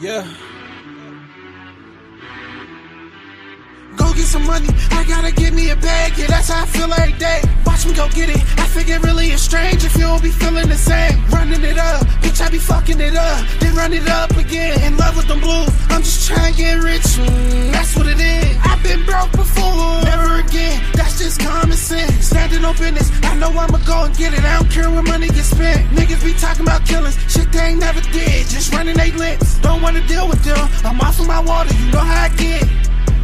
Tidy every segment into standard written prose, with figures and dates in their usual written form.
Yeah. Go get some money, I gotta get me a bag, yeah, that's how I feel every day. Watch me go get it, I think it really is strange if you don't be feeling the same. Running it up, bitch, I be fucking it up, then run it up again. In love with them blues, I'm just trying to get rich, that's what it is. I've been broke before, never again, that's just common sense. Standing on business, I know I'ma go and get it, I don't care where money gets spent. Niggas be talking about killings, shit they ain't never did, just running they lips. Don't wanna deal with them, I'm off of my water, you know how I get.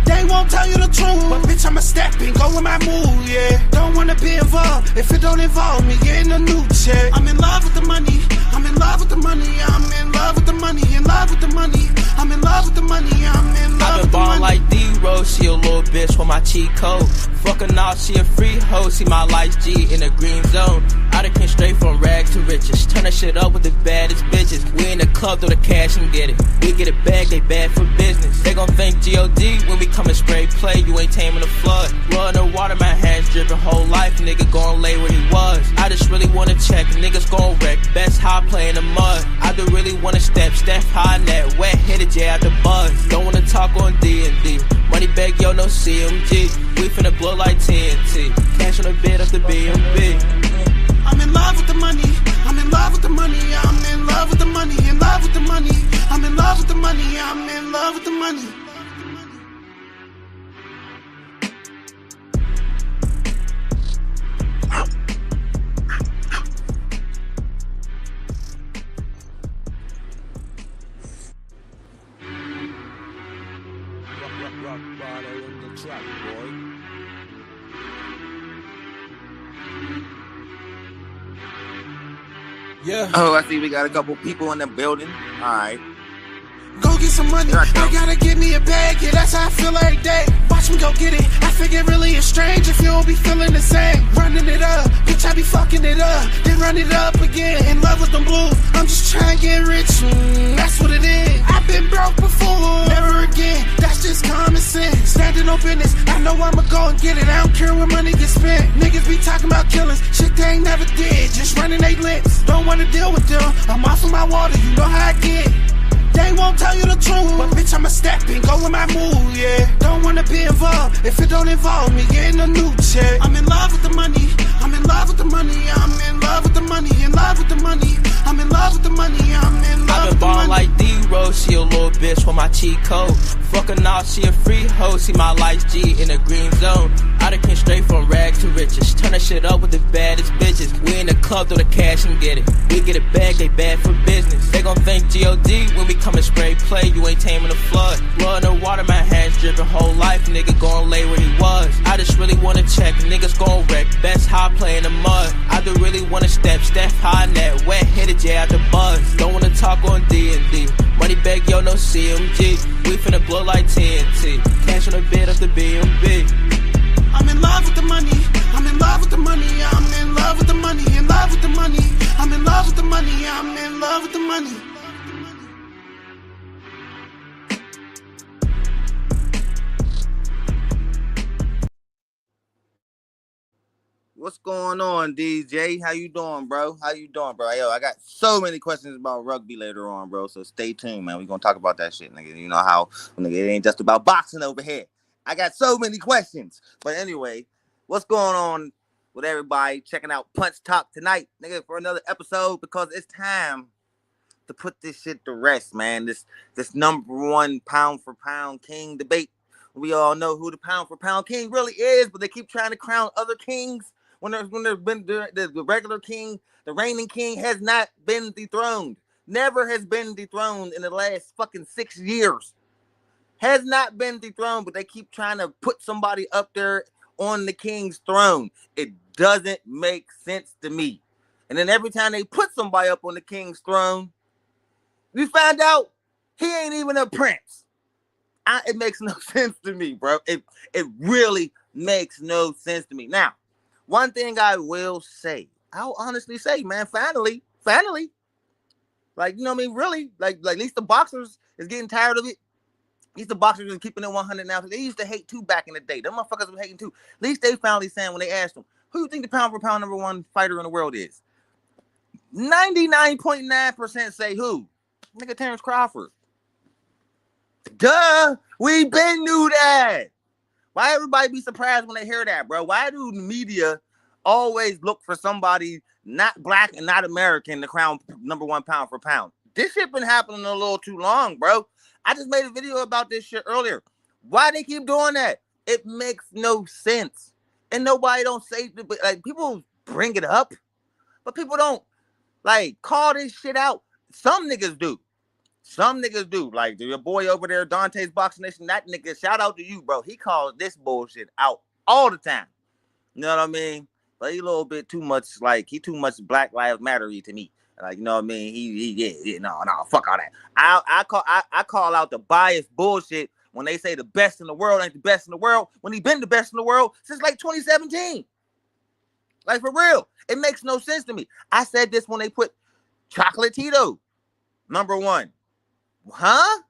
They won't tell you the truth, but bitch, I'ma step and go with my move, yeah. Don't wanna be involved if it don't involve me getting a new check. I'm in love with the money, I'm in love with the money, I'm in love with the money, in love with the money, I'm in love with the money, I'm in love with the money. I've been ballin' like D-Rose, she a little bitch with my cheat code. Fuckin' off, she a free hoe, see my life's G in the green zone. I done came straight from rags to riches, turn that shit up with the baddest bitches. We in the club, throw the cash and get it. We get it back, they bad for business. They gon' think G.O.D. when we come and spray play, you ain't taming the flood. Blood in the water, my hands drippin', whole life, nigga gon' lay where he was. I just really wanna check, niggas gon' wreck, best how I play in the mud. I do really wanna step high net, wet, hit it, J out the buzz. Don't wanna talk on D&D, money bag, yo, no CMG. We finna blow like TNT, cash on the bed of the B&B. I'm in love with the money, I'm in love with the money, I'm in love with the money, in love with the money, I'm in love with the money, I'm in love with the money. Rock bottle in the track, boy. Yeah. Oh, I see we got a couple people in the building. All right. Go get some money, I gotta get me a bag, yeah, that's how I feel every day. Watch me go get it, I think it really is strange if you don't be feeling the same. Running it up, bitch, I be fucking it up, then run it up again. In love with them blues, I'm just trying to get rich, that's what it is. I've been broke before, never again, that's just common sense. Standing on business, I know I'ma go and get it, I don't care where money gets spent. Niggas be talking about killings, shit they ain't never did, just running they lips. Don't wanna deal with them, I'm off of my water, you know how I get. They won't tell you the truth, but bitch, I'ma step and go with my move, yeah. Don't wanna be involved if it don't involve me getting a new check. I'm in love with the money, I'm in love with the money, I'm in love with the money, in love with the money, I'm in love with the money, I'm in love with the money. I've been ballin' like D-Rose, she a little bitch with my cheat code. Fuckin' off, she a free hoe, see my life's G in the green zone. I done came straight from rags to riches, turn that shit up with the baddest bitches. We in the club, throw the cash and get it. We get it back, they bad for business. They gon' think G.O.D. when we come and spray play, you ain't taming the flood. Blood in the water, my hands drippin', whole life, nigga gon' lay where he was. I just really wanna check, niggas gon' wreck, best how I play in the mud. I do really wanna step high net, wet, hit it, J out the buzz. Don't wanna talk on D&D, money bag, yo, no CMG. We finna blow like TNT, cash on the bed of the B&B. I'm in love with the money, I'm in love with the money, I'm in love with the money, in love with the money, I'm in love with the money, I'm in love with the money. What's going on, DJ? How you doing, bro? How you doing, bro? Yo, I got so many questions about rugby later on, bro. So stay tuned, man. We're gonna talk about that shit, nigga. You know how, nigga, it ain't just about boxing over here. I got so many questions. But anyway, what's going on with everybody checking out Punch Talk tonight, nigga, for another episode, because it's time to put this shit to rest, man. This number one pound for pound king debate. We all know who the pound for pound king really is, but they keep trying to crown other kings when there's been the regular king, the reigning king has not been dethroned. Never has been dethroned in the last fucking 6 years. Has not been dethroned, but they keep trying to put somebody up there on the king's throne. It doesn't make sense to me. And then every time they put somebody up on the king's throne, we find out he ain't even a prince. It makes no sense to me, bro. It really makes no sense to me. Now, one thing I will say, I'll honestly say, man, finally, like, you know what I mean? Really, like at least the boxers is getting tired of it. At least the boxers are keeping it 100 now. They used to hate too back in the day. Them motherfuckers were hating too. At least they finally saying when they asked them, who do you think the pound for pound number one fighter in the world is? 99.9% say who? Nigga, Terrence Crawford. Duh, we been knew that. Why everybody be surprised when they hear that, bro? Why do the media always look for somebody not black and not American to crown #1 pound for pound? This shit been happening a little too long, bro. I just made a video about this shit earlier. Why they keep doing that? It makes no sense. And nobody don't say, like, people bring it up, but people don't, like, call this shit out. Some niggas do. Some niggas do. Like, your boy over there, Dante's Boxing Nation, that nigga, shout out to you, bro. He calls this bullshit out all the time. You know what I mean? But he a little bit too much, like, he too much Black Lives Matter-y to me. Like, you know what I mean? No, fuck all that. I call out the biased bullshit when they say the best in the world ain't the best in the world, when he been the best in the world since, like, 2017. Like, for real. It makes no sense to me. I said this when they put Chocolatito #1. Huh?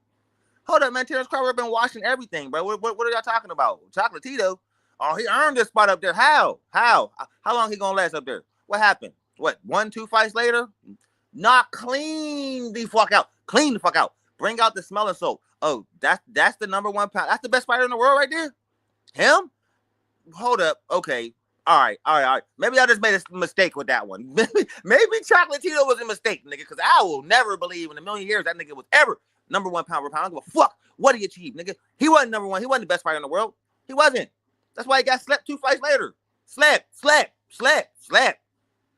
Hold up, man. Terrence Crawford been watching everything, bro. What are y'all talking about? Chocolatito? Oh, he earned this spot up there. How? How long he gonna last up there? What happened? What, 1-2 fights later? Not clean the fuck out. Clean the fuck out. Bring out the smelling soap. Oh, that's the #1 pound. That's the best fighter in the world right there? Him? Hold up. Okay. All right. Maybe I just made a mistake with that one. Maybe Chocolatito was a mistake, nigga, because I will never believe in a million years that nigga was ever #1 pound for pound. I don't give a fuck what he achieved, nigga. He wasn't #1. He wasn't the best fighter in the world. He wasn't. That's why he got slept 2 fights later. Slept.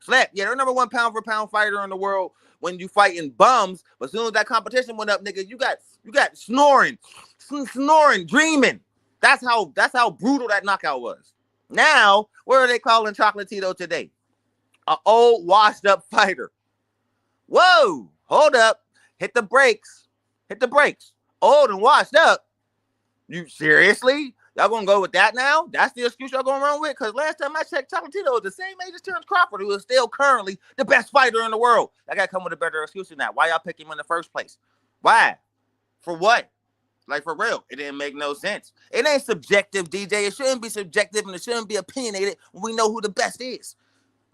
Yeah, they're #1 pound for pound fighter in the world when you fighting bums. But as soon as that competition went up, nigga, you got snoring, dreaming. That's how brutal that knockout was. Now, what are they calling Chocolatito today? An old, washed-up fighter. Whoa, hold up. Hit the brakes. Old and washed up? You seriously? Y'all gonna go with that now? That's the excuse y'all gonna run with? Because last time I checked, Chocolatito was the same age as Terrence Crawford, who is still currently the best fighter in the world. I gotta come with a better excuse than that. Why y'all pick him in the first place? Why? For what? Like, for real, it didn't make no sense. It ain't subjective, DJ. It shouldn't be subjective, and it shouldn't be opinionated when we know who the best is.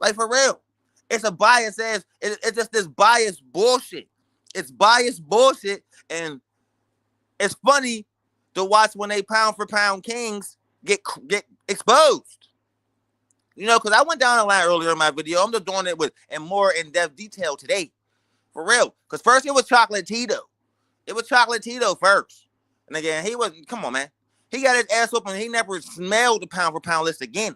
Like, for real. It's a bias ass. It's just this biased bullshit. It's biased bullshit, and it's funny to watch when they pound for pound kings get exposed. You know, because I went down a line earlier in my video. I'm just doing it in more in-depth detail today. For real. Because first it was Chocolatito. It was Chocolatito first. And again, come on, man. He got his ass up and he never smelled the pound for pound list again.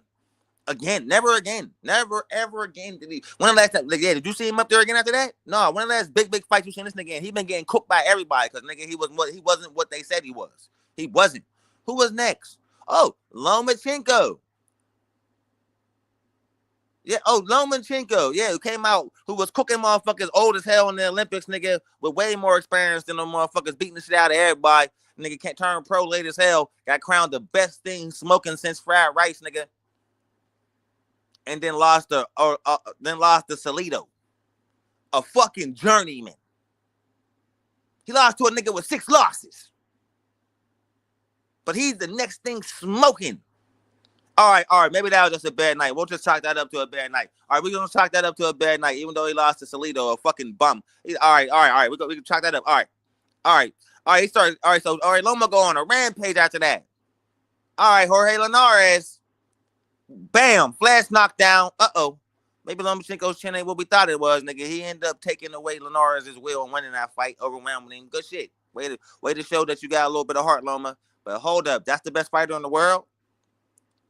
Never again. Never, ever again. When the last time, did you see him up there again after that? No, when the last big fight you seen this nigga in? He been getting cooked by everybody because, nigga, he wasn't what they said he was. He wasn't. Who was next? Oh, Lomachenko. Yeah, Lomachenko. Yeah, who came out, who was cooking motherfuckers old as hell in the Olympics, nigga, with way more experience than them motherfuckers beating the shit out of everybody. Nigga can't turn pro late as hell. Got crowned the best thing smoking since fried rice, nigga. And then lost to Salido, a fucking journeyman. He lost to a nigga with 6 losses. But he's the next thing smoking. All right. Maybe that was just a bad night. We'll just chalk that up to a bad night. All right, we're going to chalk that up to a bad night, even though he lost to Salido, a fucking bum. All right. We can chalk that up. All right. He started. All right, Loma go on a rampage after that. All right, Jorge Linares. Bam, flash knockdown. Maybe Lomachenko's chin ain't what we thought it was, nigga. He ended up taking away Linares' will and winning that fight, overwhelming him. Good shit. Way to show that you got a little bit of heart, Loma. But hold up, that's the best fighter in the world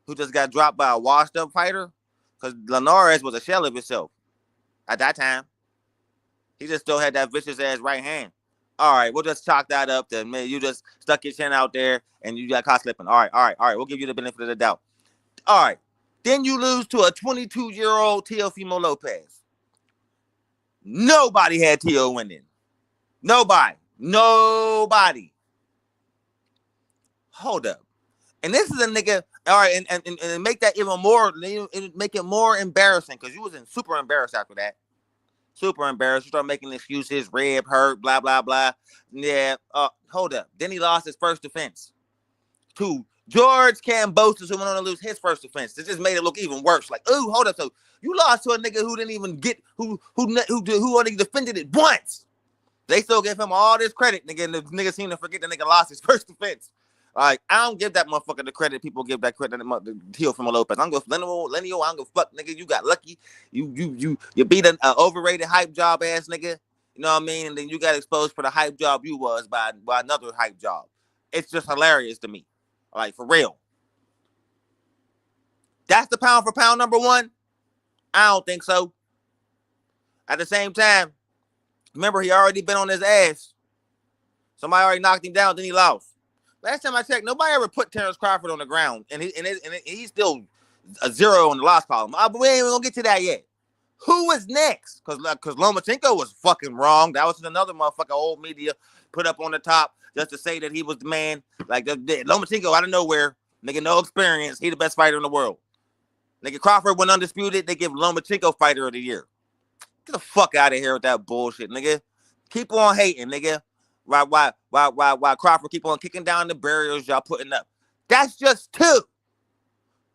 who just got dropped by a washed-up fighter? Because Linares was a shell of himself at that time. He just still had that vicious-ass right hand. All right, we'll just chalk that up then. Man, you just stuck your chin out there and you got caught slipping. All right. We'll give you the benefit of the doubt. All right. Then you lose to a 22-year-old Teofimo Lopez. Nobody had Teo winning. Nobody. Hold up. And this is a nigga, all right, and make that even more, make it more embarrassing, because you was super embarrassed after that. Super embarrassed. You start making excuses, rib hurt, blah, blah, blah. Yeah, hold up. Then he lost his first defense to George Kambosos, who went on to lose his first defense. This just made it look even worse. Like, ooh, hold up. So you lost to a nigga who didn't even get, who only defended it once. They still give him all this credit, nigga, and the nigga seem to forget the nigga lost his first defense. Like, I don't give that motherfucker the credit people give that credit to Teofimo Lopez. I'm going to Lenio, I don't give a fuck, nigga. You got lucky. You beat an overrated hype job ass nigga. You know what I mean? And then you got exposed for the hype job you was by another hype job. It's just hilarious to me. Like, for real. That's the pound for pound number one? I don't think so. At the same time, remember, he already been on his ass. Somebody already knocked him down, then he lost. Last time I checked, nobody ever put Terrence Crawford on the ground, and he's still a 0 on the loss column. But we ain't even gonna get to that yet. Who was next? Because Lomachenko was fucking wrong. That was another motherfucker old media put up on the top just to say that he was the man. Like, Lomachenko out of nowhere, nigga, no experience. He the best fighter in the world. Nigga, Crawford went undisputed. They give Lomachenko Fighter of the Year. Get the fuck out of here with that bullshit, nigga. Keep on hating, nigga. Why Crawford keep on kicking down the barriers y'all putting up? That's just 2.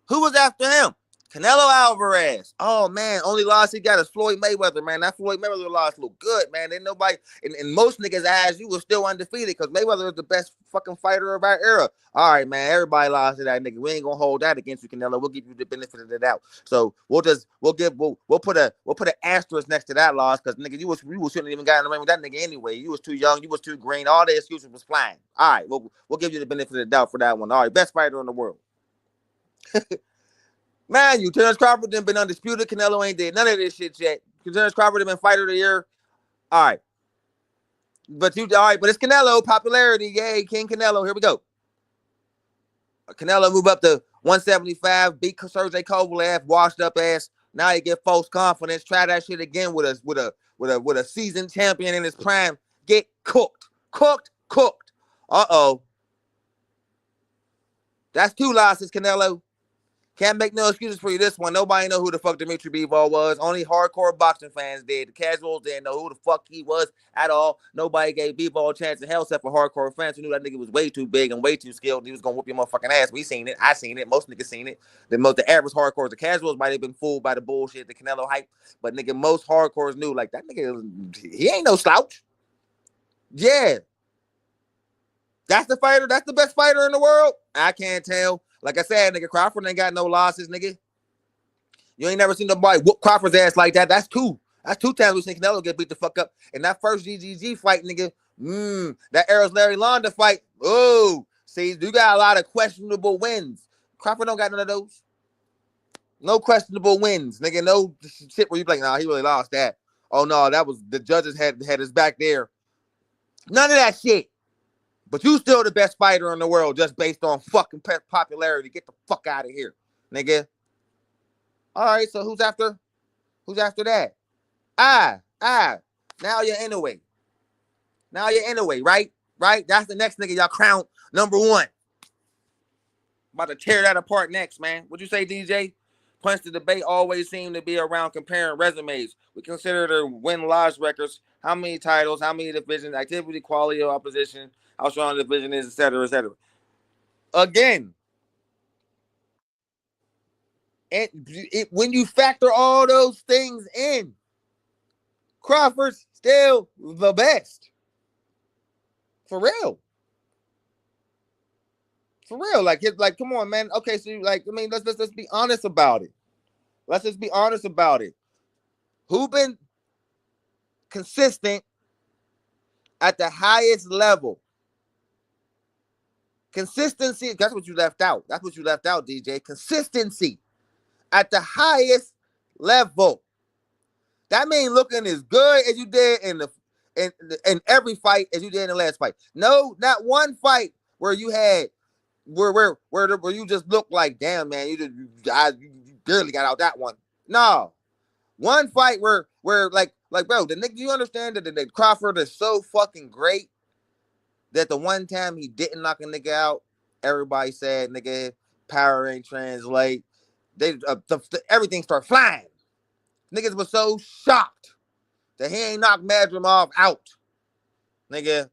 Who was after him? Canelo Alvarez. Oh, man. Only loss he got is Floyd Mayweather, man. That Floyd Mayweather loss looked good, man. Ain't nobody, in most niggas' eyes, you were still undefeated because Mayweather is the best fucking fighter of our era. All right, man. Everybody lost to that nigga. We ain't gonna hold that against you, Canelo. We'll give you the benefit of the doubt. So we'll put an asterisk next to that loss because nigga, you shouldn't even got in the ring with that nigga anyway. You was too young. You was too green. All the excuses was flying. All right, we'll give you the benefit of the doubt for that one. All right, best fighter in the world. Man, Terrence Crawford done been undisputed. Canelo ain't did none of this shit yet. Terrence Crawford have been fighter of the year. All right. But it's Canelo. Popularity. Yay, King Canelo. Here we go. Canelo move up to 175, beat Sergey Kovalev, washed up ass. Now he get false confidence. Try that shit again with a seasoned champion in his prime. Get cooked. Cooked. Uh-oh. That's 2 losses, Canelo. Can't make no excuses for you this one. Nobody know who the fuck Dimitri Bivol was. Only hardcore boxing fans did. The casuals didn't know who the fuck he was at all. Nobody gave Bivol a chance in hell except for hardcore fans who knew that nigga was way too big and way too skilled. And he was going to whoop your motherfucking ass. We seen it. I seen it. Most niggas seen it. The average hardcores, the casuals might have been fooled by the bullshit, the Canelo hype. But nigga, most hardcores knew like that nigga, he ain't no slouch. Yeah. That's the fighter. That's the best fighter in the world. I can't tell. Like I said, nigga, Crawford ain't got no losses, nigga. You ain't never seen nobody whoop Crawford's ass like that. That's 2. That's 2 times we seen Canelo get beat the fuck up. And that first GGG fight, nigga, that Eros Larry Londa fight, oh, see, you got a lot of questionable wins. Crawford don't got none of those. No questionable wins, nigga. No shit where you be like, nah, he really lost that. Oh, no, that was, the judges had his back there. None of that shit. But you still the best fighter in the world just based on fucking popularity. Get the fuck out of here, nigga. All right, so who's after that? Now you're anyway. Right? That's the next nigga y'all crown number 1. About to tear that apart next, man. What'd you say, DJ? Points to debate always seem to be around comparing resumes. We consider their win-loss records, how many titles, how many divisions, activity, quality of opposition, how strong the division is, etc., etc. Again, when you factor all those things in, Crawford's still the best. For real. Like, come on, man. Okay, so let's be honest about it. Let's just be honest about it. Who been consistent at the highest level? Consistency. That's what you left out. DJ. Consistency at the highest level. That means looking as good as you did in every fight as you did in the last fight. No, not one fight where you had where you just look like, damn, man, you barely got out that one. No, one fight where like bro, the nigga, you understand that the Crawford is so fucking great that the one time he didn't knock a nigga out, everybody said, nigga, power ain't translate. Everything start flying. Niggas was so shocked that he ain't knocked Madrimov out. Nigga,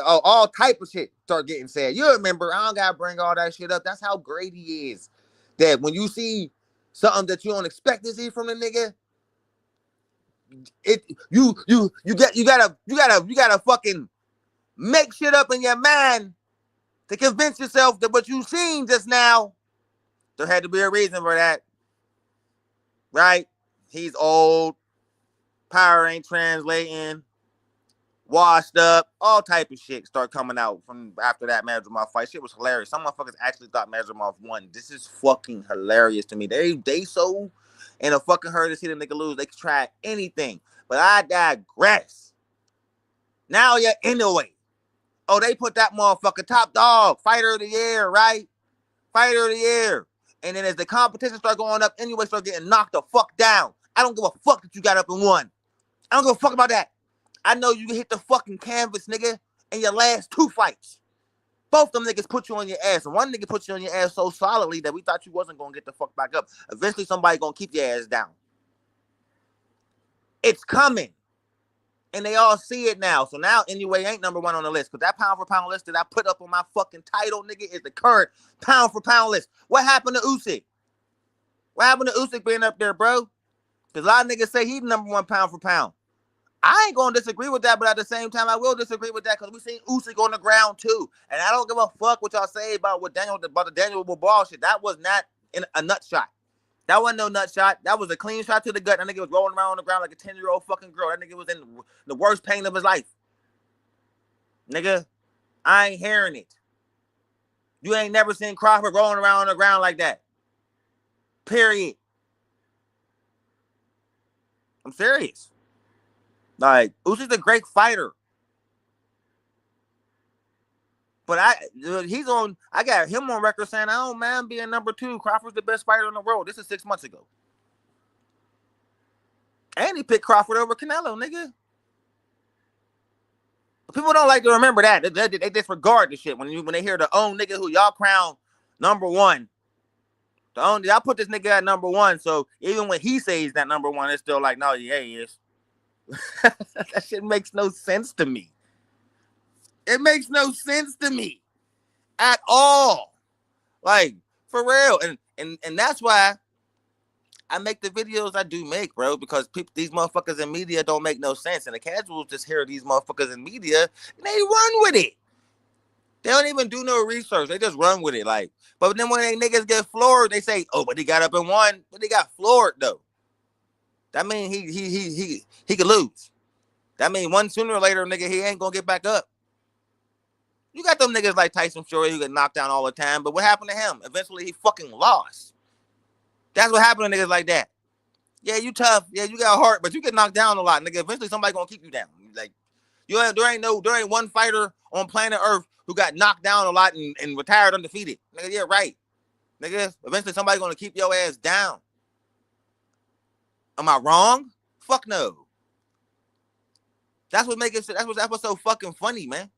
all type of shit start getting said. You remember, I don't gotta bring all that shit up. That's how great he is. That when you see something that you don't expect to see from the nigga, you gotta fucking make shit up in your mind to convince yourself that what you seen just now, there had to be a reason for that. Right? He's old, power ain't translating, washed up, all type of shit start coming out from after that Madrimov fight. Shit was hilarious. Some motherfuckers actually thought Madrimov won. This is fucking hilarious to me. They so in a fucking hurry to see the nigga lose. They could try anything. But I digress. Now you're anyway. Oh, they put that motherfucker top dog, fighter of the year, right? Fighter of the year. And then as the competition start going up, anyway, start getting knocked the fuck down. I don't give a fuck that you got up and won. I don't give a fuck about that. I know you hit the fucking canvas, nigga, in your last 2 fights. Both them niggas put you on your ass. And one nigga put you on your ass so solidly that we thought you wasn't going to get the fuck back up. Eventually, somebody going to keep your ass down. It's coming. And they all see it now. So now, anyway, ain't number 1 on the list. Because that pound for pound list that I put up on my fucking title, nigga, is the current pound for pound list. What happened to Usyk? What happened to Usyk being up there, bro? Because a lot of niggas say he's number 1 pound for pound. I ain't going to disagree with that, but at the same time, I will disagree with that because we seen Usyk on the ground, too. And I don't give a fuck what y'all say about the Daniel Ball shit. That was not in a nut shot. That wasn't no nut shot. That was a clean shot to the gut. That nigga was rolling around on the ground like a 10-year-old fucking girl. That nigga was in the worst pain of his life. Nigga, I ain't hearing it. You ain't never seen Crawford rolling around on the ground like that. Period. I'm serious. Like, Usyk's a great fighter. But I got him on record saying, I don't mind being number 2. Crawford's the best fighter in the world. This is 6 months ago. And he picked Crawford over Canelo, nigga. But people don't like to remember that. They disregard the shit when they hear the own nigga who y'all crown number 1. Y'all put this nigga at number 1, so even when he says that number 1, it's still like, no, yeah, he is. That shit makes no sense to me. It makes no sense to me at all. Like, for real. And that's why I make the videos I do make, bro, because these motherfuckers in media don't make no sense. And the casuals just hear these motherfuckers in media and they run with it. They don't even do no research. They just run with it. Like, but then when they niggas get floored, they say, oh, but he got up and won. But he got floored though. That means he could lose. That means one sooner or later, nigga, he ain't gonna get back up. You got them niggas like Tyson Fury who get knocked down all the time, but what happened to him? Eventually, he fucking lost. That's what happened to niggas like that. Yeah, you tough. Yeah, you got heart, but you get knocked down a lot, nigga. Eventually, somebody gonna keep you down. Like, there ain't one fighter on planet Earth who got knocked down a lot and retired undefeated. Nigga, yeah, right. Nigga, eventually somebody gonna keep your ass down. Am I wrong? Fuck no. That's what's so fucking funny, man.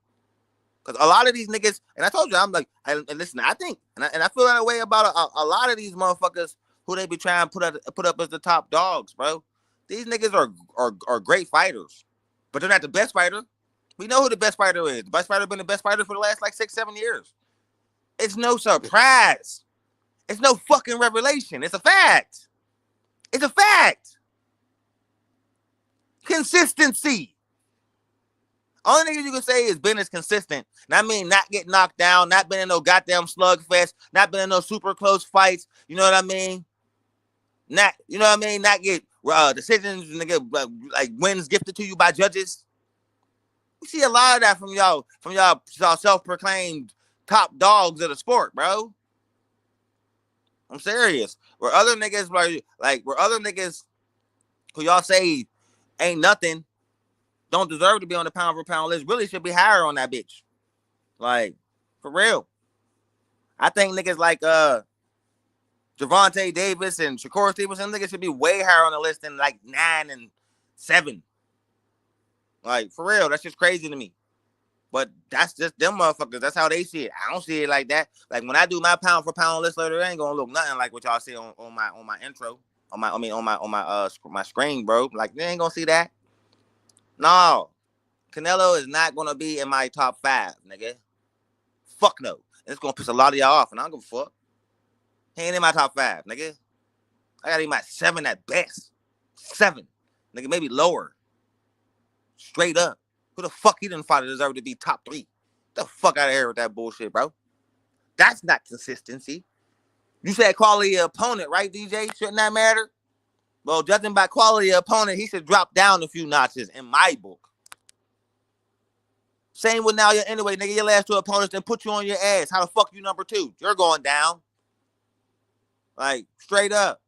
Because a lot of these niggas, and I told you, I'm like, and listen, I think, and I feel that way about a lot of these motherfuckers who they be trying to put up as the top dogs, bro. These niggas are great fighters, but they're not the best fighter. We know who the best fighter is. The best fighter been the best fighter for the last like 6-7 years. It's no surprise. It's no fucking revelation. It's a fact. It's a fact. Consistency. Only thing you can say is been as consistent. And I mean, not get knocked down, not been in no goddamn slugfest, not been in no super close fights. You know what I mean? Not get decisions, nigga, like wins gifted to you by judges. We see a lot of that from y'all self-proclaimed top dogs of the sport, bro. I'm serious. Where other niggas who y'all say ain't nothing, don't deserve to be on the pound for pound list, really should be higher on that bitch. Like, for real. I think niggas like Gervonta Davis and Shakur Stevenson, niggas should be way higher on the list than like 9 and 7. Like, for real, that's just crazy to me. But that's just them motherfuckers. That's how they see it. I don't see it like that. Like, when I do my pound for pound list later, it ain't gonna look nothing like what y'all see on my intro, on my screen, bro. Like, they ain't gonna see that. No, Canelo is not gonna be in my top 5, nigga. Fuck no. And it's gonna piss a lot of y'all off, and I don't give a fuck. He ain't in my top 5, nigga. I got him at 7 at best. 7. Nigga, maybe lower. Straight up. Who the fuck he didn't fight to deserve to be top 3? Get the fuck out of here with that bullshit, bro. That's not consistency. You said quality of opponent, right, DJ? Shouldn't that matter? Well, judging by quality of opponent, he should drop down a few notches in my book. Same with now, anyway, nigga, your last 2 opponents then put you on your ass. How the fuck you number 2? You're going down. Like, straight up.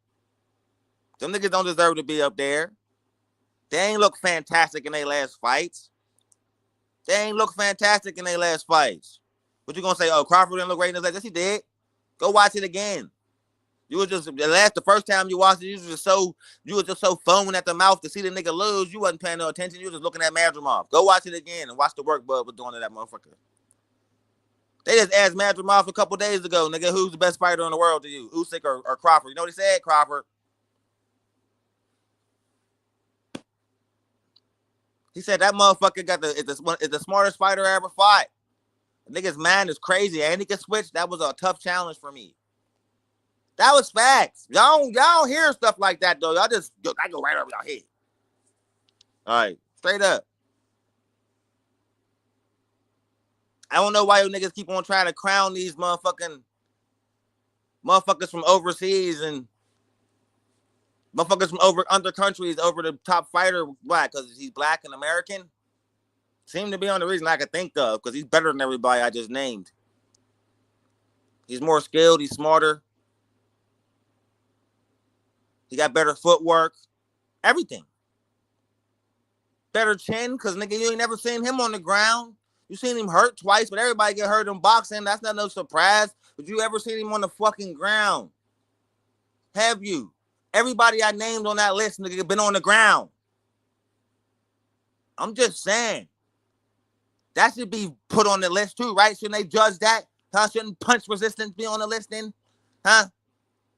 Them niggas don't deserve to be up there. They ain't look fantastic in their last fights. What you gonna say? Oh, Crawford didn't look great in his last? Yes, he did. Go watch it again. You was just the first time you watched it, you was just so foaming at the mouth to see the nigga lose. You wasn't paying no attention. You was just looking at Madrimov. Go watch it again and watch the work Bud was doing to that motherfucker. They just asked Madrimov a couple days ago, nigga, who's the best fighter in the world to you? Usyk or Crawford? You know what he said? Crawford. He said that motherfucker is the smartest fighter I ever fought. The nigga's mind is crazy, and he can switch. That was a tough challenge for me. That was facts. Y'all don't hear stuff like that, though. I go right over y'all head. All right, straight up. I don't know why you niggas keep on trying to crown these motherfuckers from overseas and motherfuckers from other countries over the top fighter. Why? Because he's black and American? Seem to be on the reason I could think of, because he's better than everybody I just named. He's more skilled. He's smarter. He got better footwork. Everything. Better chin, because nigga, you ain't never seen him on the ground. You seen him hurt twice, but everybody get hurt in boxing. That's not no surprise. But you ever seen him on the fucking ground? Have you? Everybody I named on that list, nigga, been on the ground. I'm just saying. That should be put on the list too, right? Shouldn't they judge that? Huh? Shouldn't punch resistance be on the list then? Huh?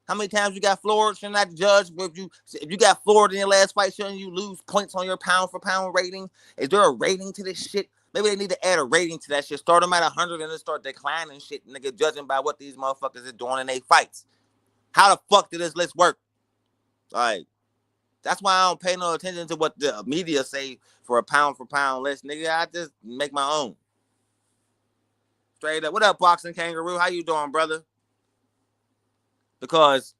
How many times you got floored? Shouldn't that judge? If you got floored in your last fight, shouldn't you lose points on your pound for pound rating? Is there a rating to this shit? Maybe they need to add a rating to that shit. Start them at 100 and then start declining shit, nigga, judging by what these motherfuckers are doing in their fights. How the fuck did this list work? Like, that's why I don't pay no attention to what the media say for a pound for pound list, nigga. I just make my own. Straight up. What up, Boxing Kangaroo? How you doing, brother? Because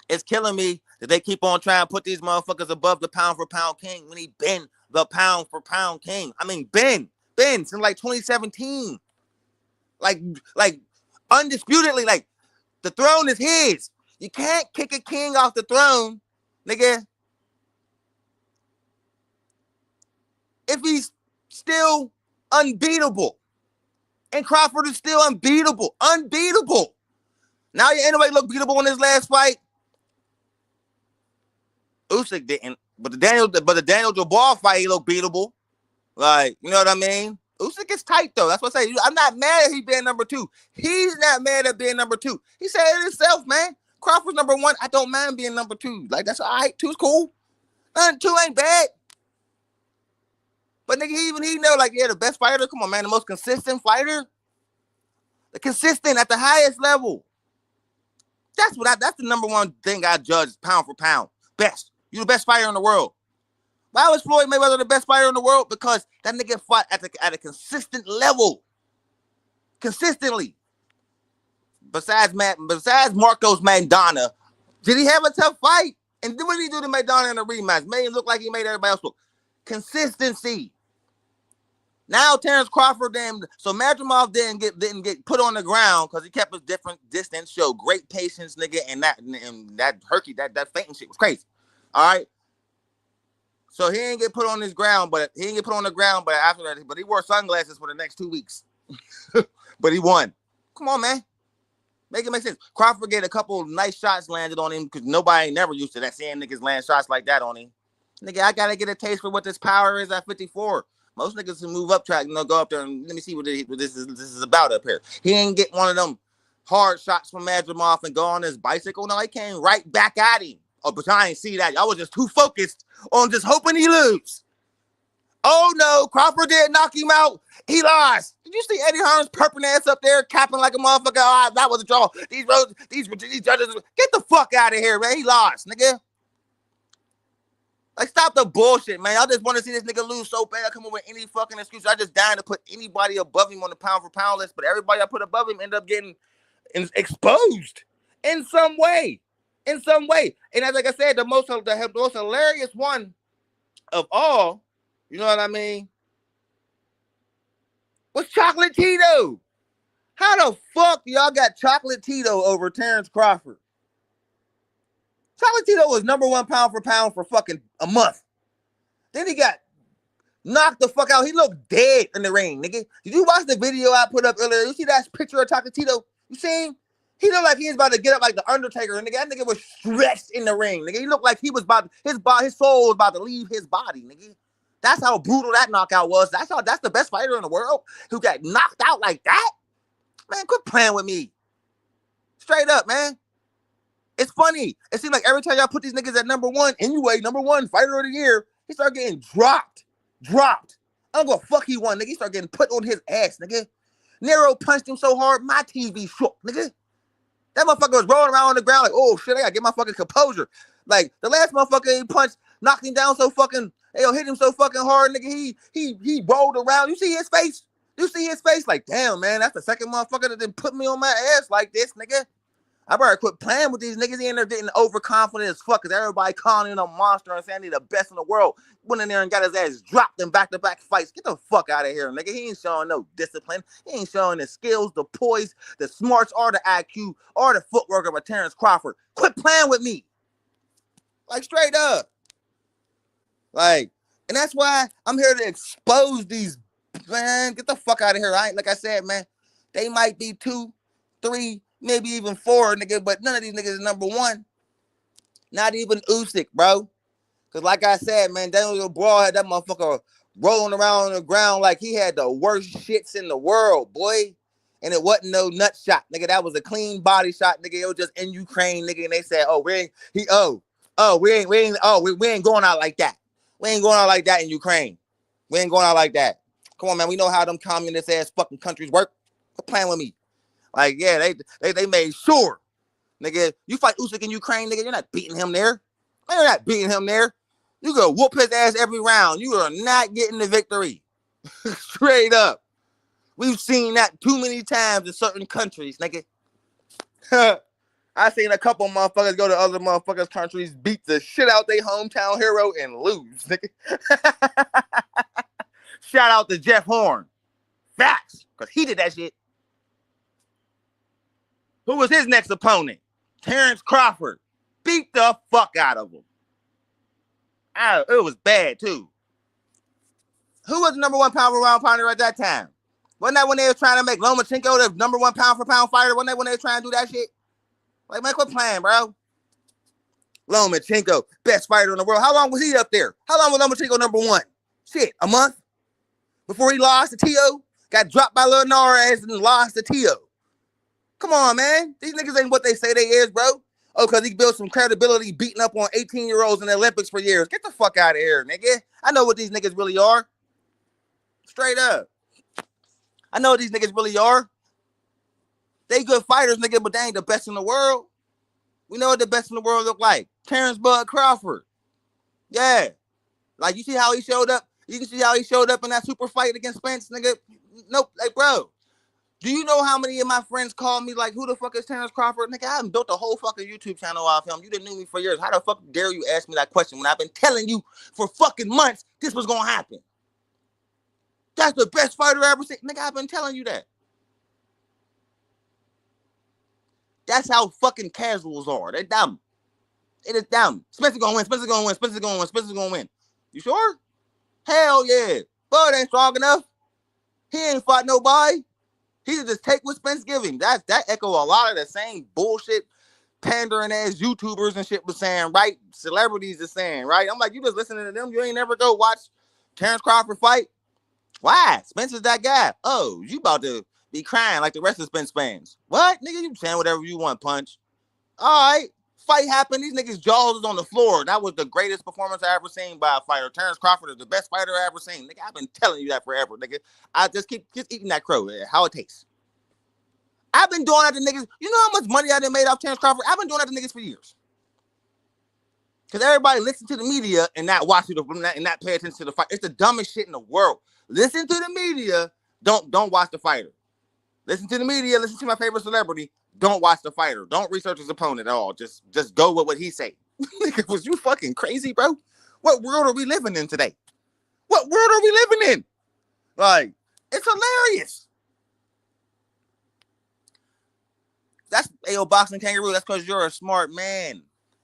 it's killing me that they keep on trying to put these motherfuckers above the pound for pound king when he been the pound for pound king. I mean, been since like 2017. Like undisputedly, like the throne is his. You can't kick a king off the throne, nigga, if he's still unbeatable. And Crawford is still unbeatable. Unbeatable. Now you anyway look beatable in his last fight. Usyk didn't. But the Daniel Dubois fight, he looked beatable. Like, you know what I mean? Usyk is tight, though. That's what I say. I'm not mad at he being number 2. He's not mad at being number 2. He said it himself, man. Crawford's number 1. I don't mind being number 2. Like, that's all right. 2's cool. 2 ain't bad. But nigga, even he know, like, yeah, the best fighter. Come on, man. The most consistent fighter. The consistent at the highest level. That's the number 1 thing I judge pound for pound. Best. You the best fighter in the world. Why was Floyd Mayweather the best fighter in the world? Because that nigga fought at a consistent level. Consistently. Besides Marcos Maidana, did he have a tough fight? And what did he do to Maidana in the rematch? Made him look like he made everybody else look. Consistency. Now Terrence Crawford so Madrimov didn't get put on the ground because he kept a different distance, showed great patience, nigga, and that herky, that fainting shit was crazy. All right. So he didn't get put on the ground, but after that, he wore sunglasses for the next 2 weeks. But he won. Come on, man. Make it make sense. Crawford get a couple nice shots landed on him because nobody ain't never used to that, seeing niggas land shots like that on him. Nigga, I gotta get a taste for what this power is at 54. Most niggas can move up track, go up there and let me see what this is about up here. He ain't get one of them hard shots from Madrimov and go on his bicycle. No, he came right back at him. Oh, but I ain't see that. I was just too focused on just hoping he lose. Oh, no. Crawford did knock him out. He lost. Did you see Eddie Hearn's perping ass up there capping like a motherfucker? Oh, that was a draw. These judges, get the fuck out of here, man. He lost, nigga. Like, stop the bullshit, man. Y'all just want to see this nigga lose so bad. I come up with any fucking excuse. I just dying to put anybody above him on the pound for pound list, but everybody I put above him end up getting exposed in some way. In some way. And as like I said, the most hilarious one of all, you know what I mean, was Chocolate Tito. How the fuck y'all got Chocolate Tito over Terrence Crawford? Chocolate Tito was #1 pound for pound for fucking a month. Then he got knocked the fuck out. He looked dead in the ring, nigga. Did you watch the video I put up earlier? You see that picture of Chocolate Tito? You see him? He looked like he was about to get up like the Undertaker, nigga. That nigga was stretched in the ring, nigga. He looked like he was about his soul was about to leave his body, nigga. That's how brutal that knockout was. That's the best fighter in the world who got knocked out like that. Man, quit playing with me. Straight up, man. It's funny. It seems like every time y'all put these niggas at #1, anyway, #1 fighter of the year, he start getting dropped. I don't go fuck he won, nigga. He start getting put on his ass, nigga. Nero punched him so hard, my TV shook, nigga. That motherfucker was rolling around on the ground like, oh shit, I gotta get my fucking composure. Like the last motherfucker he punched, knocked him down so fucking, hit him so fucking hard, nigga. He rolled around. You see his face? Like, damn, man, that's the second motherfucker that didn't put me on my ass like this, nigga. I better quit playing with these niggas. He in there getting overconfident as fuck because everybody calling him a monster and saying he the best in the world. Went in there and got his ass dropped in back-to-back fights. Get the fuck out of here, nigga. He ain't showing no discipline. He ain't showing the skills, the poise, the smarts, or the IQ, or the footwork of a Terrence Crawford. Quit playing with me. Like, straight up. Like, and that's why I'm here to expose these, man. Get the fuck out of here. Like I said, man, they might be 2, 3, maybe even 4, nigga, but none of these niggas is #1. Not even Usyk, bro. Because like I said, man, Daniel Brawl had that motherfucker rolling around on the ground like he had the worst shits in the world, boy. And it wasn't no nut shot, nigga. That was a clean body shot, nigga. It was just in Ukraine, nigga. And they said, oh, we ain't going out like that. We ain't going out like that in Ukraine. We ain't going out like that. Come on, man. We know how them communist ass fucking countries work. Quit playing with me. Like, yeah, they made sure, nigga, you fight Usyk in Ukraine, nigga, you're not beating him there. You're not beating him there. You gonna whoop his ass every round. You are not getting the victory. Straight up. We've seen that too many times in certain countries, nigga. I seen a couple motherfuckers go to other motherfuckers' countries, beat the shit out their hometown hero, and lose, nigga. Shout out to Jeff Horn. Facts, because he did that shit. Who was his next opponent? Terrence Crawford. Beat the fuck out of him. It was bad, too. Who was the #1 pound for pound pounder at that time? Wasn't that when they were trying to make Lomachenko the #1 pound for pound fighter? Wasn't that when they were trying to do that shit? Like, man, quit playing, bro. Lomachenko, best fighter in the world. How long was he up there? How long was Lomachenko #1? Shit, a month? Before he lost to T.O.? Got dropped by Lil Nas and lost to T.O. Come on, man. These niggas ain't what they say they is, bro. Oh, because he built some credibility beating up on 18-year-olds in the Olympics for years. Get the fuck out of here, nigga. I know what these niggas really are. Straight up. I know what these niggas really are. They good fighters, nigga, but they ain't the best in the world. We know what the best in the world look like. Terrence Bud Crawford. Yeah. Like, you see how he showed up? You can see how he showed up in that super fight against Spence, nigga. Nope. Like, bro. Do you know how many of my friends called me like, who the fuck is Terrence Crawford? Nigga, I haven't built a whole fucking YouTube channel off him. You didn't know me for years. How the fuck dare you ask me that question when I've been telling you for fucking months this was going to happen? That's the best fighter I ever seen. Nigga, I've been telling you that. That's how fucking casuals are. They're dumb. It is dumb. Spencer gonna win. Spencer gonna win. Spencer gonna win. Spencer gonna win. You sure? Hell yeah. Bud ain't strong enough. He ain't fought nobody. He could just take what Spence give him. That echo a lot of the same bullshit pandering ass YouTubers and shit was saying, right? Celebrities are saying, right? I'm like, you just listening to them. You ain't never go watch Terrence Crawford fight. Why? Spence is that guy. Oh, you about to be crying like the rest of Spence fans. What? Nigga, you saying whatever you want, Punch. All right. Fight happened. These niggas' jaws is on the floor. That was the greatest performance I ever seen by a fighter. Terrence Crawford is the best fighter I ever seen. Nigga, I've been telling you that forever, nigga. I just keep eating that crow. How it tastes. I've been doing that to niggas. You know how much money I done made off Terrence Crawford? I've been doing that to niggas for years. Because everybody listen to the media and not watch it and not pay attention to the fight. It's the dumbest shit in the world. Listen to the media, don't watch the fighter. Listen to the media, listen to my favorite celebrity, don't watch the fighter. Don't research his opponent at all. Just go with what he say. Was you fucking crazy, bro? What world are we living in today? What world are we living in? Like, it's hilarious. That's AO Boxing Kangaroo. That's because you're a smart man.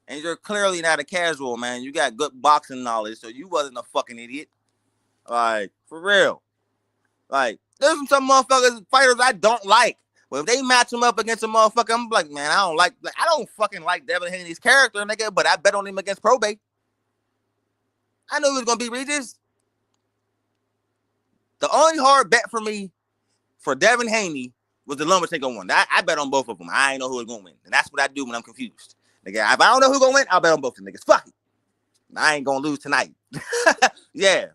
And you're clearly not a casual, man. You got good boxing knowledge, so you wasn't a fucking idiot. Like, for real. Like, there's some motherfuckers, fighters I don't like. But if they match them up against a motherfucker, I'm like, man, I don't fucking like Devin Haney's character, nigga, but I bet on him against Probate. I knew he was going to be Regis. The only hard bet for me for Devin Haney was the Lomachenko one. I bet on both of them. I ain't know who was going to win. And that's what I do when I'm confused. Nigga, if I don't know who's going to win, I'll bet on both of them niggas. Fuck it. I ain't going to lose tonight. Yeah.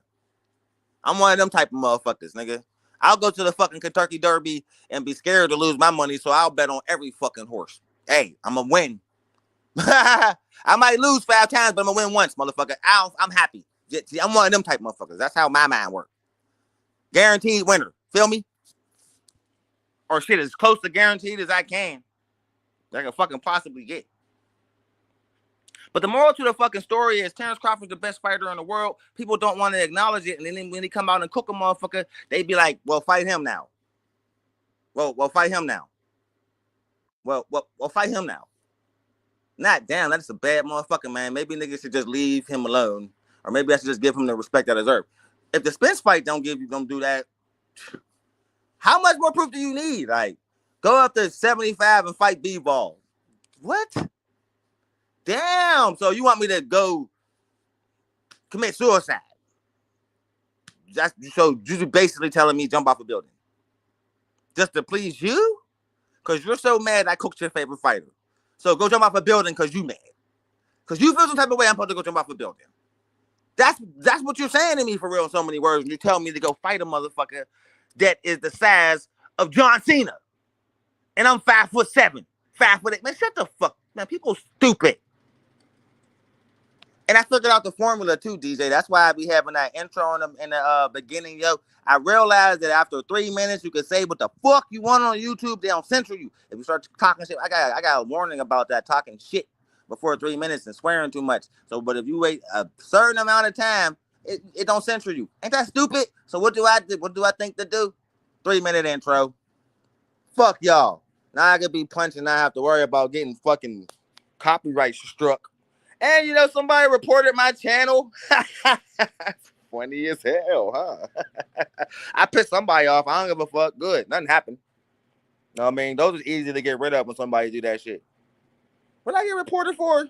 I'm one of them type of motherfuckers, nigga. I'll go to the fucking Kentucky Derby and be scared to lose my money, so I'll bet on every fucking horse. Hey, I'm going to win. I might lose 5 times, but I'm going to win once, motherfucker. I'm happy. I'm one of them type of motherfuckers. That's how my mind works. Guaranteed winner. Feel me? Or shit as close to guaranteed as I can fucking possibly get. But the moral to the fucking story is Terrence Crawford's the best fighter in the world. People don't want to acknowledge it. And then when they come out and cook a motherfucker, they be like, well, fight him now. Well, fight him now. Well, fight him now. Not damn, that's a bad motherfucker, man. Maybe niggas should just leave him alone. Or maybe I should just give him the respect I deserve. If the Spence fight don't do that, how much more proof do you need? Like, go up to 75 and fight B-ball. What? Damn. So you want me to go commit suicide? So you're basically telling me jump off a building just to please you? Because you're so mad I cooked your favorite fighter. So go jump off a building because you mad. Because you feel some type of way I'm supposed to go jump off a building. That's what you're saying to me for real in so many words. You tell me to go fight a motherfucker that is the size of John Cena. And I'm 5'7", 5'8". Man, shut the fuck. Man, people stupid. And I figured out the formula too, DJ. That's why I be having that intro in the beginning, yo. I realized that after 3 minutes, you can say what the fuck you want on YouTube. They don't censor you. If you start talking shit, I got a warning about that, talking shit before 3 minutes and swearing too much. So, but if you wait a certain amount of time, it don't censor you. Ain't that stupid? So what do I do? What do I think to do? 3-minute intro. Fuck y'all. Now I could be punching. I have to worry about getting fucking copyright struck. And you know, somebody reported my channel. Funny as hell, huh? I pissed somebody off. I don't give a fuck. Good. Nothing happened. No, I mean, those are easy to get rid of when somebody do that shit. What did I get reported for?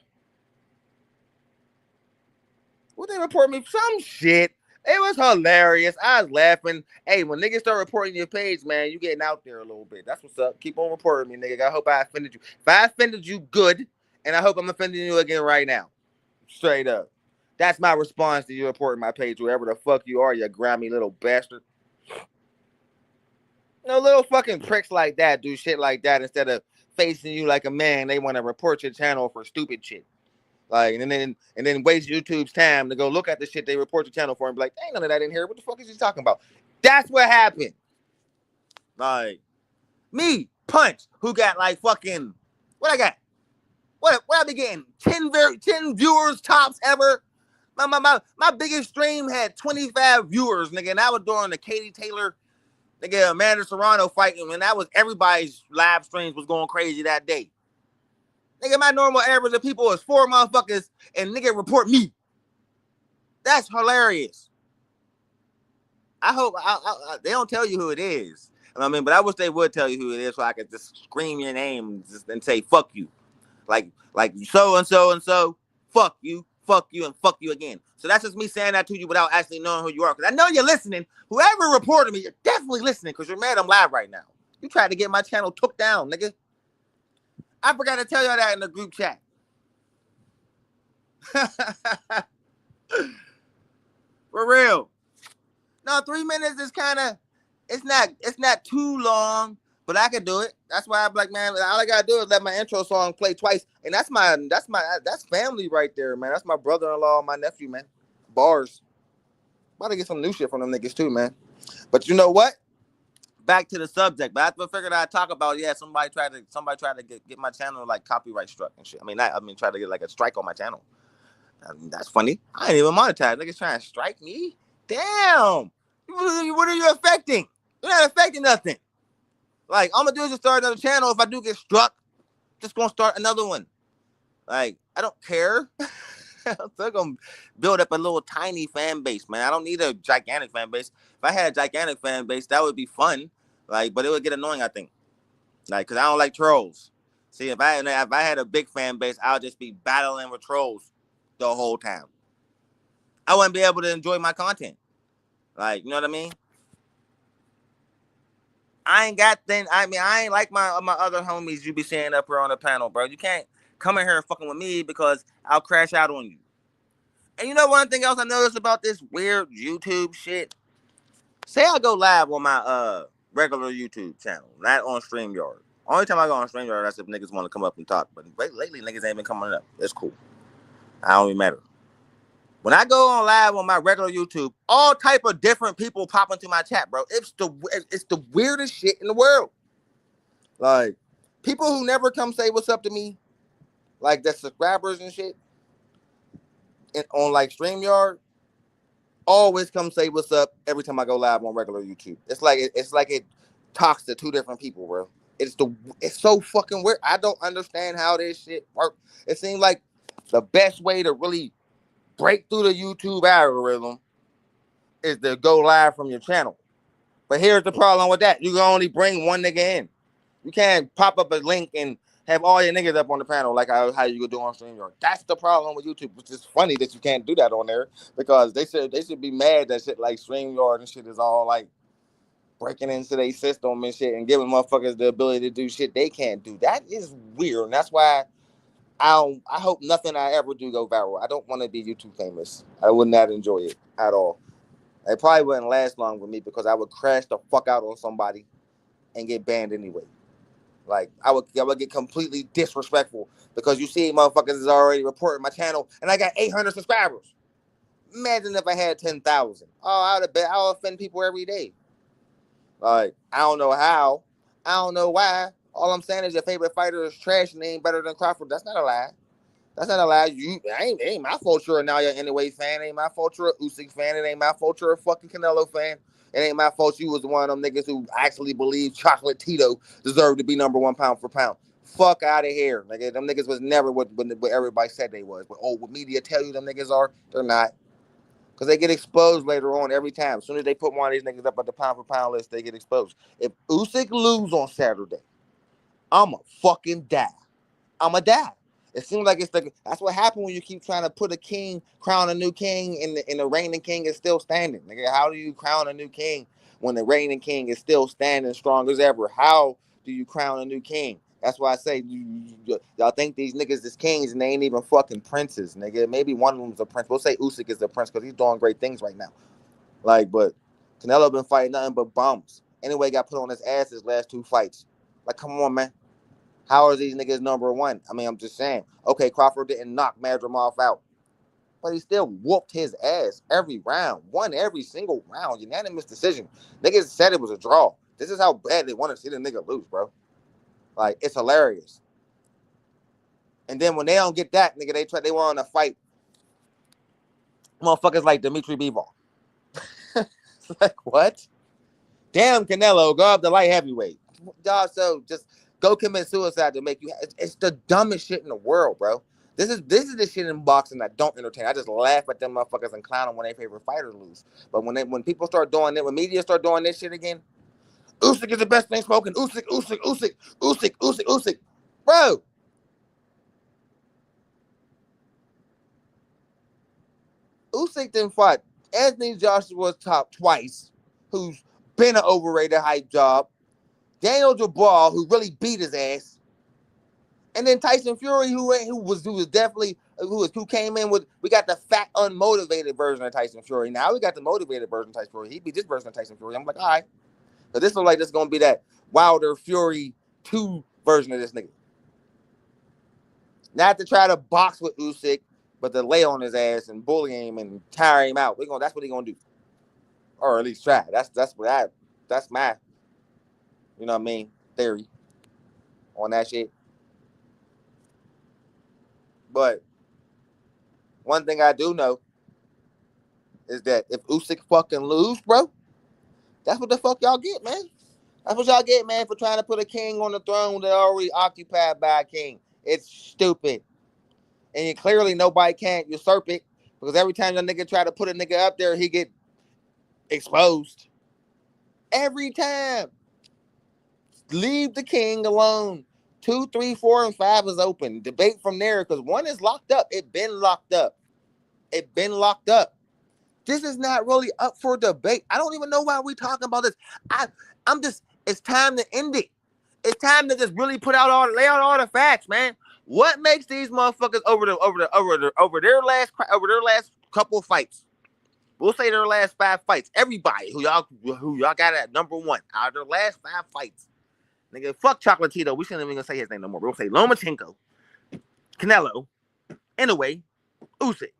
What they report me? Some shit. It was hilarious. I was laughing. Hey, when niggas start reporting your page, man, you getting out there a little bit. That's what's up. Keep on reporting me, nigga. I hope I offended you. If I offended you, good. And I hope I'm offending you again right now. Straight up. That's my response to you reporting my page, whoever the fuck you are, you grimy little bastard. No, little fucking pricks like that do shit like that instead of facing you like a man. They want to report your channel for stupid shit. Like, and then waste YouTube's time to go look at the shit they report your channel for and be like, ain't none of that in here. What the fuck is he talking about? That's what happened. Like, me, Punch, who got like fucking, what I got? What I be getting? 10 viewers tops ever. My biggest stream had 25 viewers, nigga, and I was doing the Katie Taylor, nigga, Amanda Serrano fighting, and that was everybody's live streams was going crazy that day. Nigga, my normal average of people is 4 motherfuckers, and nigga report me. That's hilarious. I hope they don't tell you who it is. I mean, but I wish they would tell you who it is so I could just scream your name and say fuck you. Like so and so and so, fuck you, and fuck you again. So that's just me saying that to you without actually knowing who you are. Because I know you're listening. Whoever reported me, you're definitely listening because you're mad I'm live right now. You tried to get my channel took down, nigga. I forgot to tell y'all that in the group chat. For real. No, 3 minutes is kind of, it's not too long, But I can do it. That's why I'm like, man, all I gotta do is let my intro song play twice, and that's family right there, man. That's my brother-in-law, my nephew, man. Bars. About to get some new shit from them niggas too, man. But you know what? Back to the subject. But I figured I'd talk about, yeah, somebody tried to get my channel like copyright struck and shit. Try to get like a strike on my channel. That's funny. I ain't even monetized. Niggas trying to strike me. Damn. What are you affecting? You're not affecting nothing. Like, all I'm gonna do is just start another channel. If I do get struck, just gonna start another one. Like, I don't care. I'm still gonna build up a little tiny fan base, man. I don't need a gigantic fan base. If I had a gigantic fan base, that would be fun. Like, but it would get annoying, I think. Like, cause I don't like trolls. See, if I had a big fan base, I'll just be battling with trolls the whole time. I wouldn't be able to enjoy my content. Like, you know what I mean? I ain't like my other homies you be seeing up here on the panel, bro. You can't come in here fucking with me because I'll crash out on you. And you know one thing else I noticed about this weird YouTube shit? Say I go live on my regular YouTube channel, not on StreamYard. Only time I go on StreamYard, that's if niggas want to come up and talk. But lately, niggas ain't been coming up. It's cool. I don't even matter. When I go on live on my regular YouTube, all type of different people pop into my chat, bro. It's the weirdest shit in the world. Like, people who never come say what's up to me, like the subscribers and shit, on like StreamYard, always come say what's up every time I go live on regular YouTube. It's like it talks to two different people, bro. It's so fucking weird. I don't understand how this shit works. It seems like the best way to really break through the YouTube algorithm is to go live from your channel. But here's the problem with that. You can only bring one nigga in. You can't pop up a link and have all your niggas up on the panel like how you could do on StreamYard. That's the problem with YouTube, which is funny that you can't do that on there because they should be mad that shit like StreamYard and shit is all like breaking into their system and shit and giving motherfuckers the ability to do shit they can't do. That is weird. And that's why I hope nothing I ever do go viral. I don't want to be YouTube famous. I would not enjoy it at all. It probably wouldn't last long with me because I would crash the fuck out on somebody and get banned anyway. Like, I would get completely disrespectful because you see motherfuckers is already reporting my channel and I got 800 subscribers. Imagine if I had 10,000. Oh, I'll offend people every day. Like, I don't know how. I don't know why. All I'm saying is your favorite fighter is trash and they ain't better than Crawford. That's not a lie. That's not a lie. It ain't my fault you're a Nalia Anyway fan. It ain't my fault you're a Usyk fan. It ain't my fault you're a fucking Canelo fan. It ain't my fault you was one of them niggas who actually believed Chocolate Tito deserved to be number one pound for pound. Fuck out of here. Nigga, them niggas was never what everybody said they was. But what media tell you them niggas are, they're not. Because they get exposed later on every time. As soon as they put one of these niggas up at the pound for pound list, they get exposed. If Usyk lose on Saturday, I'ma fucking die. I'ma die. It seems like that's what happened when you keep trying to put a king, crown a new king, and the reigning king is still standing. Nigga, how do you crown a new king when the reigning king is still standing strong as ever? How do you crown a new king? That's why I say y'all think these niggas is kings and they ain't even fucking princes, nigga. Maybe one of them's a prince. We'll say Usyk is the prince because he's doing great things right now. Like, but Canelo been fighting nothing but bums. Anyway, got put on his ass his last two fights. Like, come on, man. How are these niggas number one? I mean, I'm just saying. Okay, Crawford didn't knock Madrimov out, but he still whooped his ass every round. Won every single round. Unanimous decision. Niggas said it was a draw. This is how bad they want to see the nigga lose, bro. Like, it's hilarious. And then when they don't get that, nigga, they want to fight motherfuckers like Dimitri Bivol. It's like, what? Damn, Canelo, go up the light heavyweight. Y'all, so just go commit suicide to make you. It's the dumbest shit in the world, bro. This is the shit in boxing that don't entertain. I just laugh at them motherfuckers and clown them when their favorite fighter lose. But when people start doing it, when media start doing this shit again, Usyk is the best thing smoking. Usyk. Bro. Usyk then fought Anthony Joshua's top twice, who's been an overrated hype job. Daniel Dubois, who really beat his ass, and then Tyson Fury, who came in with. We got the fat, unmotivated version of Tyson Fury. Now we got the motivated version of Tyson Fury. He beat this version of Tyson Fury. I'm like, all right, so this looks like this is gonna be that Wilder Fury 2 version of this nigga. Not to try to box with Usyk, but to lay on his ass and bully him and tire him out. That's what he gonna do, or at least try. That's my, you know what I mean, theory on that shit. But one thing I do know is that if Usyk fucking lose, bro, that's what the fuck y'all get, man. That's what y'all get, man, for trying to put a king on the throne that already occupied by a king. It's stupid. And clearly nobody can't usurp it, because every time your nigga try to put a nigga up there, he get exposed. Every time. Leave the king alone. 2, 3, 4, and 5 is open. Debate from there, because 1 is locked up. It been locked up. This is not really up for debate. I don't even know why we talking about this. It's time to end it. It's time to just really lay out all the facts, man. What makes these motherfuckers over their last couple of fights? We'll say their last 5 fights. Everybody who y'all got at number 1 out of their last 5 fights. Nigga, fuck Chocolatito. We shouldn't even say his name no more. We'll say Lomachenko, Canelo, Inoue, Usyk.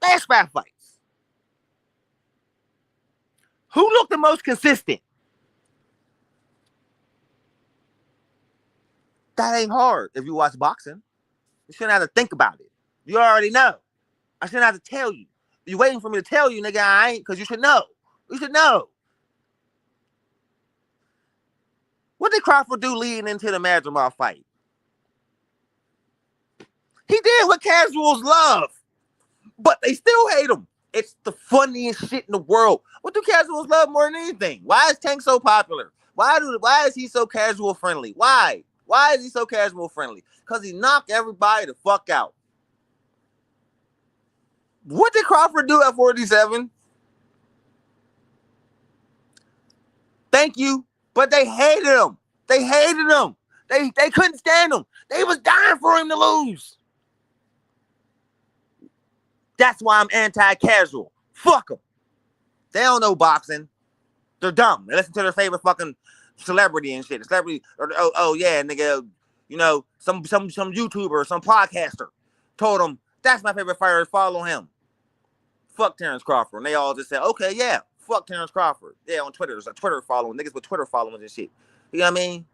Last 5 fights. Who looked the most consistent? That ain't hard if you watch boxing. You shouldn't have to think about it. You already know. I shouldn't have to tell you. You're waiting for me to tell you, nigga, I ain't, because you should know. You should know. What did Crawford do leading into the Madrimov fight? He did what casuals love, but they still hate him. It's the funniest shit in the world. What do casuals love more than anything? Why is Tank so popular? Why is he so casual friendly? Why? Why is he so casual friendly? Because he knocked everybody the fuck out. What did Crawford do at 47? Thank you. But they hated him. They hated him. They couldn't stand him. They was dying for him to lose. That's why I'm anti-casual. Fuck them. They don't know boxing. They're dumb. They listen to their favorite fucking celebrity and shit. The celebrity, oh yeah, nigga, you know, some YouTuber, some podcaster told them that's my favorite fighter. Follow him. Fuck Terrence Crawford. And they all just said, okay, yeah, fuck Terrence Crawford. Yeah, on Twitter. There's a Twitter following. Niggas with Twitter followings and shit. You know what I mean?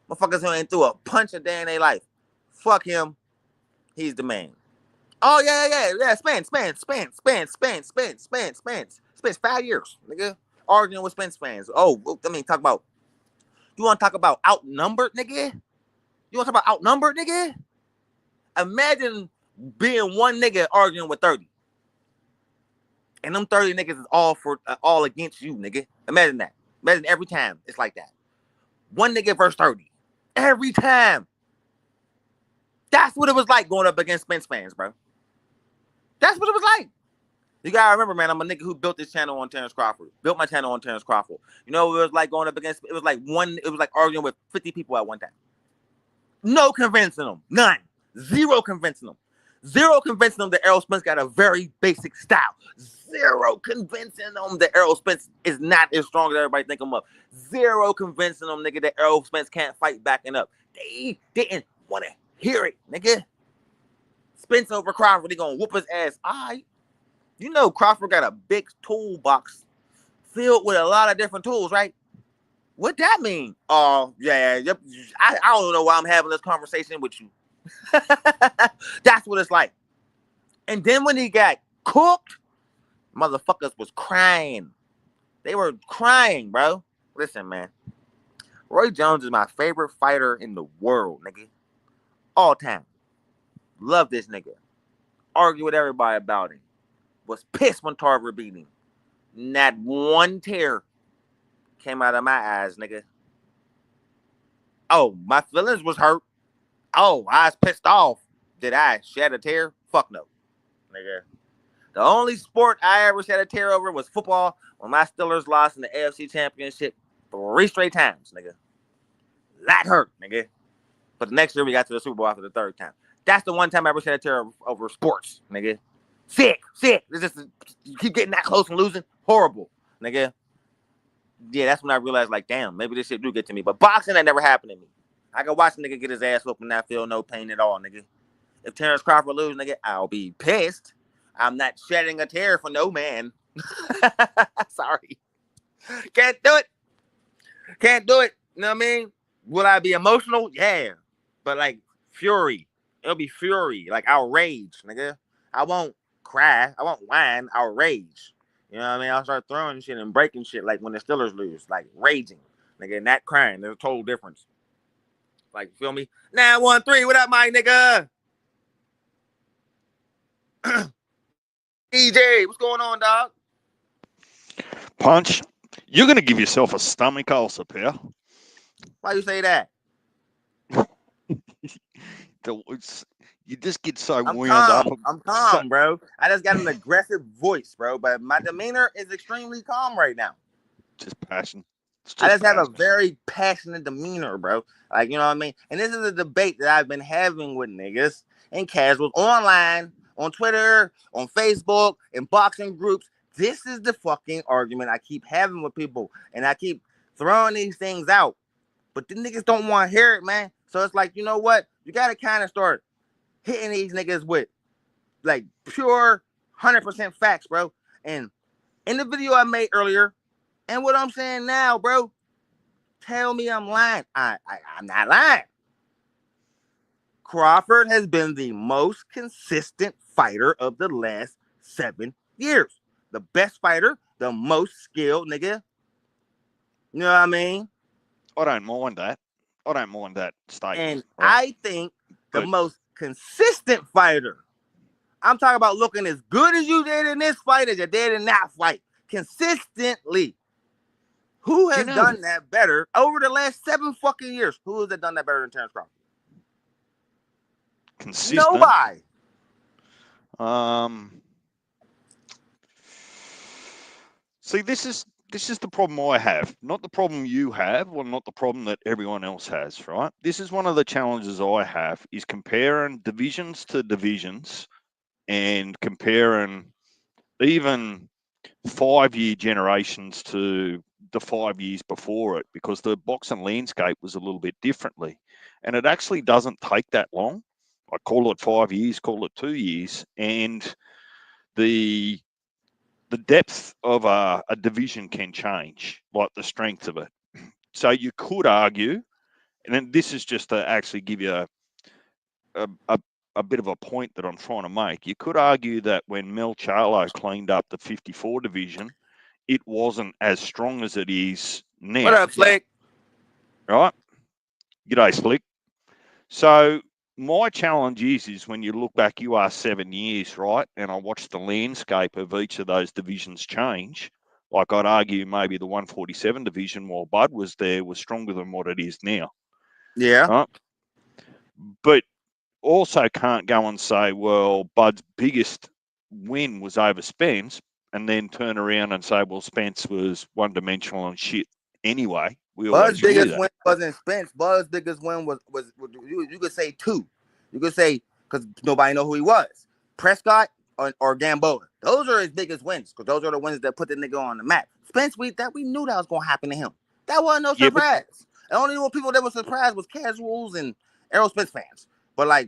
Motherfuckers who ain't threw a punch a day in their life. Fuck him. He's the man. Oh, yeah. Spence 5 years, nigga. Arguing with Spence fans. Oh, I mean, you want to talk about outnumbered, nigga? Imagine being one nigga arguing with 30. And them 30 niggas is all against you, nigga. Imagine that. Imagine every time it's like that. One nigga versus 30. Every time. That's what it was like going up against Spence fans, bro. That's what it was like. You gotta remember, man, I'm a nigga who built this channel on Terrence Crawford. Built my channel on Terrence Crawford. You know what it was like going up against? It was like arguing with 50 people at one time. No convincing them. None. Zero convincing them. Zero convincing them that Errol Spence got a very basic style. Zero convincing them that Errol Spence is not as strong as everybody think him up. Zero convincing them, nigga, that Errol Spence can't fight backing up. They didn't want to hear it, nigga. Spence over Crawford, they gonna whoop his ass. All right. You know Crawford got a big toolbox filled with a lot of different tools, right? What that mean? Oh, yeah. I don't know why I'm having this conversation with you. That's what it's like. And then when he got cooked, motherfuckers was crying. They were crying, bro. Listen, man. Roy Jones is my favorite fighter in the world, nigga. All time. Love this nigga. Argue with everybody about him. Was pissed when Tarver beat him. Not one tear came out of my eyes, nigga. Oh, my feelings was hurt. Oh, I was pissed off. Did I shed a tear? Fuck no, nigga. The only sport I ever shed a tear over was football when my Steelers lost in the AFC Championship 3 straight times, nigga. That hurt, nigga. But the next year we got to the Super Bowl after the 3rd time. That's the one time I ever shed a tear over sports, nigga. Sick. It's just, you keep getting that close and losing. Horrible, nigga. yeah, that's when I realized, like, damn, maybe this shit do get to me. But boxing, that never happened to me. I can watch a nigga get his ass whooped and not feel no pain at all, nigga. If Terrence Crawford lose, nigga, I'll be pissed. I'm not shedding a tear for no man. Sorry. Can't do it. Can't do it. You know what I mean? Will I be emotional? Yeah. But like fury. It'll be fury. Like outrage, nigga. I won't cry. I won't whine. I'll rage. You know what I mean? I'll start throwing shit and breaking shit like when the Steelers lose. Like raging. Nigga, and not crying. There's a total difference. Like, you feel me? 913, what up, my nigga? EJ, what's going on, dog? Punch, you're going to give yourself a stomach ulcer, pal. Why you say that? You just get so I'm wound calm. up. I'm calm, bro. I just got an aggressive voice, bro. But my demeanor is extremely calm right now. Just passion. I just have a very passionate demeanor, bro. Like, you know what I mean? And this is a debate that I've been having with niggas and casuals online, on Twitter, on Facebook, in boxing groups. This is the fucking argument I keep having with people. And I keep throwing these things out. But the niggas don't want to hear it, man. So it's like, you know what? You got to kind of start hitting these niggas with, like, pure 100% facts, bro. And in the video I made earlier, and what I'm saying now, bro, tell me I'm lying. I'm not lying. Crawford has been the most consistent fighter of the last 7 years. The best fighter, the most skilled, nigga. You know what I mean? I don't mind that. I don't mind that statement. And right? I think the most consistent fighter, I'm talking about looking as good as you did in this fight as you did in that fight. Consistently. Who has done that better over the last 7 fucking years? Who has done that better than Terrence Crawford? Consistent. Nobody. See, this is the problem I have, not the problem you have, or not the problem that everyone else has, right? This is one of the challenges I have, is comparing divisions to divisions and comparing even 5-year generations to the 5 years before it, because the boxing landscape was a little bit differently. And it actually doesn't take that long. I call it 5 years, call it 2 years, and the depth of a division can change, like the strength of it. So you could argue, and then this is just to actually give you a bit of a point that I'm trying to make. You could argue that when Mel Charlo cleaned up the 54 division, it wasn't as strong as it is now. What up, Slick? Right? G'day, Slick. So my challenge is when you look back, you are 7 years, right? And I watched the landscape of each of those divisions change. Like, I'd argue maybe the 147 division, while Bud was there, was stronger than what it is now. Yeah. Right? But also can't go and say, well, Bud's biggest win was over Spence, and then turn around and say, well, Spence was one-dimensional and shit anyway. Bud's biggest win wasn't Spence. Bud's biggest win was you could say 2. You could say, because nobody know who he was, Prescott or Gamboa. Those are his biggest wins, because those are the wins that put the nigga on the map. Spence, we knew that was gonna happen to him. That wasn't no surprise. The only people that were surprised was casuals and Errol Spence fans. But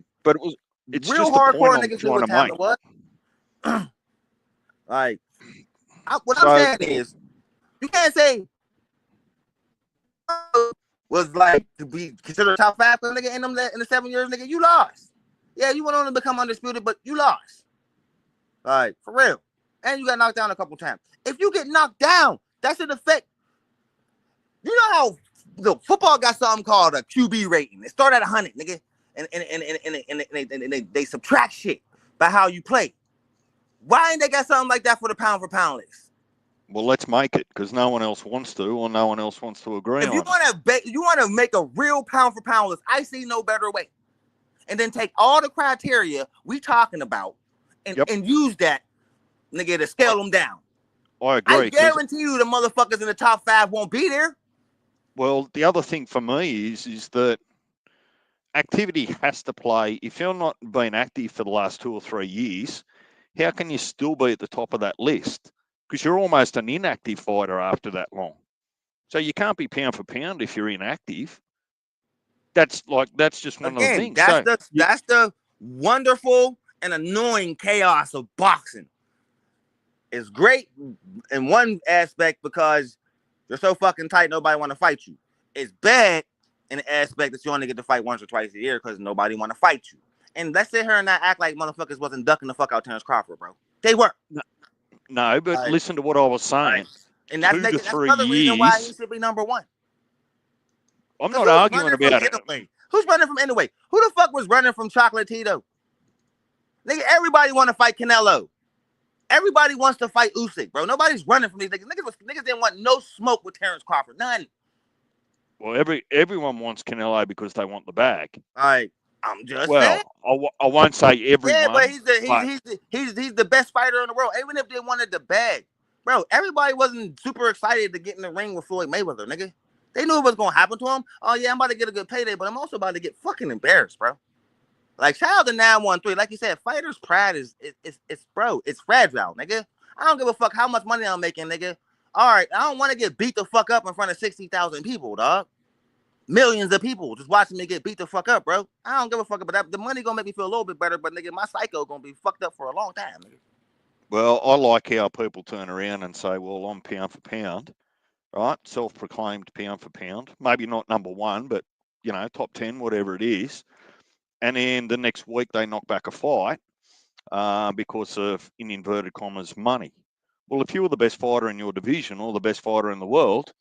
it's real hardcore niggas knew what time it was. Like, what I'm saying is, you can't say was like to be considered top 5 nigga in the 7 years, nigga. You lost. Yeah, you went on to become undisputed, but you lost. Like, for real. And you got knocked down a couple times. If you get knocked down, that should affect. You know how the football got something called a QB rating. It started at 100, nigga. And they subtract shit by how you play. Why ain't they got something like that for the pound for pound list? Well, let's make it, because no one else wants to, or no one else wants to agree on it. If you want to make a real pound for pound list, I see no better way. And then take all the criteria we talking about and use that, nigga, to scale them down. I agree. I guarantee you the motherfuckers in the top 5 won't be there. Well, the other thing for me is that activity has to play. If you're not being active for the last 2 or 3 years, how can you still be at the top of that list? Because you're almost an inactive fighter after that long. So you can't be pound for pound if you're inactive. That's just one of the Again, things. So that's the wonderful and annoying chaos of boxing. It's great in one aspect because you're so fucking tight, nobody want to fight you. It's bad in the aspect that you only get to fight once or twice a year because nobody want to fight you. And let's sit here and not act like motherfuckers wasn't ducking the fuck out Terrence Crawford, bro. They were. no, but listen to what I was saying. And that's 2 to 3 another reason why he years. should be number one. I'm not arguing about it. Who's running from anyway? Who the fuck was running from Chocolatito? Nigga, everybody want to fight Canelo. Everybody wants to fight Usyk, bro. Nobody's running from these niggas. Niggas didn't want no smoke with Terrence Crawford. None. Well, everyone wants Canelo because they want the bag. I'm just saying. I won't say everyone. Yeah, but he's the best fighter in the world. Even if they wanted the bag, bro, everybody wasn't super excited to get in the ring with Floyd Mayweather, nigga. They knew it was gonna happen to him. Oh yeah, I'm about to get a good payday, but I'm also about to get fucking embarrassed, bro. Like, shout out to 913. Like you said, fighters' pride is bro, it's fragile, nigga. I don't give a fuck how much money I'm making, nigga. All right, I don't want to get beat the fuck up in front of 60,000 people, dog. Millions of people just watching me get beat the fuck up, bro. I don't give a fuck about that. The money gonna make me feel a little bit better, but nigga, my psycho gonna be fucked up for a long time, nigga. Well, I like how people turn around and say, well, I'm pound for pound, right? Self-proclaimed pound for pound. Maybe not number one, but, top 10, whatever it is. And then the next week they knock back a fight because of, in inverted commas, money. Well, if you were the best fighter in your division or the best fighter in the world,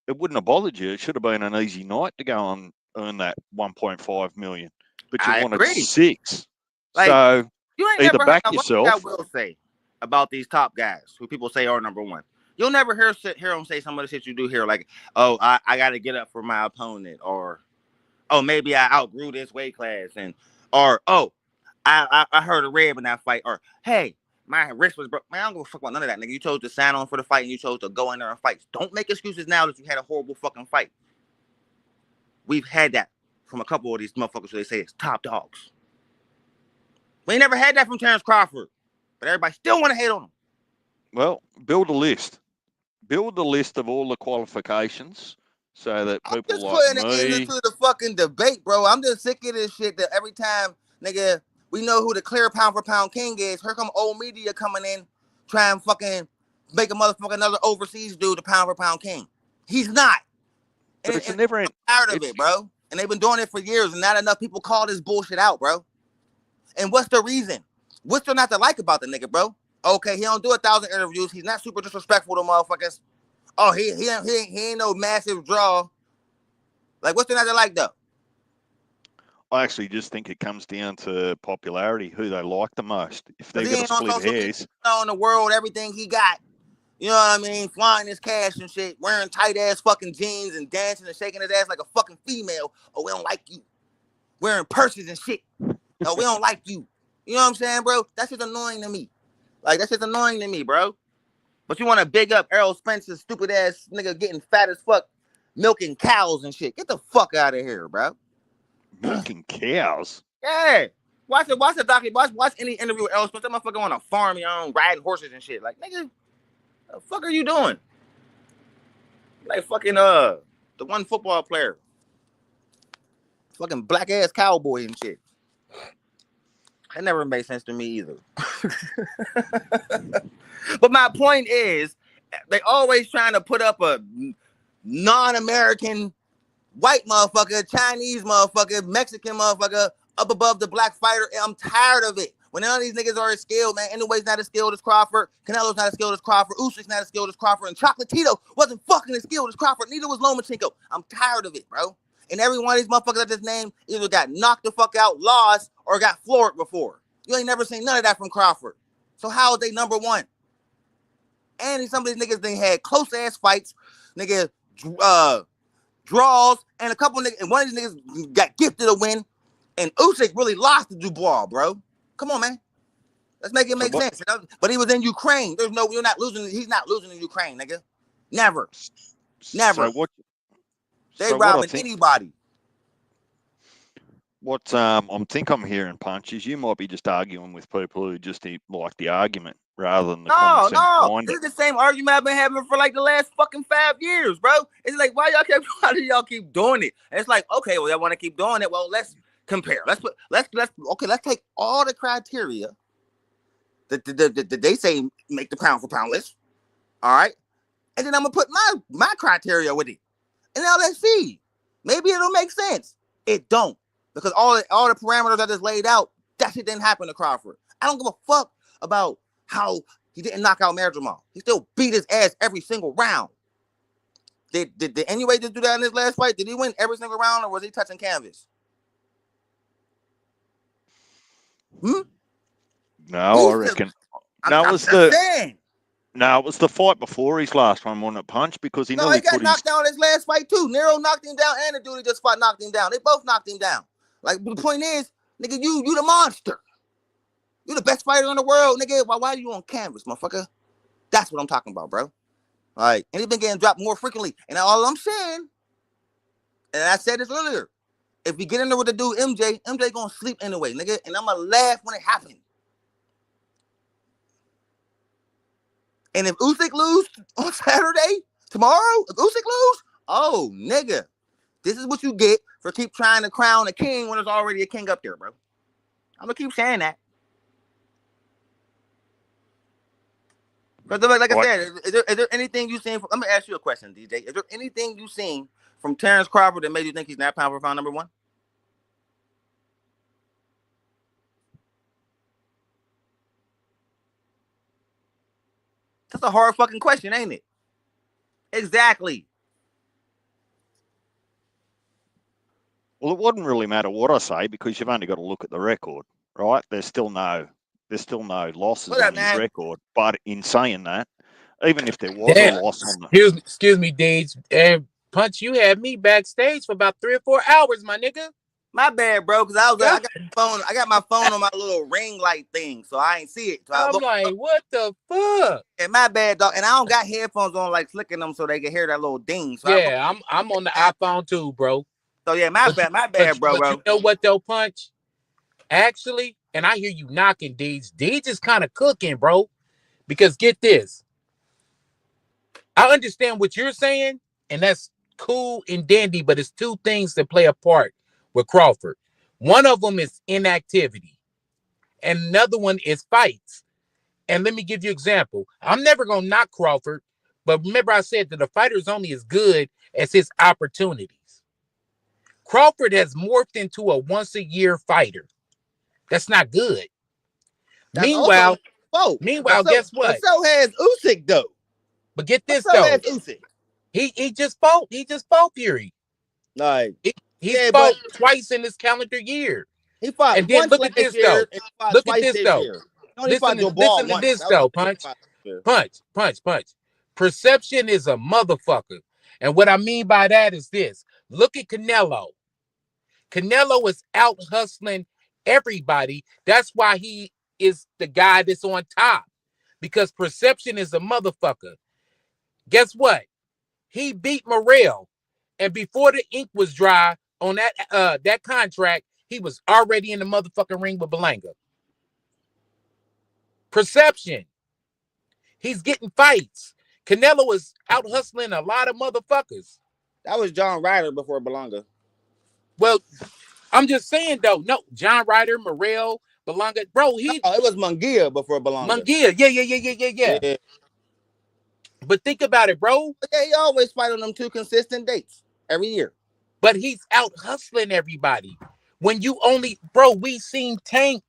it wouldn't have bothered you. It should have been an easy night to go and earn that 1.5 million. But you wanted 6. Like, so you ain't either never back heard, yourself. What I will say about these top guys who people say are number one. You'll never hear them say some of the shit you do here, like, oh, I got to get up for my opponent, or, oh, maybe I outgrew this weight class, or, oh, I heard a rib in that fight, or, hey, my wrist was broke. Man, I don't give a fuck about none of that, nigga. You chose to sign on for the fight and you chose to go in there and fight. Don't make excuses now that you had a horrible fucking fight. We've had that from a couple of these motherfuckers who they say it's top dogs. We ain't never had that from Terrence Crawford, but everybody still want to hate on him. Well, build a list. Build the list of all the qualifications so that people I'm just like putting me. it into the fucking debate, bro. I'm just sick of this shit that every time, nigga, we know who the clear pound for pound king is. Here come old media coming in, trying to fucking make a motherfucker another overseas dude the pound for pound king. He's not. But it's never I'm tired of it, bro. And they've been doing it for years, and not enough people call this bullshit out, bro. And what's the reason? What's there not to like about the nigga, bro? Okay, he don't do 1,000 interviews. He's not super disrespectful to motherfuckers. Oh, he ain't no massive draw. Like, what's there not to like, though? I actually just think it comes down to popularity, who they like the most. If they're going to split hairs. On the world, everything he got. You know what I mean? Flying his cash and shit, wearing tight-ass fucking jeans and dancing and shaking his ass like a fucking female. Oh, we don't like you. Wearing purses and shit. No, we don't like you. You know what I'm saying, bro? That's just annoying to me. Like, that's just annoying to me, bro. But you want to big up Errol Spencer's stupid-ass nigga getting fat as fuck, milking cows and shit. Get the fuck out of here, bro. Milking cows? Yeah. Watch the documentary. Watch any interview with Errol Spencer. That motherfucker on a farm, you know, riding horses and shit. Like, nigga, the fuck are you doing? Like fucking the one football player. Fucking black ass cowboy and shit. That never made sense to me either. But my point is, they always trying to put up a non-American white motherfucker, Chinese motherfucker, Mexican motherfucker up above the black fighter. And I'm tired of it. When none of these niggas are as skilled, man. Anyway's not as skilled as Crawford. Canelo's not as skilled as Crawford. Usyk's not as skilled as Crawford. And Chocolatito wasn't fucking as skilled as Crawford. Neither was Lomachenko. I'm tired of it, bro. And every one of these motherfuckers I just named either got knocked the fuck out, lost, or got floored before. You ain't never seen none of that from Crawford. So how are they number one? And some of these niggas, they had close-ass fights. Nigga, draws, and a couple niggas, and one of these niggas got gifted a win. And Usyk really lost to Dubois, bro. Come on, man. Let's make it make sense. But he was in Ukraine. You're not losing. He's not losing in Ukraine, nigga. Never. Never. They robbing anybody. What I'm hearing, Punch, is you might be just arguing with people who just like the argument rather than the common sense behind This it. is the same argument I've been having for like the last fucking 5 years, bro. It's like, why do y'all keep doing it? And it's like, okay, well, y'all want to keep doing it. Well, let's compare. Let's take all the criteria that they say make the pound for pound list. All right. And then I'm gonna put my criteria with it. And now let's see. Maybe it'll make sense. It don't. Because all the parameters I just laid out, that shit didn't happen to Crawford. I don't give a fuck about how he didn't knock out Jamal. He still beat his ass every single round. Did anyway just do that in his last fight? Did he win every single round, or was he touching canvas? No, I reckon. It was the fight before his last one, wasn't it, Punch? Because he got knocked down in his last fight too. Nero knocked him down, and the dude he just fought knocked him down. They both knocked him down. Like, the point is, nigga, you the monster. You the best fighter in the world, nigga. Why are you on canvas, motherfucker? That's what I'm talking about, bro. All right. And he's been getting dropped more frequently. And all I'm saying, and I said this earlier, if we get in there with the dude MJ gonna sleep anyway, nigga. And I'm gonna laugh when it happens. And if Usyk lose on Saturday, tomorrow, if Usyk lose, oh, nigga, this is what you get for keep trying to crown a king when there's already a king up there, bro. I'm gonna keep saying that. But like I said, is there anything you seen? Let me ask you a question, DJ. Is there anything you seen from Terrence Crawford that made you think he's not pound for pound number one? That's a hard fucking question, ain't it? Exactly. Well, it wouldn't really matter what I say because you've only got to look at the record, right? There's still no losses on his record. But in saying that, even if there was a loss on the excuse me, Deej, and Punch, you had me backstage for about 3 or 4 hours, my nigga. My bad, bro, because I got my phone on my little ring light thing, so I ain't see it. So I'm like, what the fuck? And my bad, dog. And I don't got headphones on, like flicking them so they can hear that little ding. So yeah, I'm on the iPhone too, bro. So yeah, my bad, bro. But you know what though, Punch? Actually, and I hear you knocking Deej. Deej is kind of cooking, bro. Because get this. I understand what you're saying, and that's cool and dandy, but it's two things that play a part with Crawford. One of them is inactivity, and another one is fights. And let me give you an example. I'm never going to knock Crawford, but remember I said that a fighter is only as good as his opportunities. Crawford has morphed into a once-a-year fighter. That's not good. That's meanwhile, guess what? But so has Usyk, though. But get this, though. He just fought. He just fought Fury. Like, he fought twice in this calendar year. He fought and then look at this, though. Look at this, though. Listen to this, though, Punch. Punch. Perception is a motherfucker. And what I mean by that is this. Look at Canelo. Canelo is out hustling everybody. That's why he is the guy that's on top. Because perception is a motherfucker. Guess what? He beat Morrell. And before the ink was dry on that contract, he was already in the motherfucking ring with Belanga. Perception. He's getting fights. Canelo is out hustling a lot of motherfuckers. That was John Ryder before Belanga. Well, I'm just saying, though. No, John Ryder, Morrell, Belanga. Bro, it was Munguia before Belanga. Munguia. Yeah. But think about it, bro. Yeah, he always fight on them 2 consistent dates every year. But he's out hustling everybody. When you only, bro, we seen Tank,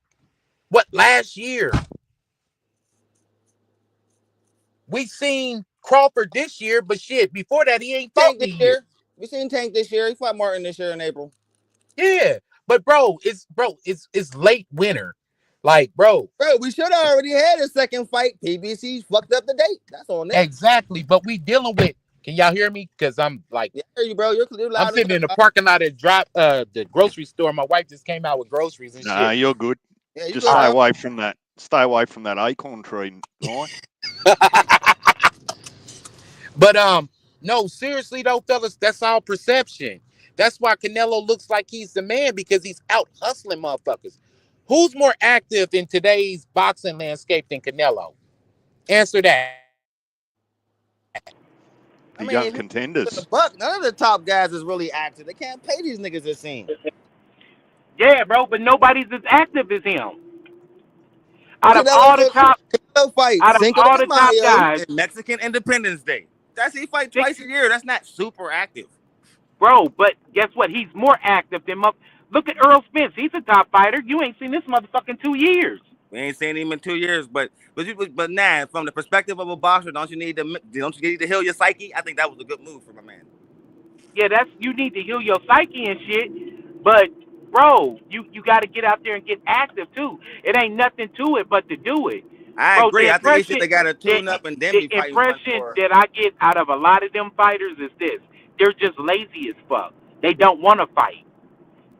last year? We seen Crawford this year, but shit, before that, he ain't fought this year. We seen Tank this year. He fought Martin this year in April. Yeah, but it's late winter. Like, bro, we should have already had a second fight. PBC fucked up the date. That's on that. Exactly, but we dealing with. Can y'all hear me? Because I'm like, yeah, I hear you, bro. You're loud. I'm sitting in the parking lot at the grocery store. My wife just came out with groceries and shit. Nah, you're good. Yeah, just stay away from that. Stay away from that acorn tree, right? But no, seriously though, fellas, that's all perception. That's why Canelo looks like he's the man, because he's out hustling motherfuckers. Who's more active in today's boxing landscape than Canelo? Answer that. I The mean, young if you look at the contenders. Buck, none of the top guys is really active. They can't pay these niggas, it seems. Yeah, bro, but nobody's as active as him. But Out of all the top, Canelo fight out of Cinco all de the top Mayo guys, and Mexican Independence Day. That's he fight six, twice a year. That's not super active. bro. But guess what? He's more active than Look at Earl Spence. He's a top fighter. You ain't seen this motherfucker in 2 years. We ain't seen him in 2 years, but nah, from the perspective of a boxer, don't you need to heal your psyche? I think that was a good move for my man. Yeah, you need to heal your psyche and shit. But bro, you got to get out there and get active too. It ain't nothing to it but to do it. I Bro, agree. I think they should have got to tune up and then the be fighting impression 1-4. that I get out of a lot of them fighters is this: they're just lazy as fuck. They don't want to fight.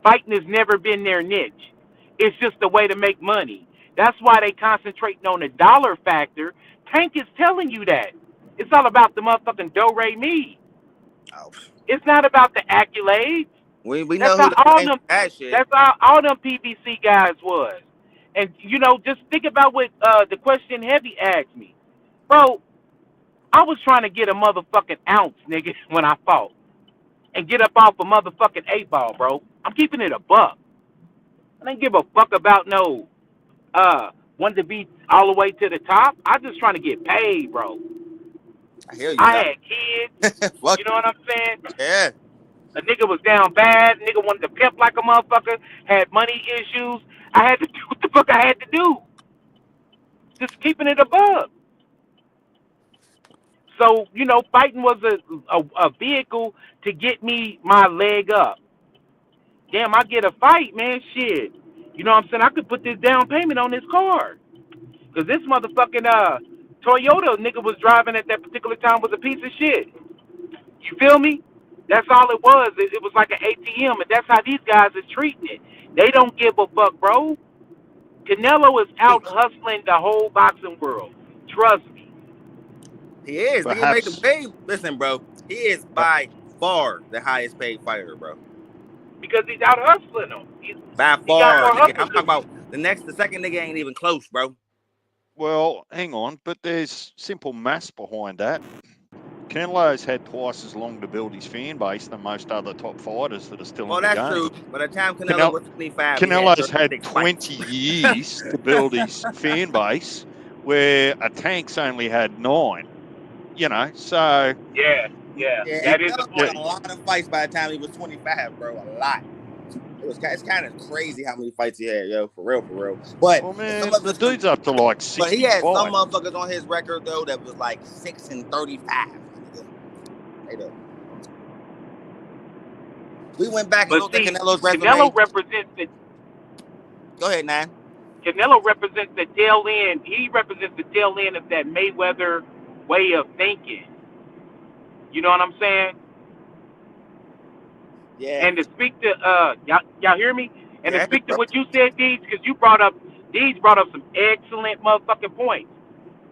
Fighting has never been their niche. It's just a way to make money. That's why they concentrating on the dollar factor. Tank is telling you that. It's all about the motherfucking do-re-mi. Oh, It's not about the accolades. we That's know who how the all man them. that shit. That's how all them PBC guys was. And just think about what the question Heavy asked me, bro. I was trying to get a motherfucking ounce, nigga, when I fought, and get up off a motherfucking 8-ball, bro. I'm keeping it a buck. I didn't give a fuck about no wanting to be all the way to the top. I just trying to get paid, bro. I hear you, I Doc. had kids. Fuck You know what I'm saying? yeah. A nigga was down bad. A nigga wanted to pimp like a motherfucker. Had money issues. I had to do what the fuck I had to do. Just keeping it above. So, fighting was a vehicle to get me my leg up. Damn, I get a fight, man. Shit. You know what I'm saying? I could put this down payment on this car. Because this motherfucking Toyota nigga was driving at that particular time was a piece of shit. You feel me? That's all it was. It was like an ATM, and that's how these guys is treating it. They don't give a fuck, bro. Canelo is out hustling the whole boxing world. Trust me. He is. He make him Perhaps. pay. Listen, bro. He is by far the highest paid fighter, bro. Because he's out hustling them. By He got far. more Nigga. hustle I'm talking about the second nigga ain't even close, bro. Well, hang on, but there's simple maths behind that. Canelo's had twice as long to build his fan base than most other top fighters that are still Well, in the that's game. true. By the time Canelo was 25, Canelo's he had had 36 20 fights. years to build his fan base, where a Tank's only had 9. So Yeah, that is a Canelo point. had a lot of fights by the time he was 25, bro. A lot. It's kind of crazy how many fights he had, yo. For real. But well, man, some of the us, dude's up to like 65. but he had some motherfuckers on his record though that was like 6-35. They do. We went back and looked at Canelo's resume. Canelo represents the. Go ahead, Nan. Canelo represents the tail end. He represents the tail end of that Mayweather way of thinking. You know what I'm saying? Yeah. And to speak to y'all hear me? And Yeah, to speak bro. to what you said, Deeds, because Deeds brought up some excellent motherfucking points.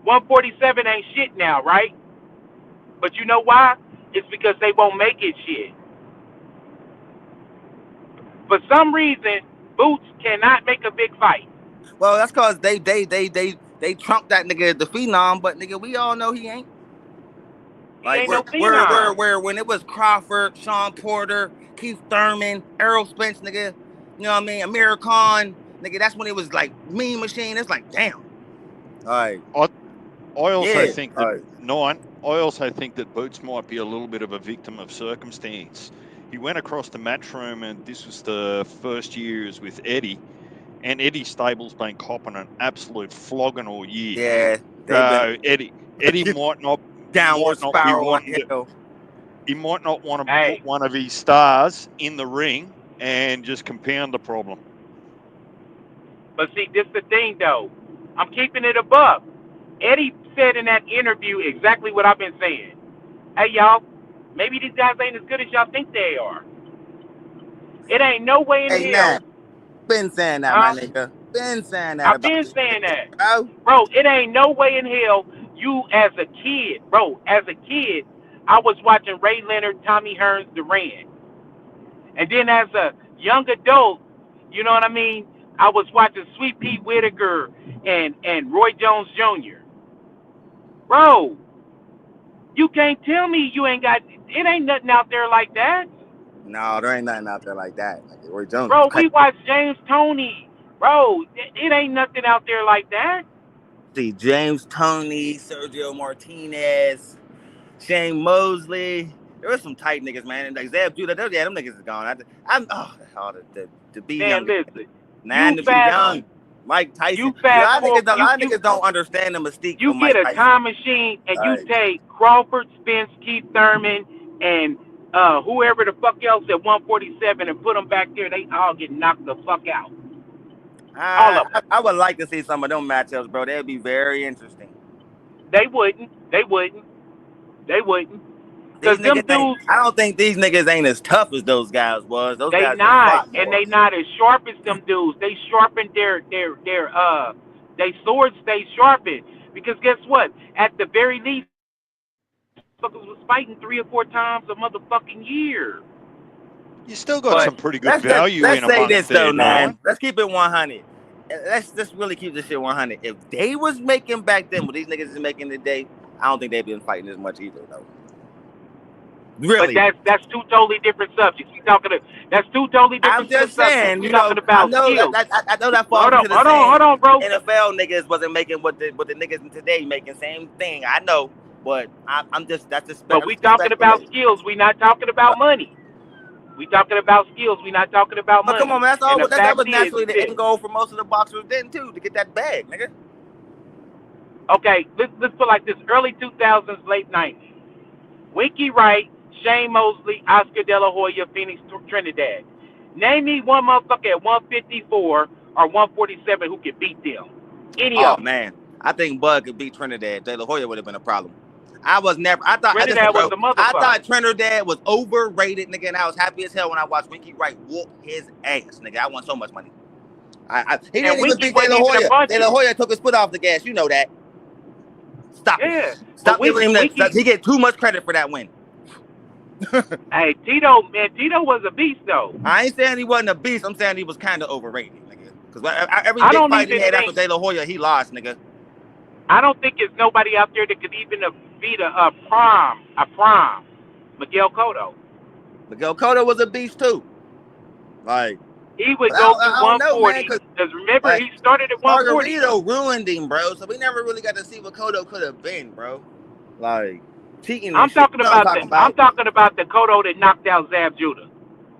147 ain't shit now, right? But you know why? It's because they won't make it shit. For some reason, Boots cannot make a big fight. Well, that's because they trumped that nigga the phenom, but nigga, we all know he ain't. He ain't no phenom. Where when it was Crawford, Sean Porter, Keith Thurman, Errol Spence, nigga, you know what I mean, Amir Khan, nigga, that's when it was like Mean Machine. It's like, damn. All right. I also think that I also think that Boots might be a little bit of a victim of circumstance. He went across the matchroom, and this was the first years with Eddie, and Eddie's stable's been copping an absolute flogging all year. Yeah. So Eddie might not downward spiral. He might not want to put one of his stars in the ring and just compound the problem. But see, this is the thing, though. I'm keeping it above. Eddie said in that interview exactly what I've been saying. Hey, y'all, maybe these guys ain't as good as y'all think they are. It ain't no way in hell. Been saying that, my nigga. Been saying that. I've been saying that. Bro, it ain't no way in hell you as a kid, I was watching Ray Leonard, Tommy Hearns, Duran. And then as a young adult, you know what I mean? I was watching Sweet Pete Whitaker and Roy Jones Jr. Bro, you can't tell me you ain't got. It ain't nothing out there like that. No, there ain't nothing out there like that. Like Roy Jones. Bro, we watched James Toney. Bro, it ain't nothing out there like that. See, James Toney, Sergio Martinez, Shane Mosley. There was some tight niggas, man. And like Zab Judah, yeah, them niggas is gone. To be Man, young. listen. Man, to be young. Mike Tyson. You fast forward, a lot of niggas don't understand the mystique you of Mike get a Tyson. time machine and you take Crawford, Spence, Keith Thurman, and whoever the fuck else at 147 and put them back there. They all get knocked the fuck out. All of them. I would like to see some of them matchups, bro. That'd be very interesting. They wouldn't. Because them dudes, I don't think these niggas ain't as tough as those guys was. Those guys not, and they not as sharp as them dudes. They sharpened their swords stay sharpened. Because guess what? At the very least, motherfuckers was fighting 3 or 4 times a motherfucking year. You still got some pretty good value let's in say amongst this there, though, man. Darwin. Let's keep it 100. Let's just really keep this shit 100. If they was making back then what these niggas is making today, I don't think they've been fighting as much either, though. Really? But that's 2 totally different subjects. That's 2 totally different I'm just subjects. saying, We're talking about skills. I know that falls into the hold on, bro. NFL niggas wasn't making what the niggas today making. Same thing. I know, but I'm just But we talking about skills. We not talking about money. We talking about skills. We not talking about money. Come on, man. That's all. That was naturally the end end goal for most of the boxers then too, to get that bag, nigga. Okay, let's put like this: early 2000s, late 90s. Winky Wright, Shane Mosley, Oscar De La Hoya, Phoenix Trinidad. Name me one motherfucker at 154 or 147 who could beat them. Any of them. Oh man, I think Bud could beat Trinidad. De La Hoya would have been a problem. I thought Trinidad was overrated, nigga, and I was happy as hell when I watched Winky Wright whoop his ass, nigga. I won so much money. He didn't even beat De La Hoya. De La Hoya took his foot off the gas. You know that. Stop it. Stop giving him that. He get too much credit for that win. Hey, Tito was a beast, though. I ain't saying he wasn't a beast. I'm saying he was kind of overrated, nigga. Because every big fight he had after De La Hoya, he lost, nigga. I don't think there's nobody out there that could even beat a prime Miguel Cotto. Miguel Cotto was a beast too. Like he would go to 140. Because remember, like, he started at 140. Margarito ruined him, bro. So we never really got to see what Cotto could have been, bro. Like cheating. I'm talking about the Cotto that knocked out Zab Judah.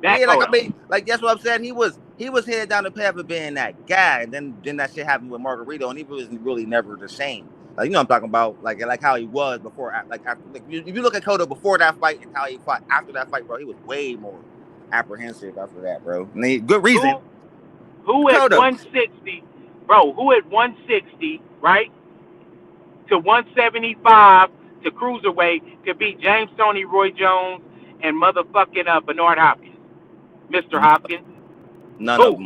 Like that's what I'm saying. He was headed down the path of being that guy, and then that shit happened with Margarito, and he was really never the same. Like, you know what I'm talking about, like how he was before. If you look at Cotto before that fight and how he fought after that fight, bro, he was way more apprehensive after that, bro. And good reason. Who at 160, bro? Who at 160, right? To 175 to cruiserweight could beat James Toney, Roy Jones, and motherfucking Bernard Hopkins. Mr. Hopkins. None of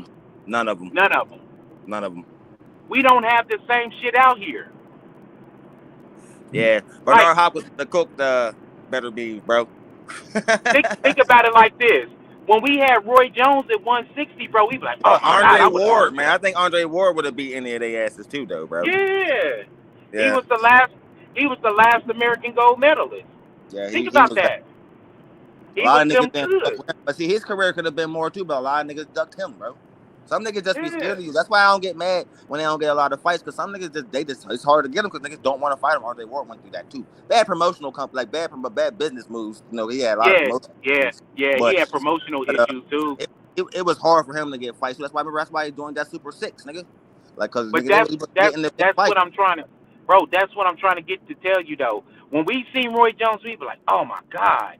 them. We don't have the same shit out here. Yeah, Bernard Hopkins, the cook, better be, bro. think about it like this. When we had Roy Jones at 160, bro, we be like, Andre Ward, man. I think Andre Ward would have beat any of their asses too, though, bro. Yeah. He was the last American gold medalist. Yeah, think about that. A lot of niggas but see, his career could have been more too, but a lot of niggas ducked him, bro. Some niggas just be scared of you. That's why I don't get mad when they don't get a lot of fights, because some niggas it's hard to get them because niggas don't want to fight them. Andre Ward went through that too. Bad promotional company, like bad business moves. You know, he had a lot of promotion. He had promotional issues too. It was hard for him to get fights. So that's why he joined that Super 6, nigga. Like, cause that's what I'm trying to, bro. That's what I'm trying to get to tell you though. When we seen Roy Jones, we be like, oh my god.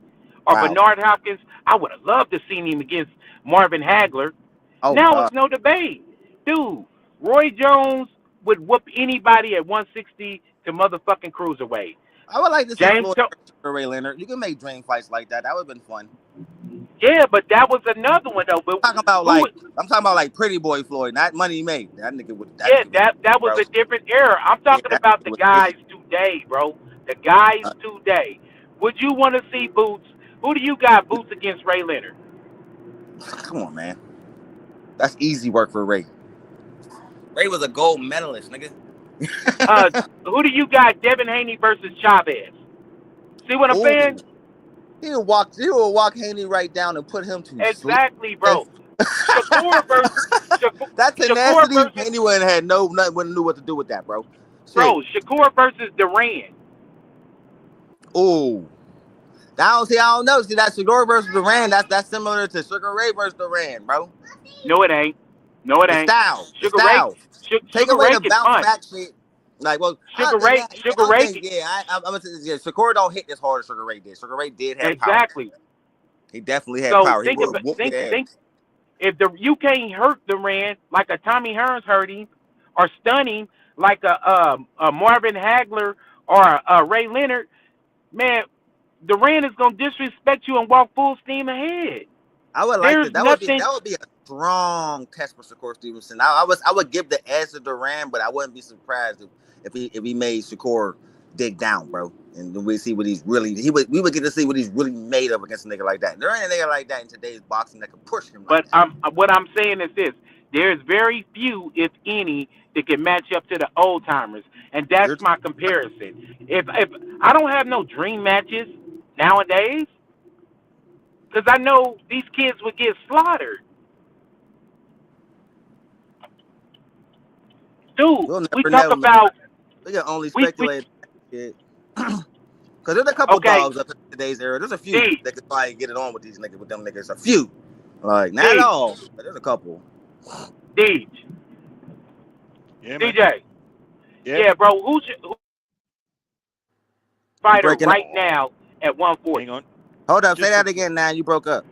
Or Bernard Hopkins, I would have loved to seen him against Marvin Hagler. It's no debate. Dude, Roy Jones would whoop anybody at 160 to motherfucking cruiserweight. I would like to see Ray Leonard. You can make dream fights like that. That would have been fun. Yeah, but that was another one though. But I'm talking about like Pretty Boy Floyd, not Money Made. That nigga would. That was a different era. I'm talking about the guys today, bro. The guys today. Would you want to see Boots? Who do you got Boots against Ray Leonard? Come on, man. That's easy work for Ray. Ray was a gold medalist, nigga. Who do you got? Devin Haney versus Chavez. See what I'm Ooh. saying? He would walk Haney right down and put him to sleep. Exactly, bro. Shakur versus That Shakur tenacity, versus Haney wouldn't have wouldn't knew what to do with that, bro. Shit. Shakur versus Durant. Ooh. I don't know. See, that Shador versus Durant, that's similar to Sugar Ray versus Durant, bro. No, it ain't. No, it The ain't. style. Sugar Ray. Take Take away the can bounce punch. back shit. Like, well, Sugar Ray. Sugar Ray. I'm gonna say this. Yeah, Shakur don't hit as hard as Sugar Ray did. Sugar Ray did have power. Exactly. He definitely had So power. think if you can't hurt Durant like a Tommy Hearns hurt him, or stun him like a Marvin Hagler or a Ray Leonard, man, Durant is gonna disrespect you and walk full steam ahead. I would like There's that. That would be a strong test for Shakur Stevenson. I would give the edge to Durant, but I wouldn't be surprised if he made Shakur dig down, bro. And we see what we would get to see what he's really made of against a nigga like that. There ain't a nigga like that in today's boxing that can push him like that. What I'm saying is this: there's very few, if any, that can match up to the old timers, and that's my comparison. If I don't have no dream matches nowadays, because I know these kids would get slaughtered. Dude, we talk about. We can only speculate. Because there's a couple dogs up in today's era. There's a few that could probably get it on with these niggas, with them niggas. A few. Like, not all, but there's a couple. DJ. Yeah, DJ. Yeah, bro. Who's your fighter right now at 140? Hang on. Hold up. Say that again now. You broke up.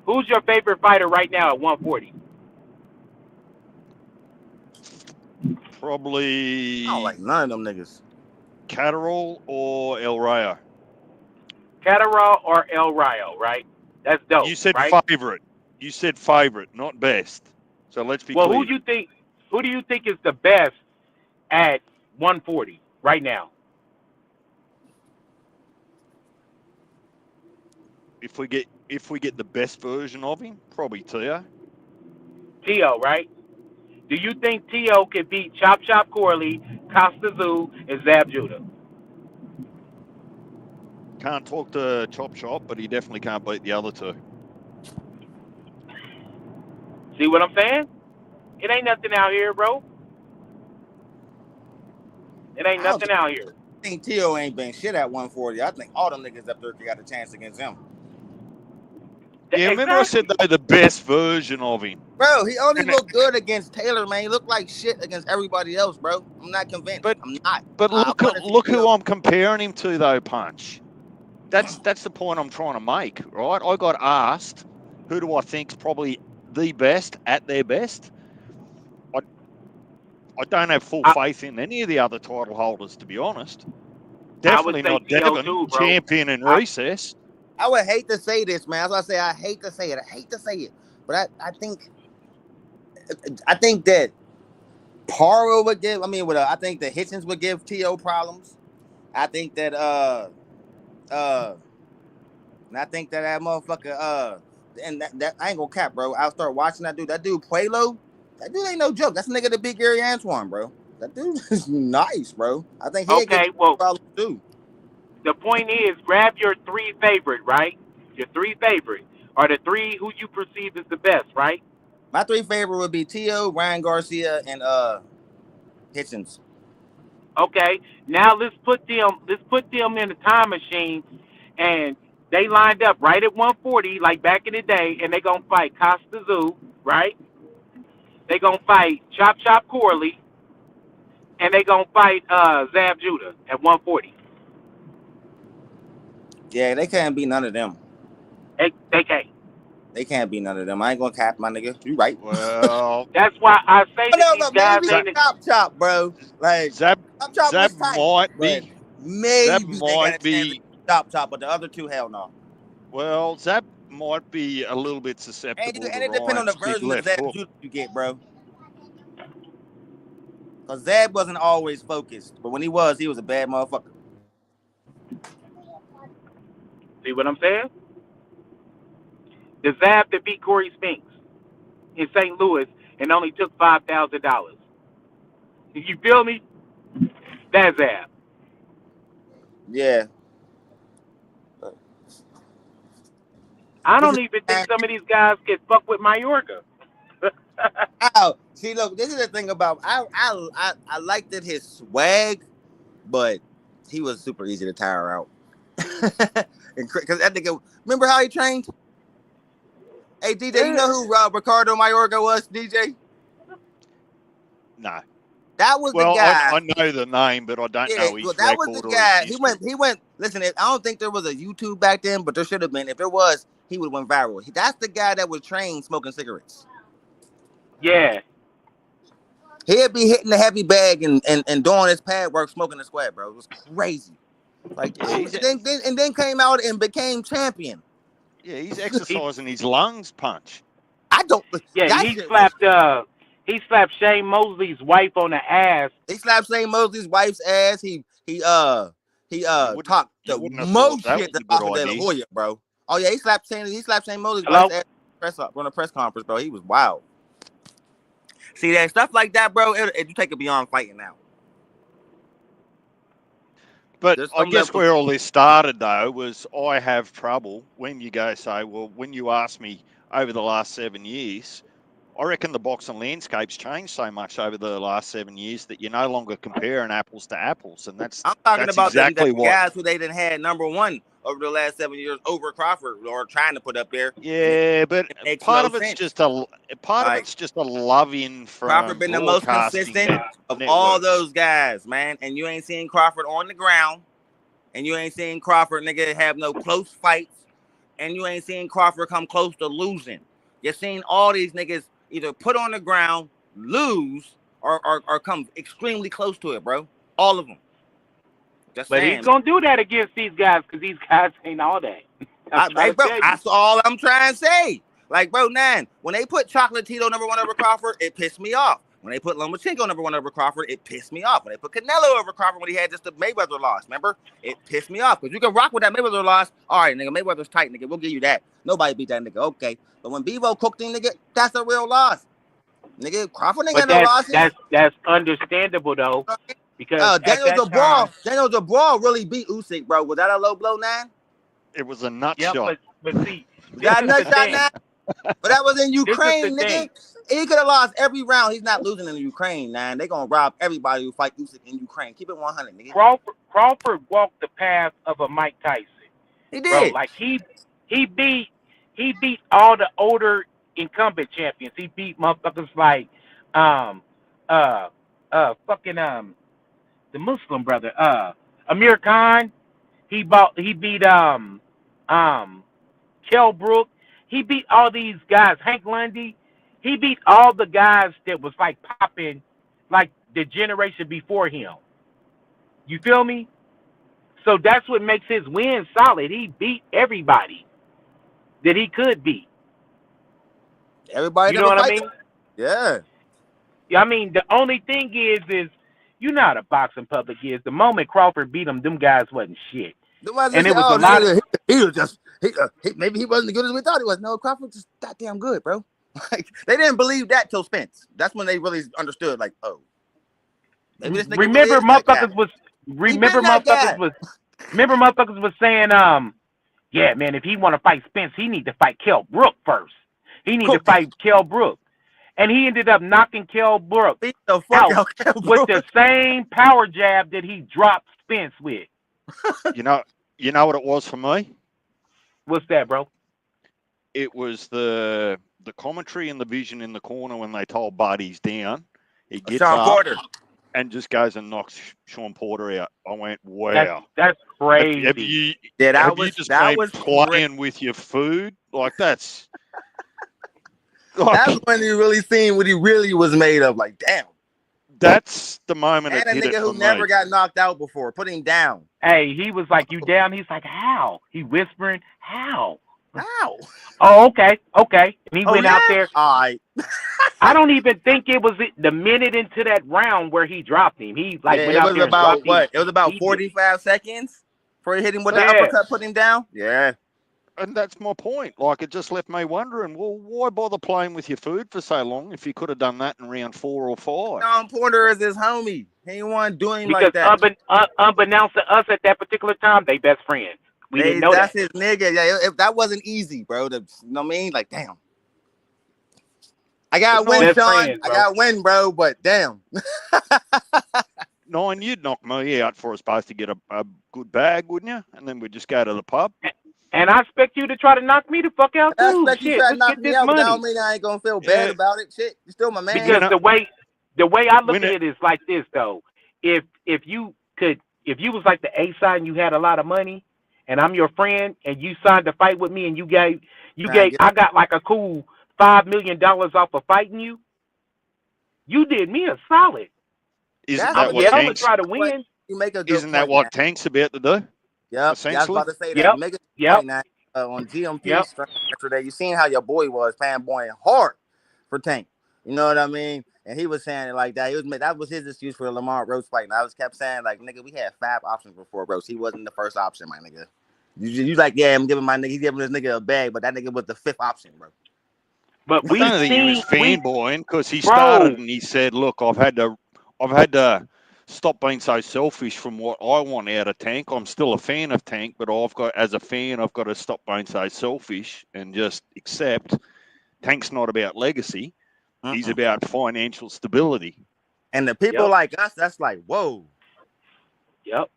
Who's your favorite fighter right now at 140? Probably. I don't like none of them niggas. Catterall or El Rayo? Catterall or El Rayo, right? That's dope. You said right? favorite. You said favorite, not best. So let's be clear. Who do you think is the best at 140 right now? If we get the best version of him, probably Tio. Tio, right? Do you think Tio can beat Chop Corley, Costa Zoo, and Zab Judah? Can't talk to Chop, but he definitely can't beat the other two. See what I'm saying? It ain't nothing out here, bro. It ain't nothing out here. I think Tio ain't been shit at 140. I think all them niggas up there got a chance against him. Yeah, remember I said they're the best version of him. Bro, he only looked good against Taylor, man. He looked like shit against everybody else, bro. I'm not convinced. I'm not. But look who I'm comparing him to, though, Punch. That's the point I'm trying to make, right? I got asked, who do I think's probably the best at their best? I don't have full faith in any of the other title holders, to be honest. Definitely not Devin, too, champion in recess. I would hate to say this, man. As I say, I hate to say it. But I think that Paro would give. I think that Hitchens would give T.O. problems. I think that and I think that motherfucker and that I ain't gonna cap, bro. I'll start watching that dude. That dude Puelo. That dude ain't no joke. That's a nigga that beat Gary Antoine, bro. That dude is nice, bro. I think he problems too. The point is, grab your three favorite, right? Your three favorite are the three who you perceive as the best, right? My three favorite would be Tio, Ryan Garcia, and Hitchens. Okay, now let's put them in the time machine, and they lined up right at 140, like back in the day, and they gonna fight Costa Zoo, right? They gonna fight Chop Corley, and they gonna fight Zab Judah at 140. Yeah, they can't beat none of them. They can't. They can't beat none of them. I ain't gonna cap, my nigga. You right. Well, that's why I say these guys maybe Chop, bro. Like Zab might be. Maybe Zab might be Chop, but the other two, hell no. Well, Zab might be a little bit susceptible. And it depends on the version of Zab you get, bro. Because Zab wasn't always focused, but when he was a bad motherfucker. See what I'm saying? The Zab that beat Corey Spinks in St. Louis and only took $5,000. You feel me? That's Zab. Yeah. I don't even think some of these guys can fuck with Mayorga. Oh, see, look, this is the thing about I liked it, his swag, but he was super easy to tire out. Because that nigga, remember how he trained? Hey, DJ, you know who Ricardo Mayorga was, DJ? No. That was Well, the guy. I know the name, but I don't know his that record was the or guy. his He went. Listen, I don't think there was a YouTube back then, but there should have been. If there was, he would have went viral. That's the guy that was trained smoking cigarettes. Yeah. He'd be hitting the heavy bag and doing his pad work, smoking the squad, bro. It was crazy. Like, Yeah, and then came out and became champion. Yeah, he's exercising his lungs punch. I don't. Yeah, he slapped Shane Mosley's wife on the ass. He slapped Shane Mosley's wife's ass. He talked the most shit about De La Hoya, bro. Oh yeah, he slapped Shane Mosley's wife's ass on a press conference, bro. He was wild. See that stuff like that, bro. You take it beyond fighting now. But I guess where all this started, though, was I have trouble when you go say, well, when you ask me over the last 7 years, I reckon the boxing landscape's changed so much over the last 7 years that you're no longer comparing apples to apples, and I'm talking about exactly the guys who they didn't had number one over the last 7 years over Crawford or trying to put up there. Yeah, but part of it's just a love in from Crawford been the most consistent of all those guys, man. And you ain't seeing Crawford on the ground, and you ain't seeing Crawford nigga have no close fights, and you ain't seeing Crawford come close to losing. You're seeing all these niggas either put on the ground, lose, or come extremely close to it, bro. All of them. But he's gonna do that against these guys because these guys ain't all that. That's all I'm trying to say. Like, bro, when they put Chocolatito number one over Crawford, it pissed me off. When they put Lomachenko number one over Crawford, it pissed me off. When they put Canelo over Crawford when he had just the Mayweather loss, remember? It pissed me off. Because you can rock with that Mayweather loss. All right, nigga, Mayweather's tight, nigga. We'll give you that. Nobody beat that nigga. Okay. But when Bevo cooked him, nigga, that's a real loss. Nigga, Crawford ain't got no losses. That's understandable, though. Because Daniel Dubois really beat Usyk, bro. Was that a low blow, 9? It was a nut shot. But see, that nut shot, 9? But that was in Ukraine, nigga. He could have lost every round. He's not losing in Ukraine, 9. They're gonna rob everybody who fight Usyk in Ukraine. Keep it 100, nigga. Crawford walked the path of a Mike Tyson. He did. Bro, like he beat all the older incumbent champions. He beat motherfuckers like the Muslim brother, Amir Khan. He beat Kell Brook. He beat all these guys, Hank Lundy. He beat all the guys that was like popping like the generation before him. You feel me? So that's what makes his win solid. He beat everybody that he could beat. Everybody, you know what I mean? Yeah. I mean, the only thing is you know how the boxing public is. The moment Crawford beat him, them guys wasn't shit. And it was a lot of maybe he wasn't as good as we thought he was. No, Crawford just goddamn good, bro. Like they didn't believe that till Spence. That's when they really understood. Like, oh, maybe this nigga remember motherfuckers was saying, yeah, man, if he want to fight Spence, he need to fight Kell Brook first. He need to fight Kell Brook. And he ended up knocking Kell Brook out with the same power jab that he dropped Spence with. You know what it was for me? What's that, bro? It was the commentary and the vision in the corner when they told Bud he's down. He gets up and just goes and knocks Sean Porter out. I went, wow. That's crazy. Have you just been playing with your food? Like, that's... That's when you really seen what he really was made of. Like, damn. That's the moment and a nigga who never got knocked out before. Put him down. Hey, he was like, you down? He's like, how? He whispering, how? How? Oh, okay. And he went out there. All right. I don't even think it was the minute into that round where he dropped him. He went out there about what? It was about 45 seconds before he hit him with the uppercut, put him down. Yeah. And that's my point. Like, it just left me wondering, well, why bother playing with your food for so long if you could have done that in round 4 or 5? John Porter is his homie. He ain't want to do him Because like that. unbeknownst to us at that particular time, they best friends. We didn't know That's that. his nigga. Yeah, if that wasn't easy, bro. You know what I mean? Like, damn. I got win, Best Sean. friends, I bro. got win, bro. But damn. Nine, you'd knock me out for us both to get a good bag, wouldn't you? And then we'd just go to the pub. And I expect you to try to knock me the fuck out I too. expect you Shit, try to let's knock get me this out, but that money. don't mean I ain't gonna feel bad Yeah. about it. Shit, you're still my man. Because the way I look When at it- it is like this though. If you was like the A side and you had a lot of money, and I'm your friend, and you signed to fight with me, and I got like a cool $5 million off of fighting you. You did me a solid. Isn't That's that I'm what yelling to Tank's? try to win. You make a good Isn't that point, what man. Tank's about to do? Yep. Yeah, I was Essentially. about to say that. Yep. You make a good Yep. point now. On GMP Yep. yesterday, you seen how your boy was fanboying hard for Tank. You know what I mean? And he was saying it like that. That was his excuse for the Lamar Rose fight. And I kept saying, like, nigga, we had 5 options before Rose. He wasn't the first option, my nigga. You like, yeah, I'm giving my nigga, he's giving this nigga a bag, but that nigga was the 5th option, bro. But I we don't think he was seen fanboying because he Bro. started and he said, "Look, I've had to stop being so selfish from what I want out of Tank. I'm still a fan of Tank, but as a fan, I've got to stop being so selfish and just accept Tank's not about legacy. He's about financial stability." And the people like us, that's like, whoa. Yep.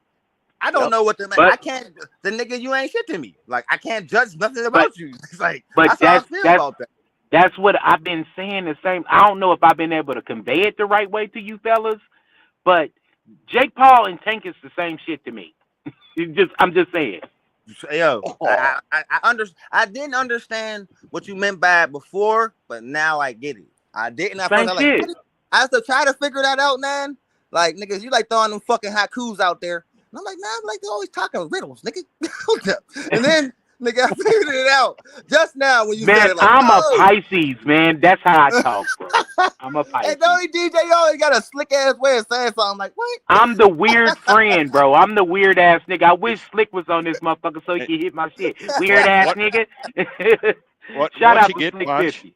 I don't know what to make. I can't. The nigga, you ain't shit to me. Like, I can't judge nothing about you. It's like, But that's how I feel about that. That's what I've been saying. The same. I don't know if I've been able to convey it the right way to you fellas, but Jake Paul and Tank is the same shit to me. I'm just saying. Yo, I didn't understand what you meant by it before, but now I get it. I didn't. Same shit. Like, I have to try to figure that out, man. Like, niggas, you like throwing them fucking haikus out there. And I'm like, man, I'm like, they're always talking riddles, nigga. And then, nigga, I figured it out just now when you said it. Like, I'm a Pisces, man. That's how I talk, bro. I'm a Pisces. And the only DJ always got a slick ass way of saying something. Like, what? I'm the weird friend, bro. I'm the weird ass nigga. I wish Slick was on this motherfucker so he could hit my shit. Weird ass nigga. Shout out to Slick 50.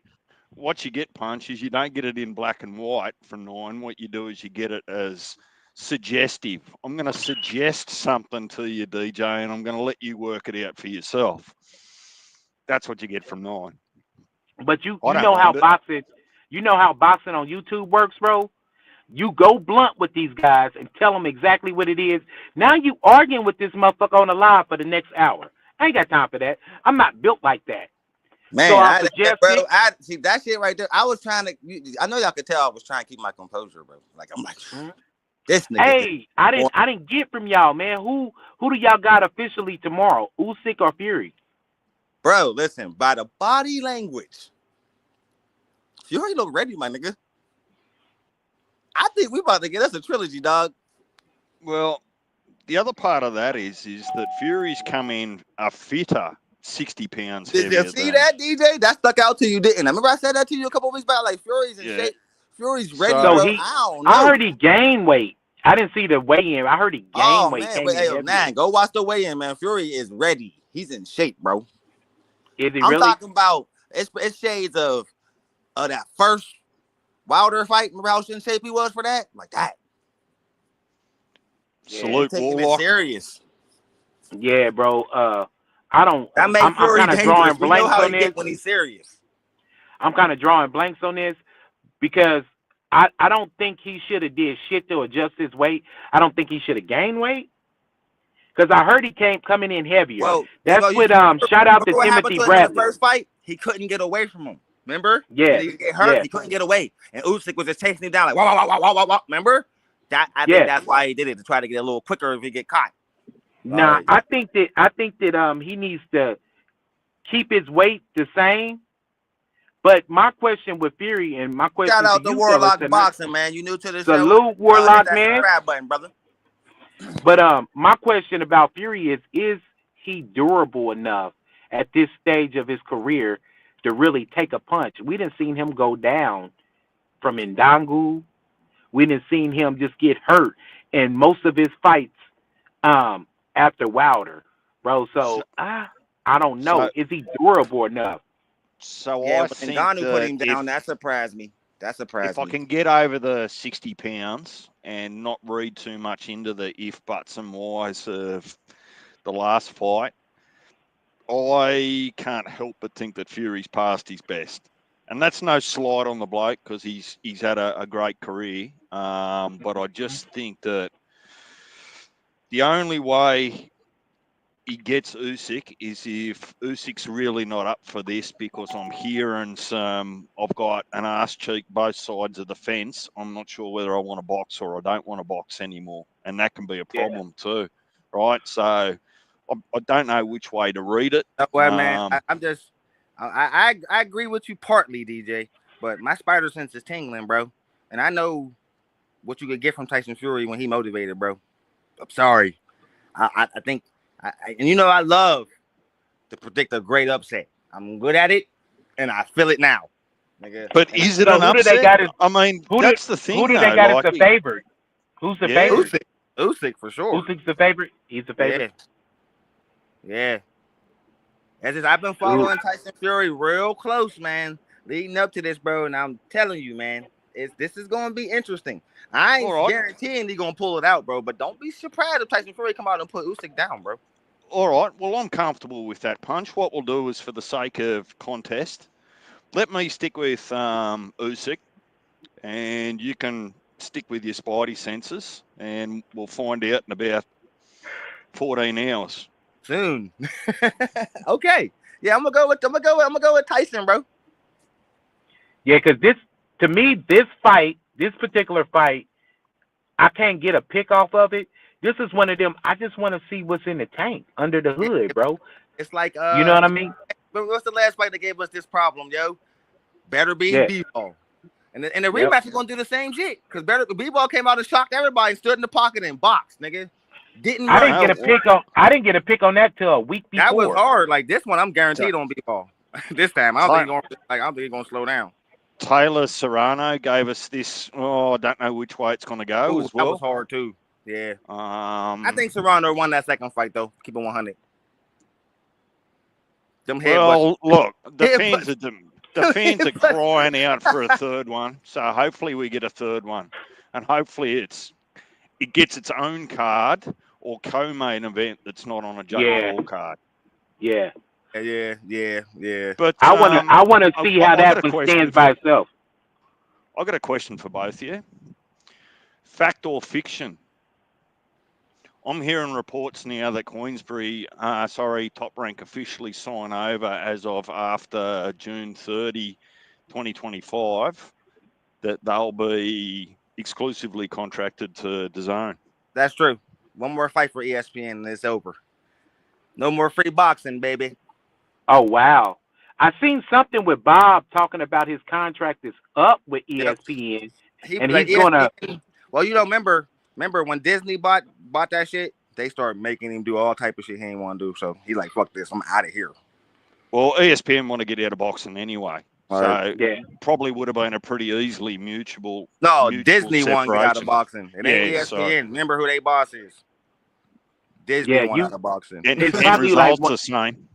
What you get, Punch, is you don't get it in black and white from 9. What you do is you get it as suggestive. I'm going to suggest something to you, DJ, and I'm going to let you work it out for yourself. That's what you get from 9. But you know how boxing on YouTube works, bro. You go blunt with these guys and tell them exactly what it is. Now you arguing with this motherfucker on the live for the next hour. I ain't got time for that. I'm not built like that. Man, so I see that shit right there. I was trying to. I know y'all could tell I was trying to keep my composure, bro. Like, I'm like, this nigga. Hey, I didn't get from y'all, man. Who do y'all got officially tomorrow? Usyk or Fury? Bro, listen. By the body language, Fury look ready, my nigga. I think we about to get us a trilogy, dog. Well, the other part of that is that Fury's come in a fitter 60 pounds heavier. Did you see that, DJ? That stuck out to you, didn't I? Remember I said that to you a couple of weeks back? Like, Fury's in shape. Fury's ready, So bro. I don't know. I heard he gained weight. I didn't see the weigh-in. I heard he gained weight. Man, go watch the weigh-in, man. Fury is ready. He's in shape, bro. Is he I'm really? talking about it's shades of that first Wilder fight. Remember how in shape he was for that? Like that. Salute taking it serious. Yeah, bro. I'm kind of drawing blanks on this. When he's serious. I'm kind of drawing blanks on this because I don't think he should have did shit to adjust his weight. I don't think he should have gained weight. Because I heard he coming in heavier. Well, that's what shout out to Timothy Bradley. The first fight, he couldn't get away from him. Remember? Yeah. He get hurt, he couldn't get away. And Usyk was just chasing him down like wow. Remember? I think that's why he did it, to try to get a little quicker if he get caught. Nah, I think that he needs to keep his weight the same. But my question with Fury and my question shout out to to you Warlock tonight, Boxing, man. You new to the show? Salute Warlock, man. Subscribe button, brother. But my question about Fury is he durable enough at this stage of his career to really take a punch? We didn't seen him go down from Ndangu. We didn't seen him just get hurt in most of his fights after Wilder, bro. So I I don't know. So, Is he durable enough? so Yeah, I when think Ngannou put that him down, that surprised me. That surprised if I me. can get over the 60 pounds and not read too much into the if, buts, and whys of the last fight, I can't help but think that Fury's past his best. And that's no slight on the bloke because he's had a great career. But I just think that the only way he gets Usyk is if Usyk's really not up for this, because I'm hearing I've got an arse cheek both sides of the fence. I'm not sure whether I want to box or I don't want to box anymore. And that can be a problem too, right? So I don't know which way to read it. Well, man, I agree with you partly, DJ, but my spider sense is tingling, bro. And I know what you could get from Tyson Fury when he motivated, bro. I'm sorry. I think, and you know, I love to predict a great upset. I'm good at it, and I feel it now, nigga. But And is it So an who do they upset? got as I mean, that's the thing, who do they though. got as Like, the favorite? Who's the yeah, favorite? Usyk for sure. Usyk's the favorite. He's the favorite. Yeah. That's just, I've been following Tyson Fury real close, man, leading up to this, bro. And I'm telling you, man, this is gonna be interesting. I ain't all right. guaranteeing he's gonna pull it out, bro. But don't be surprised if Tyson Fury come out and put Usyk down, bro. All right. Well, I'm comfortable with that punch. What we'll do is, for the sake of contest, let me stick with Usyk, and you can stick with your spidey senses, and we'll find out in about 14 hours. Soon. Okay. Yeah, I'm gonna go with Tyson, bro. Yeah, because to me, this particular fight, I can't get a pick off of it. This is one of them. I just want to see what's in the tank under the hood, bro. It's like You know what I mean? What's the last fight that gave us this problem, yo? Better be Yeah. B-ball. And the rematch is gonna do the same shit. Because B-ball came out and shocked everybody, stood in the pocket and boxed, nigga. I didn't get a pick on that till a week before. That was hard. Like this one, I'm guaranteed on B-ball. This time, I don't think he's gonna slow down. Taylor Serrano gave us this. I don't know which way it's going to go as well. That was hard too. Yeah. I think I Serrano won that second fight though. Keep it 100. Them look, the fans are crying out for a third one. So hopefully we get a third one, and hopefully it gets its own card or co-main event that's not on a J card. Yeah. Yeah. But I want to see how that one stands by itself. I got a question for both of you. Fact or fiction? I'm hearing reports now that Queensbury, Top Rank officially sign over as of after June 30, 2025, that they'll be exclusively contracted to DAZN. That's true. One more fight for ESPN and it's over. No more free boxing, baby. Oh, wow. I seen something with Bob talking about his contract is up with ESPN. And he's going to... Well, remember when Disney bought that shit, they started making him do all type of shit he ain't want to do. So he's like, fuck this, I'm out of here. Well, ESPN want to get out of boxing anyway. So probably would have been a pretty easily mutual. No, Disney won to get out of boxing. It ain't ESPN. So. Remember who they boss is. Disney won out of boxing. And it's probably like the same.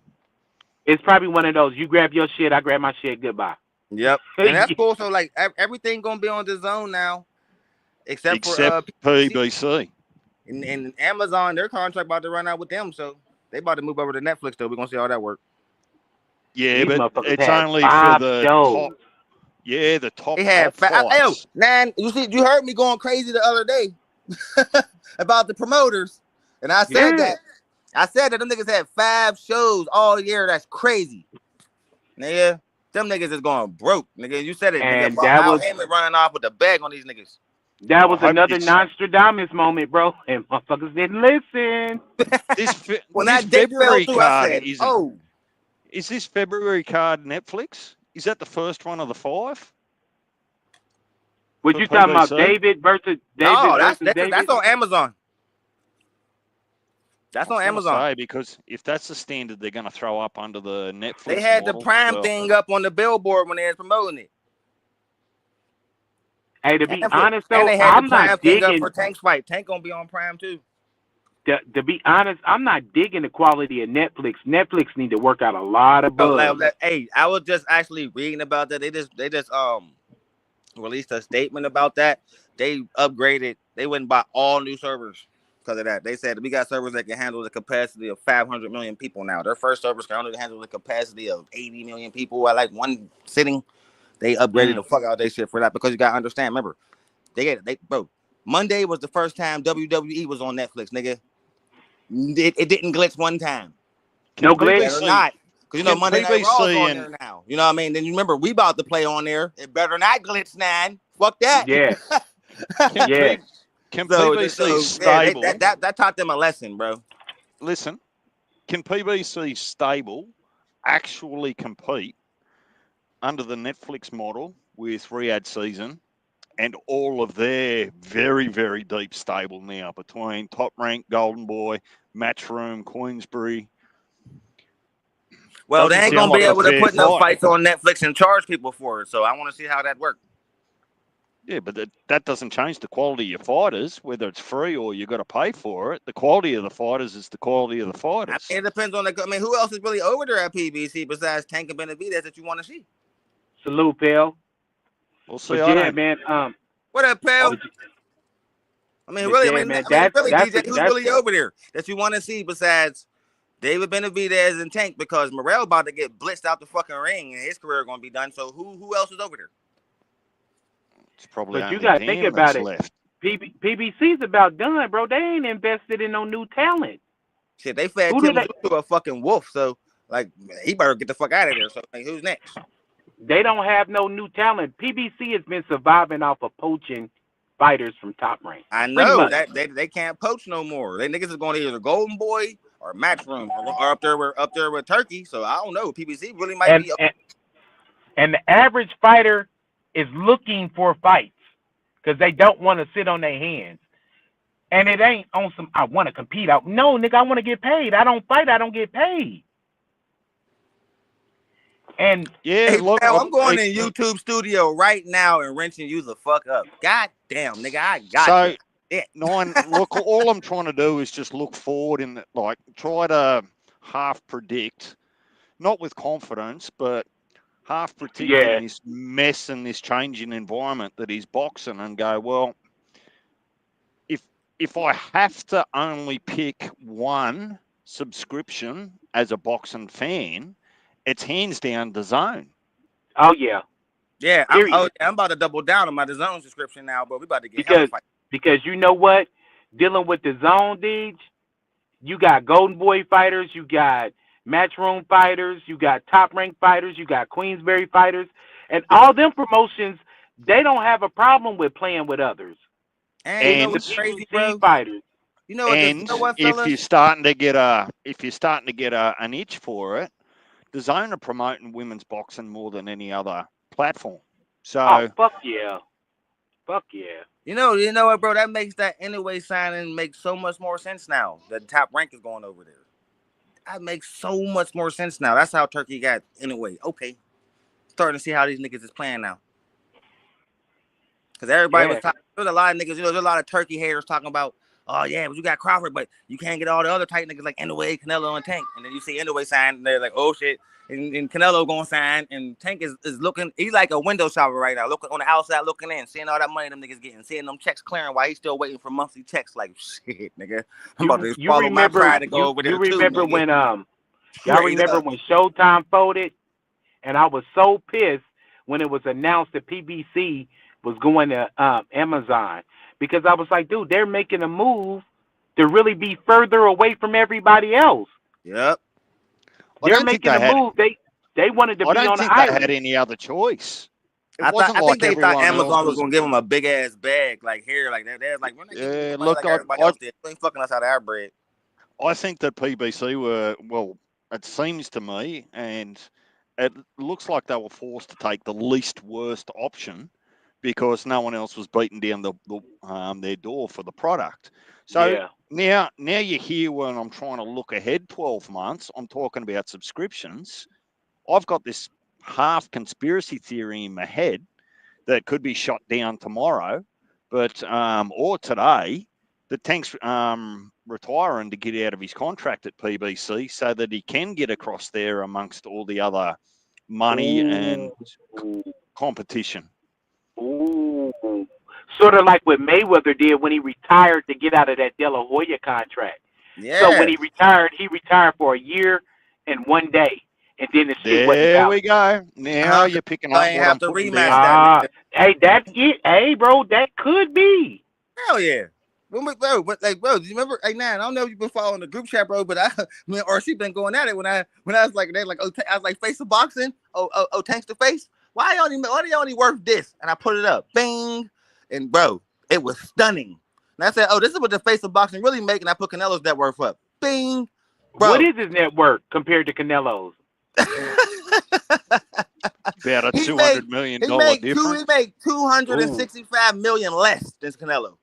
It's probably one of those, you grab your shit, I grab my shit, goodbye. Yep. And that's cool. So like everything gonna be on DAZN now. Except for PBC. And Amazon, their contract about to run out with them, so they about to move over to Netflix though. We're gonna see how that works. Yeah, but it's only for the top. Yeah, the top. They had man, you heard me going crazy the other day about the promoters, and I said that. I said that them niggas had 5 shows all year. That's crazy. Nigga, them niggas is going broke. Nigga, you said it. And nigga, that was running off with the bag on these niggas. That was another Nostradamus moment, bro. And motherfuckers didn't listen. This February card is this February card Netflix? Is that the first one of the 5? What you talking about? David versus David? No, David? That's on Amazon. That's on Amazon. Because if that's the standard they're going to throw up under the Netflix, they had the Prime thing up on the billboard when they was promoting it. Hey, to be honest though, I'm not digging for Tank's fight. Tank gonna be on Prime too. to be honest, I'm not digging the quality of Netflix. Netflix need to work out a lot of bugs. Hey, I was just actually reading about that. They just released a statement about that. They upgraded. They went and bought all new servers because of that. They said we got servers that can handle the capacity of 500 million people now. Their first servers can only handle the capacity of 80 million people at like one sitting. They upgraded the fuck out of their shit for that because you gotta understand. Remember, bro. Monday was the first time WWE was on Netflix, nigga. It didn't glitch one time. No glitch. Better not. Because you know Monday Night Raw is on and there now. You know what I mean? Then you remember we about to play on there. It better not glitch 9. Fuck that. Yeah. Yeah. can So PBC yeah, stable? that taught them a lesson, bro. Listen, can PBC stable actually compete under the Netflix model with Riyadh Season and all of their very, very deep stable now between Top Rank, Golden Boy, Matchroom, Queensbury? Well, they Doesn't ain't sound gonna be like a able to fair put no fight. fights on Netflix and charge people for it. So I want to see how that works. Yeah, but that doesn't change the quality of your fighters, whether it's free or you got to pay for it. The quality of the fighters is the quality of the fighters. It depends on I mean, who else is really over there at PBC besides Tank and Benavidez that you want to see? Salute, pal. We'll see. But yeah, man. What up, pal? I mean, really, yeah, I mean, man, really, that's DJ, who's really over there that you want to see besides David Benavidez and Tank? Because Morrell about to get blitzed out the fucking ring and his career going to be done. So who else is over there? It's probably but you only got to think about it. left. PBC's about done, bro. They ain't invested in no new talent. Shit, they fed Tim to a fucking wolf. So, like, he better get the fuck out of there. So, like, who's next? They don't have no new talent. PBC has been surviving off of poaching fighters from Top Rank. I know that they can't poach no more. They niggas is going to either Golden Boy or Matchroom or up there with Turkey. So I don't know. PBC really might be. And the average fighter is looking for fights because they don't want to sit on their hands. And it ain't on some I want to compete out. No, nigga, I want to get paid. I don't fight. I don't get paid. And yeah, hey, look, I'm going in YouTube studio right now and wrenching you the fuck up. God damn, nigga, I got you. Yeah. Look, all I'm trying to do is just look forward and like try to half predict, not with confidence, but half predicting this mess and this changing environment that he's boxing and go, well, if I have to only pick one subscription as a boxing fan, it's hands down the Zone. Oh yeah. Yeah, I'm about to double down on my DAZN subscription now, but we about to get because you know what? Dealing with the Zone, Deej, you got Golden Boy fighters, you got Matchroom fighters, you got Top Rank fighters, you got Queensbury fighters, and all them promotions, they don't have a problem with playing with others. And you know what's crazy, bro? Fighters. You know what? If you're starting to get an itch for it, the Zone are promoting women's boxing more than any other platform. So fuck yeah. You know what, bro? That makes that anyway signing make so much more sense now. The Top Rank is going over there. That makes so much more sense now. That's how Turkey got anyway. Okay, starting to see how these niggas is playing now. Because everybody was talking. There's a lot of niggas. There's a lot of Turkey haters talking about, oh yeah, but you got Crawford, but you can't get all the other tight niggas like Anyway, Canelo, and Tank. And then you see Anyway sign, and they're like, oh shit. And Canelo gonna sign, and Tank is looking. He's like a window shopper right now, looking on the outside, looking in, seeing all that money them niggas getting, seeing them checks clearing while he's still waiting for monthly checks. Like shit, nigga, I'm about to follow my pride to go over there too. You remember when y'all remember when Showtime folded, and I was so pissed when it was announced that PBC was going to Amazon, because I was like, dude, they're making a move to really be further away from everybody else. Yep. They're making a move. They wanted to be on the island. I don't think they had any other choice. I think they thought Amazon was gonna give them a big ass bag, like here, like that. They're like, we're not giving like everybody else did. They ain't fucking us out of our bread. I think that PBC were, well, it seems to me, and it looks like they were forced to take the least worst option because no one else was beating down their door for the product. So now you're here when I'm trying to look ahead 12 months. I'm talking about subscriptions. I've got this half conspiracy theory in my head that could be shot down tomorrow, but or today, Tank's retiring to get out of his contract at PBC so that he can get across there amongst all the other money and competition. Ooh. Sort of like what Mayweather did when he retired to get out of that De La Hoya contract. Yeah. So when he retired for a year and 1 day, and then the shit wasn't There out. we go. Now you're picking up I ain't what have I'm to putting rematch down. that. Hey, that's it. Hey, bro, that could be. Hell yeah. Bro, but like, bro, do you remember? Like, I don't know if you've been following the group chat, bro, but me and RC been going at it when I was like, I was like, face of boxing. Oh, Tanks to face. Why they only worth this? And I put it up, bing, and bro, it was stunning. And I said, oh, this is what the face of boxing really make. And I put Canelo's net worth up, bing, bro. What is his net worth compared to Canelo's? About a $200 million difference. He made $265 million less than Canelo.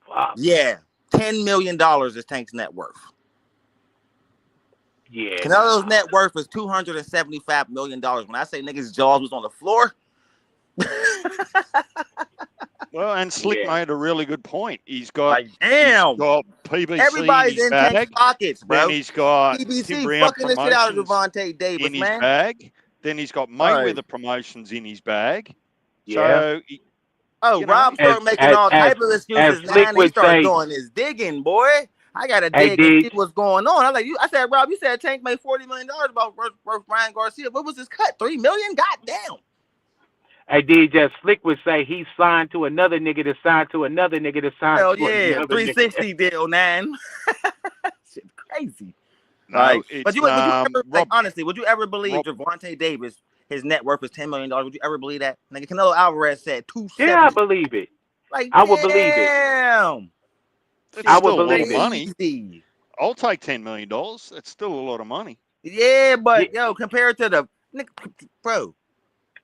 Fuck. Yeah, $10 million is Tank's net worth. Yeah. Canelo's net worth is $275 million. When I say niggas' jaws was on the floor. Well, and Slick made a really good point. He's got, like, damn. He's got PBC everybody's in his in bag. Tank's pockets, bro. Then he's got PBC fucking the shit out of Devontae Davis, in his man. bag. Then he's got Mayweather promotions in his bag. Yeah. So, Rob started making all type of excuses now, and he started doing his digging, boy. I gotta dig and see what's going on. I said, Rob, you said Tank made $40 million about worth Ryan Garcia. What was his cut? $3 million? God damn. Hey, DJ Slick would say he signed to another nigga to sign to another nigga to sign Hell to yeah, another 360 deal, man. Shit crazy. No, but would you ever, honestly, would you ever believe Devontae Davis, his net worth is $10 million? Would you ever believe that? Nigga, Canelo Alvarez said $270. Yeah, I believe it. Like, I would believe it. Damn. I would believe money. I'll take $10 million. That's still a lot of money. Yeah, but compared to the bro.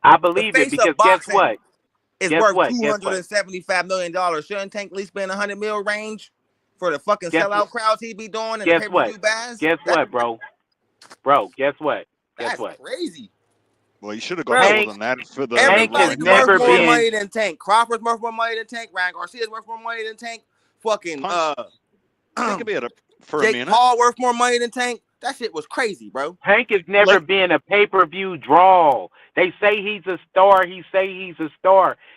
I believe it because guess what? It's worth $275 million. Shouldn't Tank at least be in $100 million range for the fucking sellout crowds he be doing and the pay-per-view buys? Guess what, bro? Bro, guess what? That's crazy. Well, you should have got more than that for the. Everybody's worth more money than Tank. Crawford's worth more money than Tank. Ryan Garcia's worth more money than Tank. Fucking think about it for Jake a minute. Paul worth more money than Tank. That shit was crazy, bro. Tank has never been a pay-per-view draw. They say he's a star.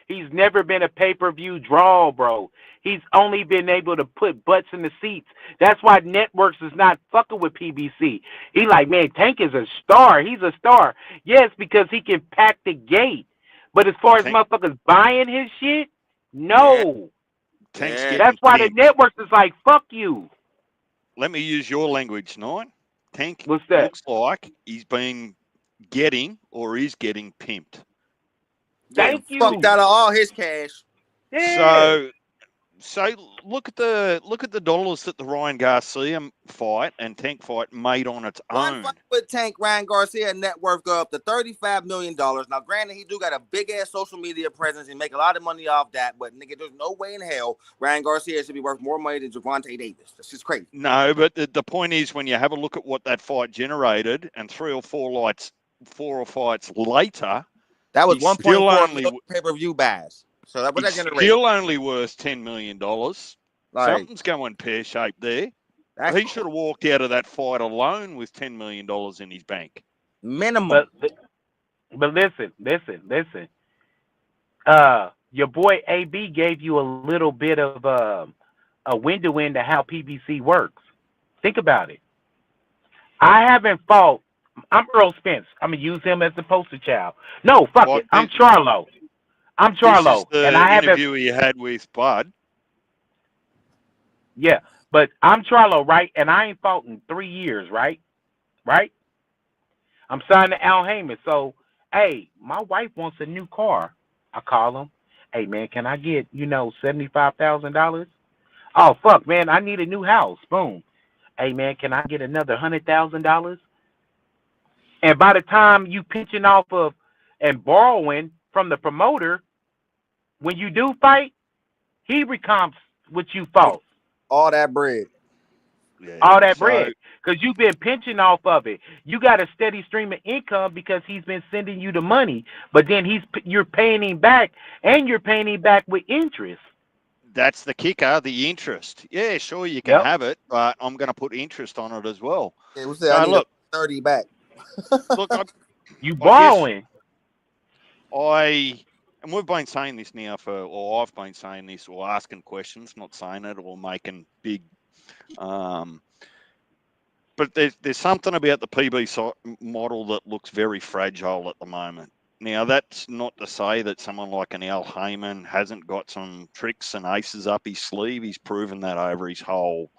He's never been a pay-per-view draw, bro. He's only been able to put butts in the seats. That's why networks is not fucking with PBC. He like, man, Tank is a star. He's a star. Yes, because he can pack the gate. But as far as motherfuckers buying his shit, no. That's why the networks is like, fuck you. Let me use your language, Nine. Tank looks like he's been getting pimped. Thank you. Fucked out of all his cash. Yeah. So look at the dollars that the Ryan Garcia fight and Tank fight made on its own. One fight with Tank, Ryan Garcia net worth go up to $35 million. Now, granted, he do got a big ass social media presence and make a lot of money off that. But nigga, there's no way in hell Ryan Garcia should be worth more money than Devontae Davis. That's just crazy. No, but the point is, when you have a look at what that fight generated, and 3 or 4 fights later, that was 1.4 million pay-per-view buys. So that was still only worth $10 million. Something's going pear-shaped there. He should have walked out of that fight alone with $10 million in his bank. Minimum. But listen. Your boy AB gave you a little bit of a window into how PBC works. Think about it. I haven't fought. I'm Earl Spence. I'm going to use him as the poster child. No, fuck it. I'm Charlo. This is the interview he had with Bud. Yeah, but I'm Charlo, right? And I ain't fought in 3 years, right? Right? I'm signed to Al Heyman. So, hey, my wife wants a new car. I call him. Hey, man, can I get, $75,000? Oh, fuck, man, I need a new house. Boom. Hey, man, can I get another $100,000? And by the time you pinching off of and borrowing from the promoter, when you do fight, he recomps what you fought. All that bread. Yeah, all that bread. Because you've been pinching off of it. You got a steady stream of income because he's been sending you the money. But then you're paying him back, and you're paying him back with interest. That's the kicker, the interest. Yeah, sure, you can Yep. have it, but I'm going to put interest on it as well. Yeah, we said I So need look, 30 back. look, You I guess borrowing. and we've been saying this now or I've been saying this or asking questions, not saying it or making big, but there's something about the PB model that looks very fragile at the moment. Now, that's not to say that someone like an Al Heyman hasn't got some tricks and aces up his sleeve. He's proven that over his whole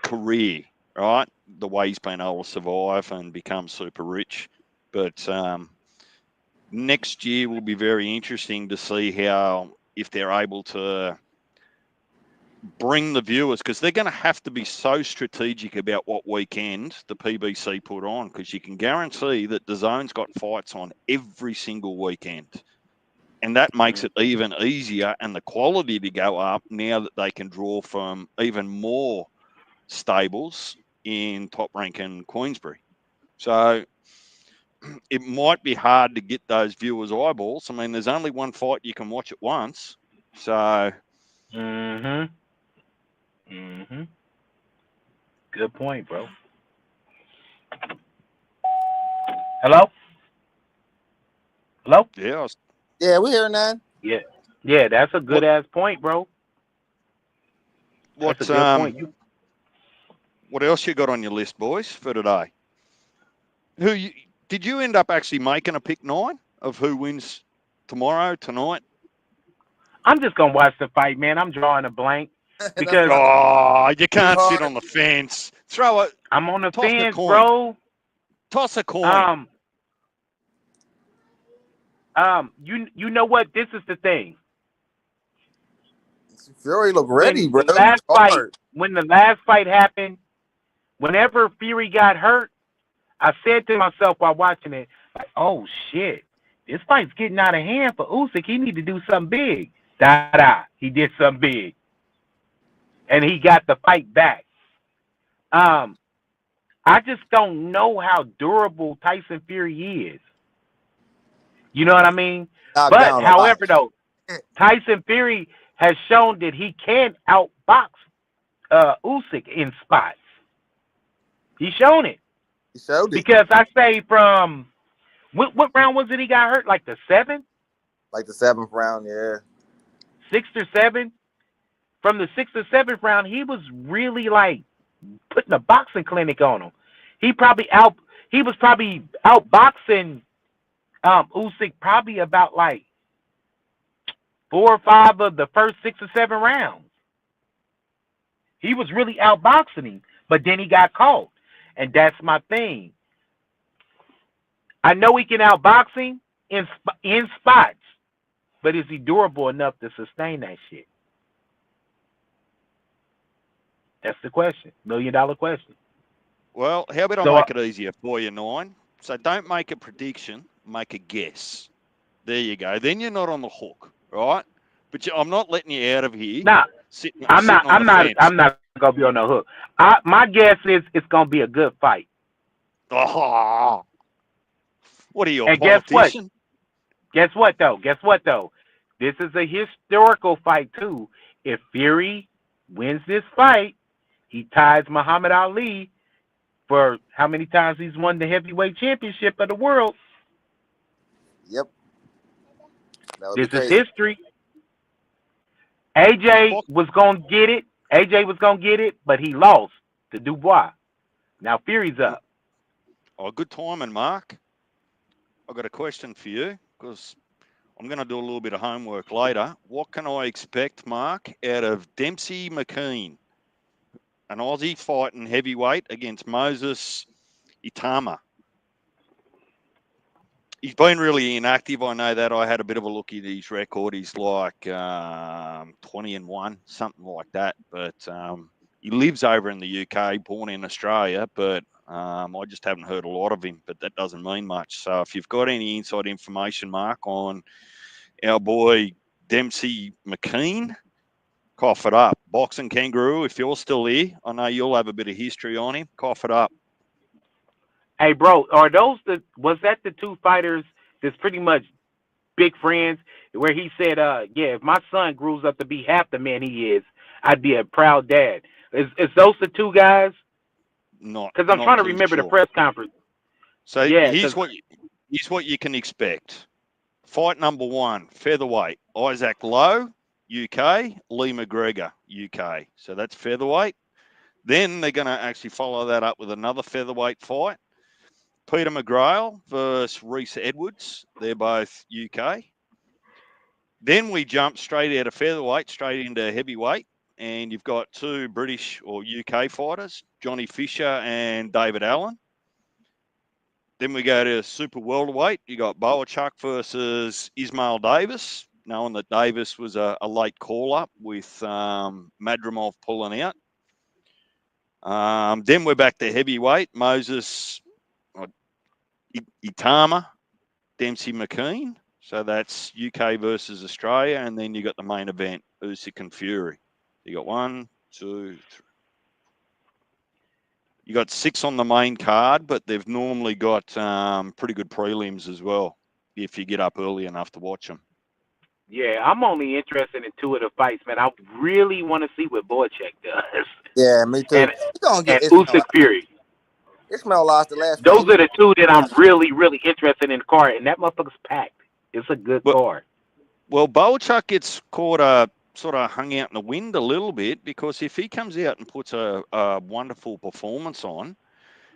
career, right? The way he's been able to survive and become super rich. But next year will be very interesting to see if they're able to bring the viewers, because they're going to have to be so strategic about what weekend the PBC put on, because you can guarantee that the zone's got fights on every single weekend. And that makes it even easier and the quality to go up now that they can draw from even more stables in Top Rank and Queensbury. So it might be hard to get those viewers' eyeballs. I mean, there's only one fight you can watch at once. So Good point, bro. Hello? Hello? yeah, Yeah, we hear none. Yeah. Yeah, that's a good ass point, bro. That's a good point. what else you got on your list, boys, for today? Did you end up actually making a pick 9 of who wins tomorrow, tonight? I'm just gonna watch the fight, man. I'm drawing a blank because You can't sit on the fence. Throw it. I'm on the Toss a fence, coin. bro. Toss a coin. You know what? This is the thing. Fury look ready, bro. When the last fight happened, whenever Fury got hurt, I said to myself while watching it, like, oh shit, this fight's getting out of hand for Usyk. He need to do something big. He did something big. And he got the fight back. I just don't know how durable Tyson Fury is. You know what I mean? But however, though, Tyson Fury has shown that he can outbox Usyk in spots. He's shown it. He showed it. Because I say from what round was it he got hurt? Like the 7th? Like the 7th round, yeah. 6th or 7th? From the 6th or 7th round, he was really like putting a boxing clinic on him. He was probably outboxing Usyk probably about like 4 or 5 of the first 6 or 7 rounds. He was really outboxing him, but then he got caught. And that's my thing. I know he can outbox him in spots, but is he durable enough to sustain that shit? That's the question. $1 million question. Well, how about I make it easier for you, 9? So don't make a prediction, make a guess. There you go. Then you're not on the hook, right? But I'm not letting you out of here. Nah, I'm not gonna be on the hook. My guess is it's gonna be a good fight. Oh, what are you, a and politician? Guess what though? This is a historical fight too. If Fury wins this fight, he ties Muhammad Ali for how many times he's won the heavyweight championship of the world. Yep. This is history. AJ was gonna get it, but he lost to Dubois. Now Fury's up. Oh, good timing, Mark. I've got a question for you because I'm going to do a little bit of homework later. What can I expect, Mark, out of Dempsey McKean, an Aussie fighting heavyweight against Moses Itama? He's been really inactive. I know that. I had a bit of a look at his record. He's like 20-1, something like that. But he lives over in the UK, born in Australia, but I just haven't heard a lot of him, but that doesn't mean much. So if you've got any inside information, Mark, on our boy Dempsey McKean, cough it up. Boxing Kangaroo, if you're still here, I know you'll have a bit of history on him. Cough it up. Hey, bro, was that the 2 fighters that's pretty much big friends? where he said, yeah, if my son grows up to be half the man he is, I'd be a proud dad. Is those the two guys? Not Because I'm trying to too remember the sure. press conference. So Yeah, here's because what you can expect. Fight number 1, featherweight, Isaac Lowe, UK, Lee McGregor, UK. So that's featherweight. Then they're going to actually follow that up with another featherweight fight. Peter McGrail versus Reese Edwards. They're both UK. Then we jump straight out of featherweight, straight into heavyweight. And you've got 2 British or UK fighters, Johnny Fisher and David Allen. Then we go to super welterweight. You got Boachuk versus Ismail Davis, knowing that Davis was a late call-up with Madrimov pulling out. Then we're back to heavyweight. Moses Itama, Dempsey McKean. So that's UK versus Australia. And then you got the main event, Usyk and Fury. You got 1, 2, 3. You got 6 on the main card, but they've normally got pretty good prelims as well if you get up early enough to watch them. yeah, I'm only interested in 2 of the fights, man. I really want to see what Boychuk does. Yeah, me too. And You're gonna get Usyk Fury. Ishmael lost the last Those fight. are the 2 that I'm really, really interested in the card, and that motherfucker's packed. It's a good card. Well, Boachuk gets caught sort of hung out in the wind a little bit, because if he comes out and puts a wonderful performance on,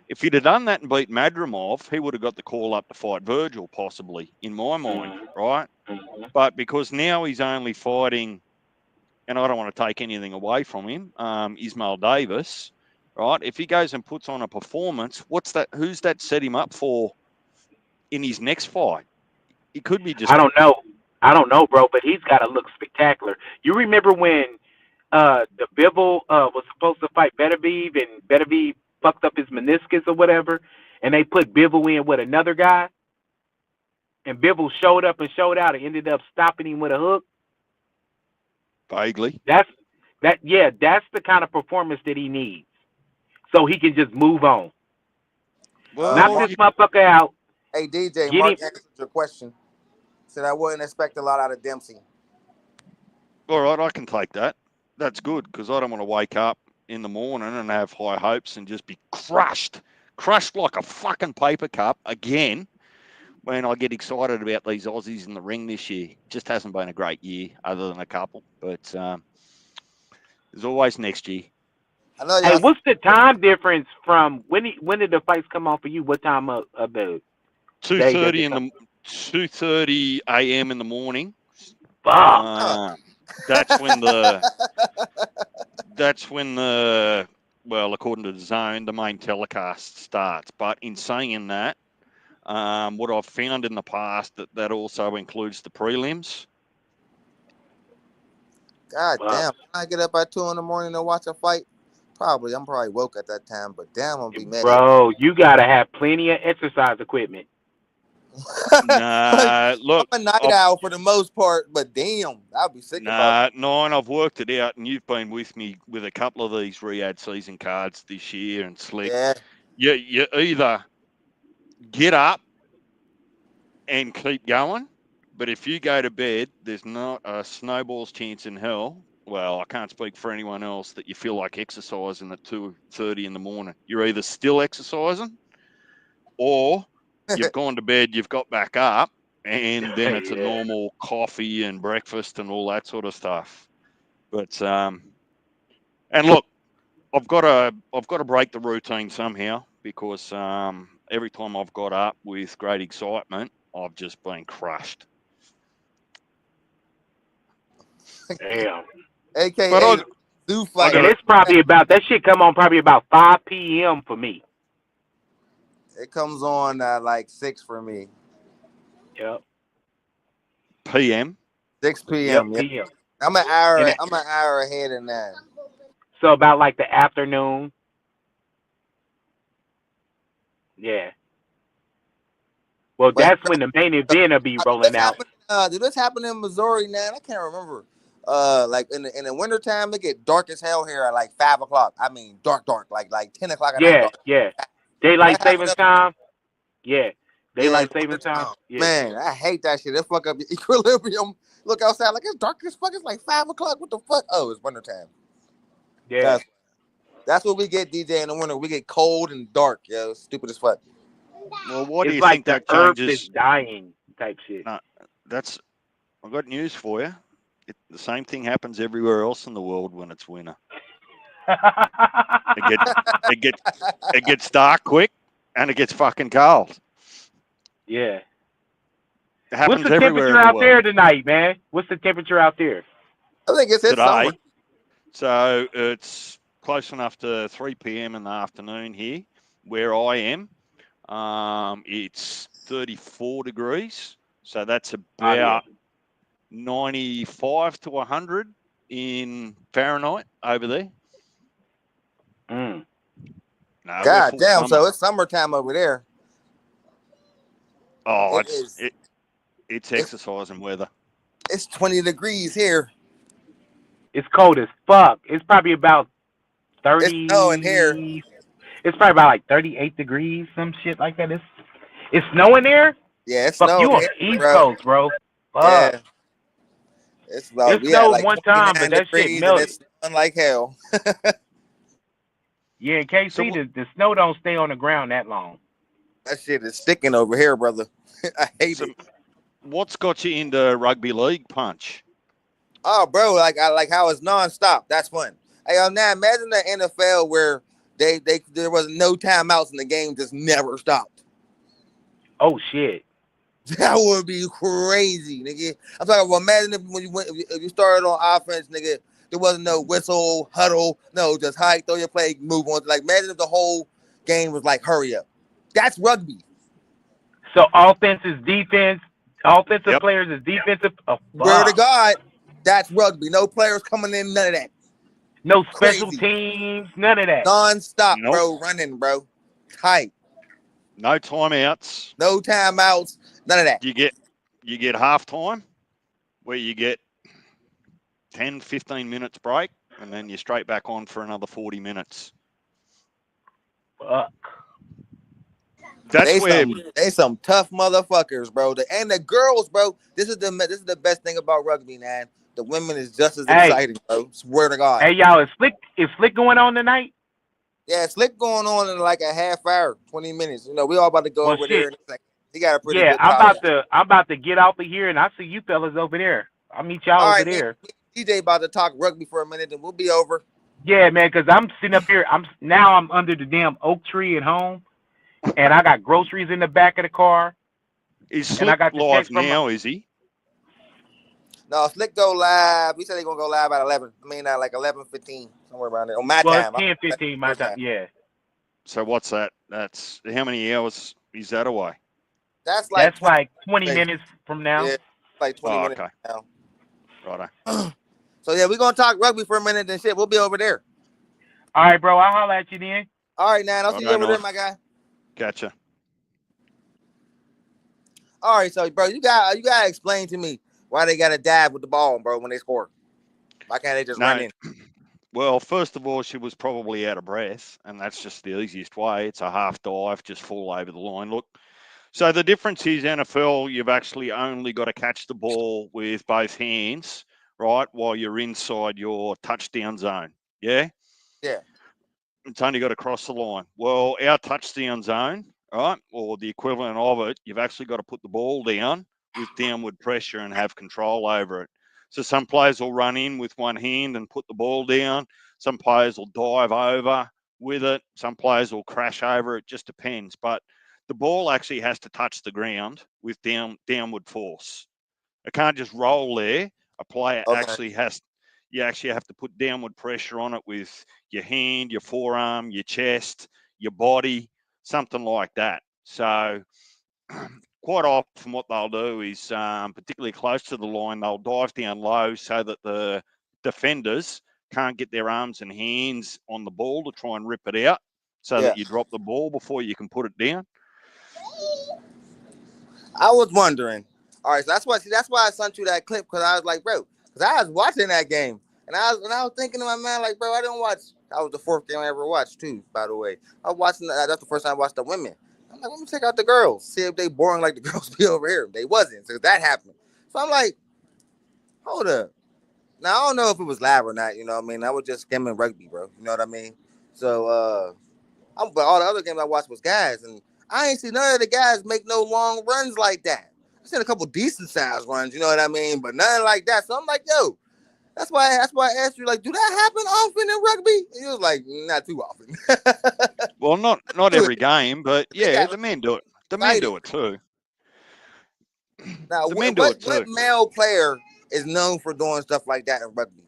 if he'd have done that and beat Madrimov, he would have got the call up to fight Virgil, possibly, in my mind, right? But because now he's only fighting, and I don't want to take anything away from him, Ismail Davis, right? If he goes and puts on a performance, who's that set him up for in his next fight? He could be just... I don't know, bro, but he's got to look spectacular. You remember when the Bivol was supposed to fight Beterbiev, and Beterbiev fucked up his meniscus or whatever, and they put Bivol in with another guy, and Bivol showed up and showed out and ended up stopping him with a hook? Vaguely. That's the kind of performance that he needs, so he can just move on. Well, knock this motherfucker out. Hey, DJ, Mark answered your question. Said I wouldn't expect a lot out of Dempsey. All right, I can take that. That's good, because I don't want to wake up in the morning and have high hopes and just be crushed like a fucking paper cup again when I get excited about these Aussies in the ring this year. Just hasn't been a great year, other than a couple, but there's always next year. I know. Hey, what's the time difference from when did the fights come on for you? What time of the 2:30 a.m. in the morning. Fuck. That's when the well, according to the zone, the main telecast starts. But in saying that, what I've found in the past that also includes the prelims. God damn! Can I get up at 2 in the morning to watch a fight? Probably. I'm probably woke at that time, but damn, I'll be mad. Bro, you gotta have plenty of exercise equipment. Nah, look, I'm a night owl for the most part, but damn, I'll be sick about it. Nine, I've worked it out, and you've been with me with a couple of these Riyadh season cards this year, and Slick. Yeah. You either get up and keep going, but if you go to bed, there's not a snowball's chance in hell. Well, I can't speak for anyone else that you feel like exercising at 2:30 in the morning. You're either still exercising, or you've gone to bed, you've got back up, and then it's a normal coffee and breakfast and all that sort of stuff. But and look, I've got to break the routine somehow, because every time I've got up with great excitement, I've just been crushed. Damn. AKA Zoo Fight. And it's probably that shit come on probably about 5 p.m. for me. It comes on at like 6 for me. Yep. PM. 6 p.m. Yep, PM. I'm an hour ahead in that. So about like the afternoon. Yeah. Well, that's when the main event will be rolling out. Did this happen in Missouri now? I can't remember. Like in the wintertime, it get dark as hell here at like 5 o'clock. I mean, dark, like 10 o'clock at night. Yeah. Daylight savings time. Yeah. Daylight savings time. Yeah. Man, I hate that shit. It fuck up your equilibrium. Look outside like it's dark as fuck. It's like 5 o'clock. What the fuck? Oh, it's wintertime. Yeah. That's what we get, DJ, in the winter. We get cold and dark, yo. Stupid as fuck. Well, why do It's you like think the that earth is changes? dying type shit. No, I've got news for you. The same thing happens everywhere else in the world when it's winter. It gets dark quick and it gets fucking cold. Yeah. It What's happens the everywhere temperature in the out world. there tonight, man? What's the temperature out there? I think it's Today, summer. so it's close enough to 3 p.m. in the afternoon here where I am. It's 34 degrees, so that's about 95 to 100 in Fahrenheit over there. Mm. No, we're God full damn, summer. so it's summertime over there. Oh, It's exercising weather. It's 20 degrees here. It's cold as fuck. It's probably about It's 30. snowing here. It's probably about like 38 degrees, some shit like that. It's snowing there? Yeah, it's Fuck, you snowing on here, the East bro. Coast, bro. Fuck. Yeah. It's about, It we had snowed like one time, 29 but that shit degrees and melted. it's snowing like hell. Yeah, in KC, So the snow don't stay on the ground that long. That shit is sticking over here, brother. I hate it. What's got you into rugby league, Punch? Oh, bro, I like how it's nonstop. That's fun. Hey, now imagine the NFL where there was no timeouts and the game just never stopped. Oh shit. That would be crazy, nigga. I'm talking about, imagine if you started on offense, nigga, there wasn't no whistle, huddle, no, just hike, throw your play, move on. Like, imagine if the whole game was like, hurry up. That's rugby. So offense is defense. Offensive Yep. players is defensive. Oh, Word to fuck. God, that's rugby. No players coming in, none of that. No special Crazy. teams, none of that. Non-stop, Nope. bro, running, bro. Tight. No timeouts. No timeouts, none of that. You get halftime where you get 10, 15 minutes break, and then you're straight back on for another 40 minutes. Fuck. That's They some tough motherfuckers, bro. And the girls, bro. This is the best thing about rugby, man. The women is just as exciting, bro. Swear to God. Hey, y'all, is Slick going on tonight? Yeah, Slick going on in like a half hour, 20 minutes. You know, we all about to go over there in a second. He got a pretty good I'm about to get off of here, and I see you fellas over there. I'll meet y'all all over right, there. man, DJ about to talk rugby for a minute, and we'll be over. Yeah, man, because I'm sitting up here. I'm under the damn oak tree at home, and I got groceries in the back of the car. Is And Slick I got the live text from now, is he? No, Slick go live. We said they're going to go live at 11. I mean, like 11:15, somewhere around there. On my time. It's 10:15 my time. Yeah. So what's that? That's how many hours is that away? That's like 20 minutes from now. Yeah, like 20 minutes Okay. now. Righto. So, yeah, we're going to talk rugby for a minute and shit. We'll be over there. All right, bro. I'll holler at you then. All right, now. I'll see you over there, North. my guy. Gotcha. All right, so, bro, you got to explain to me why they got to dive with the ball, bro, when they score. Why can't they just run in? Well, first of all, she was probably out of breath, and that's just the easiest way. It's a half dive, just fall over the line. Look, so the difference is NFL, you've actually only got to catch the ball with both hands, right, while you're inside your touchdown zone. Yeah? Yeah. It's only got to cross the line. Well, our touchdown zone, right, or the equivalent of it, you've actually got to put the ball down with downward pressure and have control over it. So some players will run in with one hand and put the ball down. Some players will dive over with it. Some players will crash over. It just depends. But the ball actually has to touch the ground with downward force. It can't just roll there. A player actually you actually have to put downward pressure on it with your hand, your forearm, your chest, your body, something like that. So quite often what they'll do is, particularly close to the line, they'll dive down low so that the defenders can't get their arms and hands on the ball to try and rip it out so that you drop the ball before you can put it down. I was wondering. All right, so that's why I sent you that clip, because I was like, bro, because I was watching that game, and I was thinking in my mind, like, bro, I didn't watch. That was the fourth game I ever watched, too, by the way. I was watching, that's the first time I watched the women. I'm like, let me check out the girls, see if they boring like the girls be over here. They wasn't, so that happened. So I'm like, hold up. Now I don't know if it was live or not. You know what I mean? I was just skimming rugby, bro. You know what I mean? So, but all the other games I watched was guys, and I ain't seen none of the guys make no long runs like that. I seen a couple decent sized runs. You know what I mean? But nothing like that. So I'm like, yo. That's why I asked you, like, do that happen often in rugby? And he was like, not too often. Well, not every game, but They yeah, got the men do it. The men excited. do it too. Now, The men do it what too. male player is known for doing stuff like that in rugby?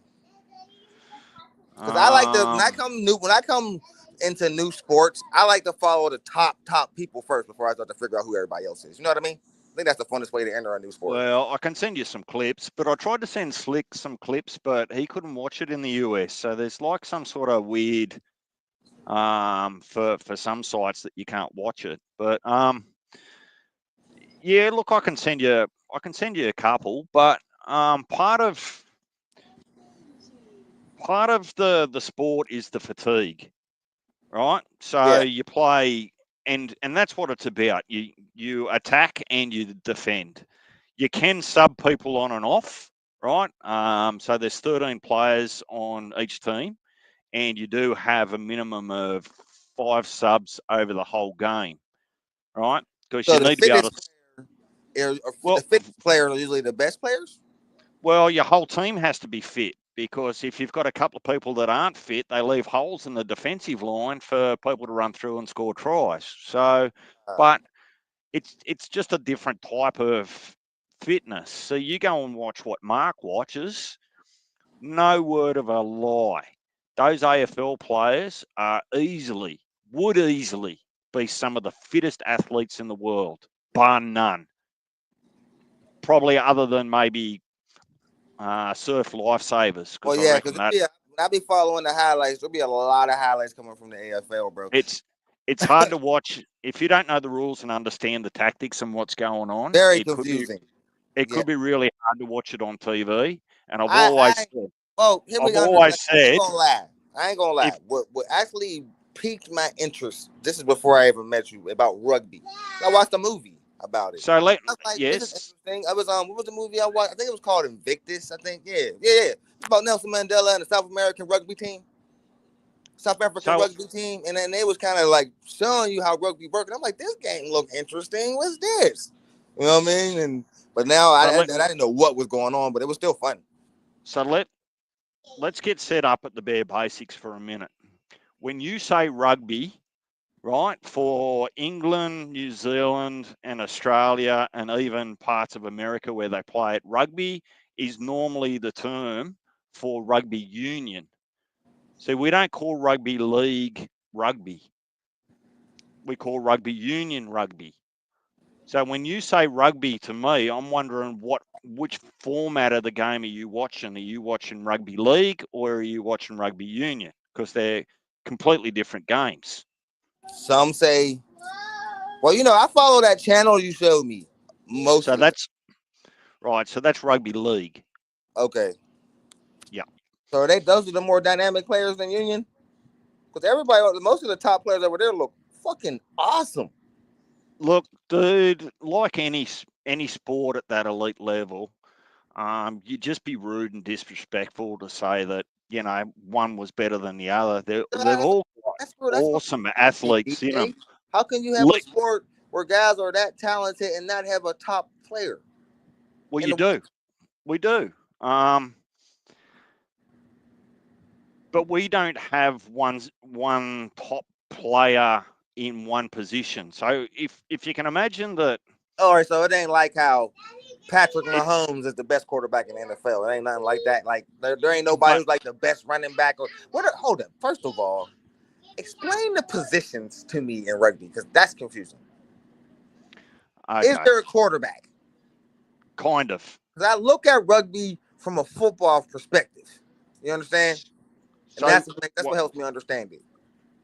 Because I like to Um, when I come into new sports, I like to follow the top people first before I start to figure out who everybody else is. You know what I mean? I think that's the funnest way to enter a new sport. well, I can send you some clips, but I tried to send Slick some clips, but he couldn't watch it in the US. So there's like some sort of weird for some sites that you can't watch it. But yeah, look, I can send you a couple, but part of the sport is the fatigue, right? So Yeah. you play, and that's what it's about. You attack and you defend. You can sub people on and off, right? So there's 13 players on each team, and you do have a minimum of 5 subs over the whole game, right? Because So you need to be able to. the Well, fittest players are usually the best players. well, your whole team has to be fit because if you've got a couple of people that aren't fit, they leave holes in the defensive line for people to run through and score tries. So, Uh, but it's just a different type of fitness. So you go and watch what Mark watches. No word of a lie. Those AFL players would easily be some of the fittest athletes in the world, bar none. Probably other than maybe surf lifesavers, well, because I yeah, reckon because that when I be following the highlights, there'll be a lot of highlights coming from the AFL, bro. it's hard to watch if you don't know the rules and understand the tactics and what's going on. Very It could be confusing. it Yeah, could be really hard to watch it on TV. And I oh, hear I've me understand. always I ain't said gonna lie. I ain't gonna lie. if What actually piqued my interest? This is before I ever met you about rugby. I watched a movie about it. so let I was like, this is yes. interesting. I was what was the movie I watched? I think it was called Invictus. I think yeah. It's about Nelson Mandela and the South American rugby team, South African So rugby team, and then they was kind of like showing you how rugby worked. And I'm like, this game look interesting. What's this? You know what I mean? And but now so I didn't know what was going on, but it was still fun. so let let's get set up at the bare basics for a minute. When you say rugby, right, for England, New Zealand, and Australia, and even parts of America where they play it, rugby is normally the term for rugby union. So we don't call rugby league rugby. We call rugby union rugby. So when you say rugby to me, I'm wondering which format of the game are you watching? Are you watching rugby league or are you watching rugby union? Because they're completely different games. Some say, well, I follow that channel you showed me most So of the time. that's right. So that's rugby league. Okay. Yeah. So those are the more dynamic players than Union? Because most of the top players over there look fucking awesome. Look, dude, like any sport at that elite level, you'd just be rude and disrespectful to say that one was better than the other. They've all got That's what awesome I'm saying, athletes in them. DJ. How can you have a sport where guys are that talented and not have a top player? Well, In you the do. We do. But we don't have one top player in one position. So if you can imagine that, All right, so it ain't like how Patrick it, Mahomes is the best quarterback in the NFL. It ain't nothing like that. Like there ain't nobody but who's like the best running back. Hold up. First of all, explain the positions to me in rugby because that's confusing. Is okay, there a quarterback? kind of. Because I look at rugby from a football perspective. You understand? And So that's what? what helps me understand it.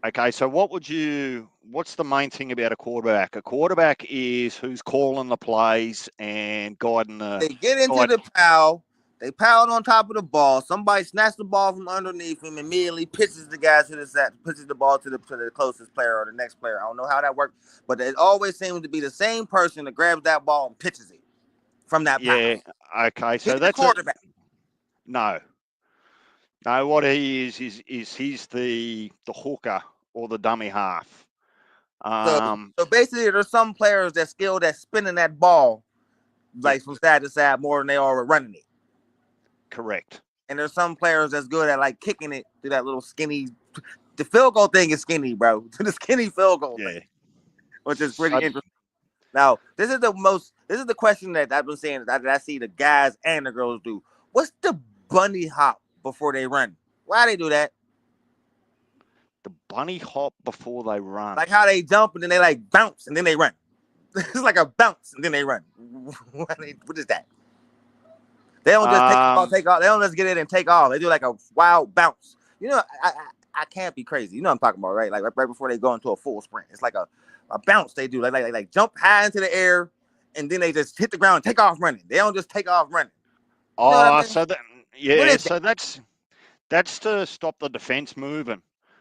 Okay, so what's the main thing about a quarterback? A quarterback is who's calling the plays and guiding the They get into guide. the pow. They pound on top of the ball. Somebody snatches the ball from underneath him, immediately pitches the guy to the side, pitches the ball to the closest player or the next player. I don't know how that works, but it always seems to be the same person that grabs that ball and pitches it from that pow. Yeah, okay, He's so the that's a quarterback. No. No, what he is he's the hooker or the dummy half. So basically, there's some players that skilled at spinning that ball like from side to side more than they are running it. Correct. And there's some players that's good at like kicking it through that little skinny. The field goal thing is skinny, bro. The skinny field goal thing, which is pretty interesting. Now, this is the question that I've been saying that I see the guys and the girls do. What's the bunny hop before they run? Why they do that? The bunny hop before they run. Like how they jump and then they like bounce and then they run. It's like a bounce and then they run. What is that? They don't just take off. They don't just get it and take off. They do like a wild bounce. You know, I can't be crazy. You know what I'm talking about, right? Like right before they go into a full sprint. It's like a bounce they do. Like jump high into the air and then they just hit the ground and take off running. They don't just take off running. You know what I mean? So that that's to stop the defense moving.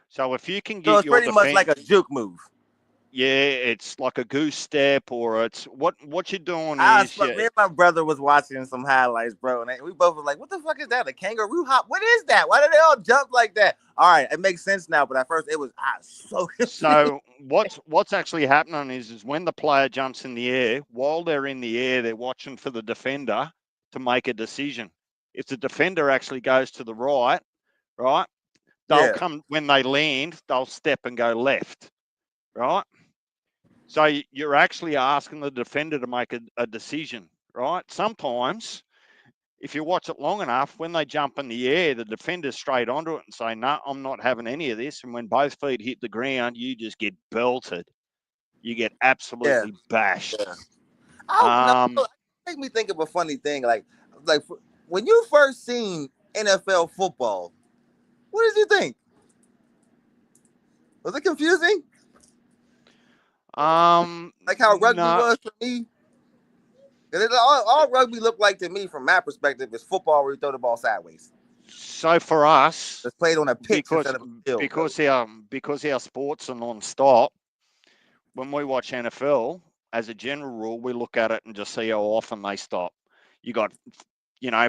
So if you can get so it's pretty much like a juke move. Yeah, it's like a goose step, or it's what you're doing is. Me and my brother was watching some highlights, bro, and we both was like, "What the fuck is that? A kangaroo hop? What is that? Why do they all jump like that?" All right, it makes sense now, but at first it was so. So what's actually happening is when the player jumps in the air, while they're in the air, they're watching for the defender to make a decision. If the defender actually goes to the right, they'll come when they land, they'll step and go left. Right, so you're actually asking the defender to make a decision, right? Sometimes, if you watch it long enough, when they jump in the air, the defender's straight onto it and say, "No, I'm not having any of this." And when both feet hit the ground, you just get belted. You get absolutely bashed. Make me think of a funny thing, like when you first seen NFL football, what did you think? Was it confusing? Like how rugby was for me. All rugby looked like to me, from my perspective, is football where you throw the ball sideways. So for us, it's played on a pitch instead of a field. Because our sports are non-stop. When we watch NFL, as a general rule, we look at it and just see how often they stop. You got,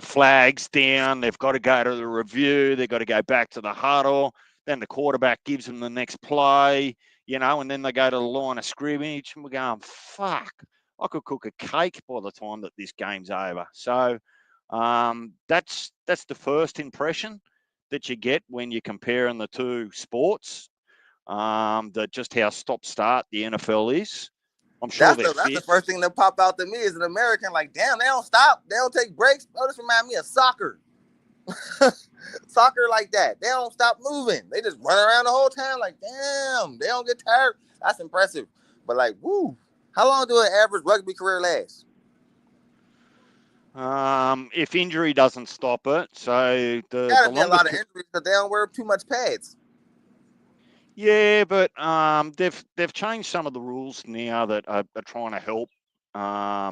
flags down. They've got to go to the review. They've got to go back to the huddle. Then the quarterback gives them the next play. And then they go to the line of scrimmage, and we're going, fuck, I could cook a cake by the time that this game's over. So that's the first impression that you get when you're comparing the two sports, that just how stop-start the NFL is. I'm sure that's the first thing that pop out to me as an American, like, damn, they don't stop. They don't take breaks. Oh, this reminds me of soccer. Soccer like that. They don't stop moving. They just run around the whole time like, damn, they don't get tired. That's impressive. But like, woo, how long do an average rugby career last? If injury doesn't stop it, so gotta be a lot of injuries because they don't wear too much pads. Yeah, but they've changed some of the rules now that are trying to help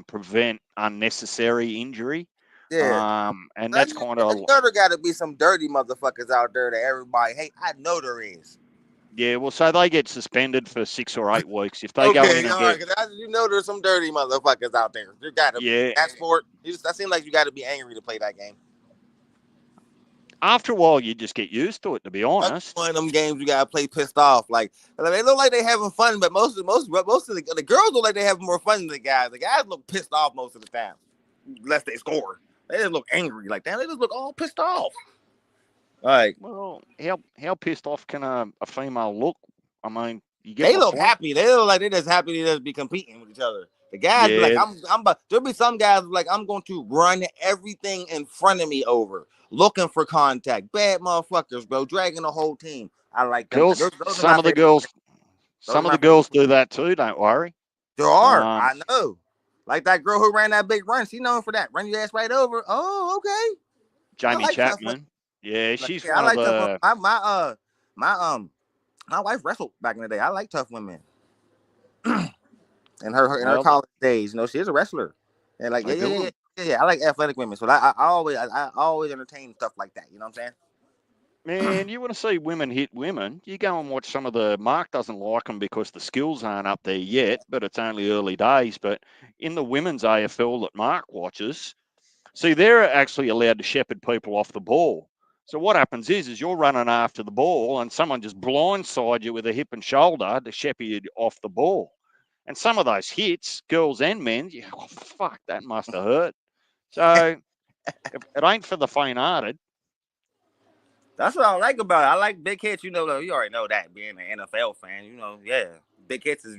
prevent unnecessary injury. Yeah, and that's kind of. There got to be some dirty motherfuckers out there that everybody hate. I know there is. Yeah, well, so they get suspended for 6 or 8 weeks if they go in and there's some dirty motherfuckers out there. There got to be that sport. That seems like you got to be angry to play that game. After a while, you just get used to it. To be honest, that's one of them games you gotta play pissed off. Like they look like they having fun, but most of the girls look like they have more fun than the guys. The guys look pissed off most of the time, unless they score. They just look angry. Like, damn, they just look all pissed off. Like, well, how pissed off can a female look? I mean, they look happy. They look like they're just happy to just be competing with each other. The guys be like, there'll be some guys like, I'm going to run everything in front of me over, looking for contact. Bad motherfuckers, bro, dragging the whole team. I like them. Some of the girls do that too. Don't worry. There are. I know. Like that girl who ran that big run. She known for that. Run your ass right over. Oh, okay. Jamie Chapman. Yeah, she's one of the. My wife wrestled back in the day. I like tough women. in her college days, she's a wrestler. And like, yeah, I like athletic women. So I always entertain stuff like that. You know what I'm saying? Man, you want to see women hit women, you go and watch some of the. Mark doesn't like them because the skills aren't up there yet, but it's only early days. But in the women's AFL that Mark watches, See, they're actually allowed to shepherd people off the ball. So what happens is you're running after the ball and someone just blindside you with a hip and shoulder to shepherd you off the ball. And some of those hits, girls and men, oh, fuck, that must have hurt. So it ain't for the faint-hearted. That's what I like about it. I like big hits. You already know that being an NFL fan. Big hits is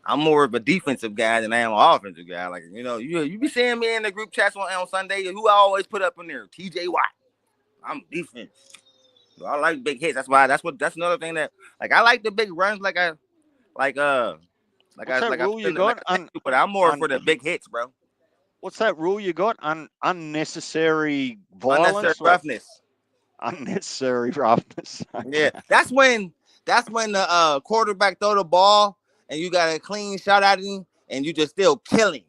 I'm more of a defensive guy than I am an offensive guy. Like, you be seeing me in the group chats on Sunday. Who I always put up in there? TJ Watt. I'm defense. So I like big hits. That's another thing that I like the big runs. What's that rule you got? But I'm more for the big hits, bro. What's that rule you got? Unnecessary violence. Unnecessary roughness. Unnecessary roughness. Yeah, that's when the quarterback throw the ball and you got a clean shot at him and you just still kill him.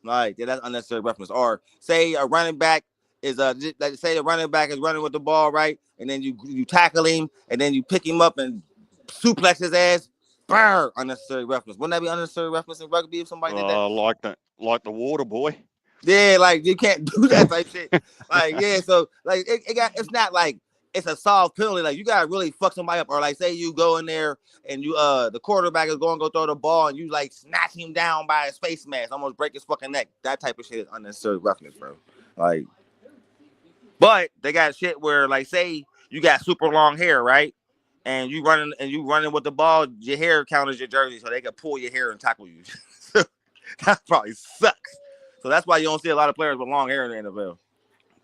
Like, that's unnecessary roughness. Or say a running back is say the running back is running with the ball, right? And then you tackle him and then you pick him up and suplex his ass. Burr, unnecessary roughness. Wouldn't that be unnecessary roughness in rugby if somebody did that? Like the water boy. Yeah, like you can't do that type shit. Like, yeah, so like it's not like it's a soft penalty. Like, you gotta really fuck somebody up. Or like, say you go in there and you the quarterback is going to go throw the ball and you like snatch him down by his face mask, almost break his fucking neck. That type of shit is unnecessary roughness, bro. Like, but they got shit where, like, say you got super long hair, right? And you running with the ball, your hair counts as your jersey, so they can pull your hair and tackle you. That probably sucks. So that's why you don't see a lot of players with long hair in the NFL.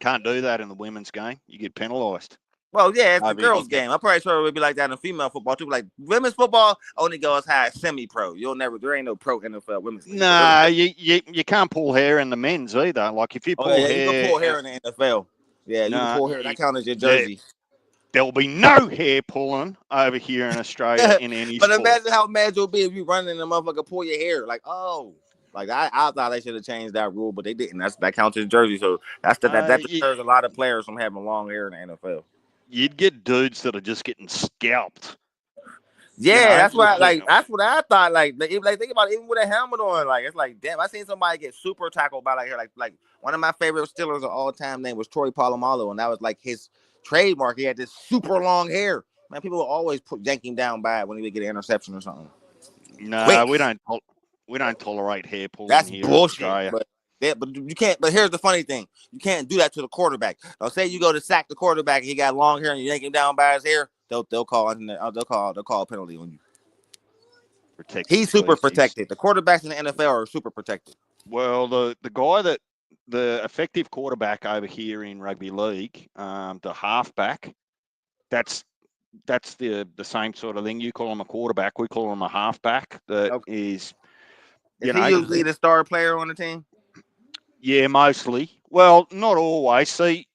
Can't do that in the women's game. You get penalized. Well, yeah, it's the girls' game. I'm pretty sure it would be like that in female football too. Like, women's football only goes high semi-pro. There ain't no pro NFL women's. Nah, you can't pull hair in the men's either. Like, if you pull hair, you can pull hair in the NFL. Yeah, you can pull hair. That counts as your jersey. There'll be no hair pulling over here in Australia in any But sport. Imagine how mad you'll be if you running and the motherfucker pull your hair. Like, oh. Like, I thought they should have changed that rule, but they didn't. That counts as jersey. So that deters a lot of players from having long hair in the NFL. You'd get dudes that are just getting scalped. Yeah, that's what I thought. Like think about it, even with a helmet on, like, it's like, damn, I seen somebody get super tackled by like one of my favorite Steelers of all time name was Troy Polamalu, and that was like his trademark. He had this super long hair. Man, people would always yank him down by it when he would get an interception or something. No, we don't tolerate hair pulling. That's here bullshit. In Australia. But you can't. But here's the funny thing: you can't do that to the quarterback. Now, say you go to sack the quarterback, and he got long hair, and you yank him down by his hair. They'll call a penalty on you. He's super protected. The quarterbacks in the NFL are super protected. Well, the effective quarterback over here in rugby league, the halfback, that's the same sort of thing. You call him a quarterback, we call him a halfback. Is he usually the star player on the team? Yeah, mostly. Well, not always. See,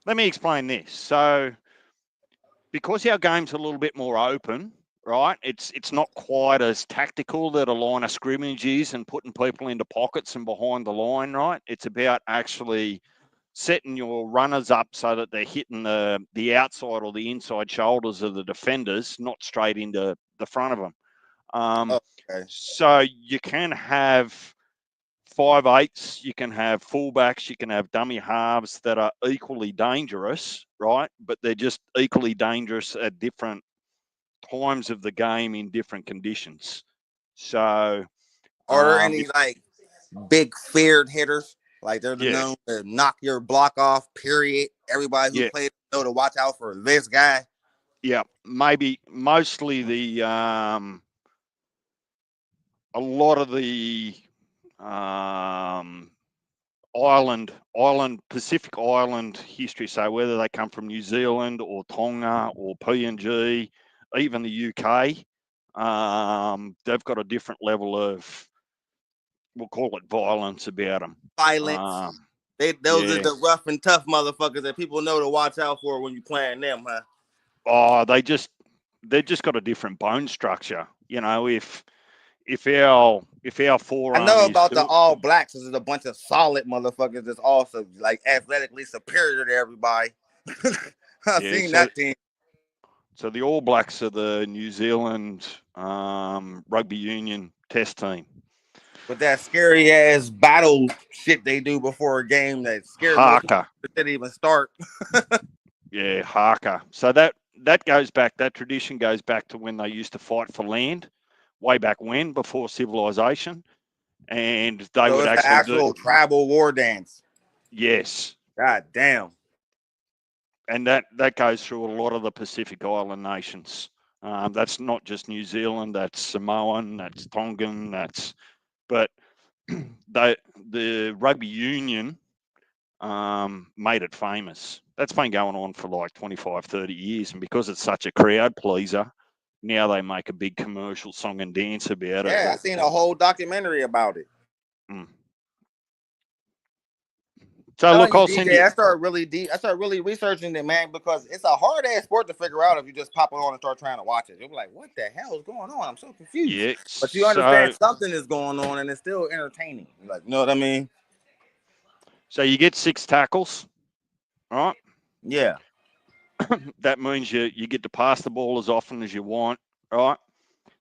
let me explain this. So, because our game's a little bit more open, right? It's not quite as tactical that a line of scrimmage is and putting people into pockets and behind the line, right? It's about actually setting your runners up so that they're hitting the outside or the inside shoulders of the defenders, not straight into the front of them. Okay. So you can have 5'8", you can have fullbacks, you can have dummy halves that are equally dangerous, right? But they're just equally dangerous at different times of the game in different conditions. So, are there any like big feared hitters? Like, they're known to knock your block off, period. Everybody who played know to watch out for this guy. Yeah, mostly the a lot of the Pacific Island history. So whether they come from New Zealand or Tonga or PNG, even the UK, they've got a different level of, we'll call it, violence about them. Violence. Those are the rough and tough motherfuckers that people know to watch out for when you're playing them, huh? Oh, they've just got a different bone structure. You know, if our forearm, I know about the All Blacks. There's a bunch of solid motherfuckers that's also like athletically superior to everybody. I've seen that team. So the All Blacks are the New Zealand rugby union test team. With that scary ass battle shit they do before a game that scared motherfuckers Haka. didn't even start. Yeah, haka. So that goes back. That tradition goes back to when they used to fight for land, way back when, before civilization, and they So would it's an actually do. actual tribal war dance. Yes, God damn. and that goes through a lot of the Pacific Island nations. That's not just New Zealand. That's Samoan. That's Tongan. But the rugby union made it famous. That's been going on for like 25, 30 years. And because it's such a crowd pleaser, now they make a big commercial song and dance about it. Yeah, I seen a whole documentary about it. Mm. So look, Telling you, I'll send DJ, you. I started really researching it, man, because it's a hard ass sport to figure out if you just pop it on and start trying to watch it. You'll be like, what the hell is going on? I'm so confused. Yeah. But you understand So something is going on and it's still entertaining. You're like, you know what I mean? you get 6 tackles, right? Yeah. That means you get to pass the ball as often as you want, right?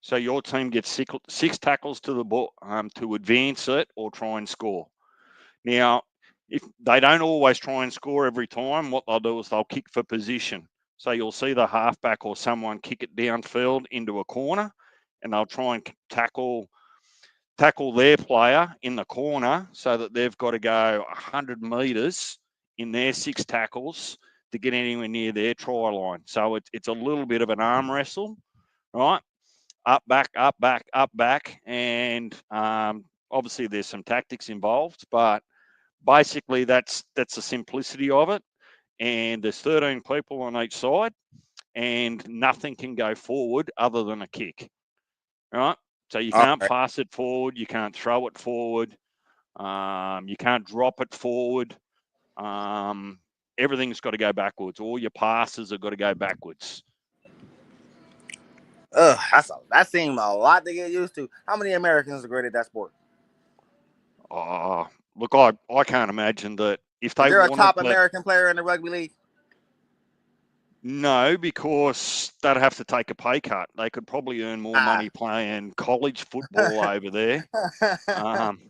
So your team gets 6 tackles to the ball to advance it or try and score. Now, if they don't always try and score every time, what they'll do is they'll kick for position. So you'll see the halfback or someone kick it downfield into a corner, and they'll try and tackle their player in the corner so that they've got to go 100 metres in their 6 tackles to get anywhere near their try line. So it's a little bit of an arm wrestle, right? Up, back, up, back, up, back. And obviously there's some tactics involved, but basically that's the simplicity of it. And there's 13 people on each side, and nothing can go forward other than a kick, right? So you All can't right. pass it forward, you can't throw it forward, you can't drop it forward. Everything's got to go backwards. All your passes have got to go backwards. That seemed a lot to get used to. How many Americans are great at that sport? Look, I can't imagine that if Is they there a wanted top to. American player in the rugby league? No, because they'd have to take a pay cut. They could probably earn more money playing college football over there to come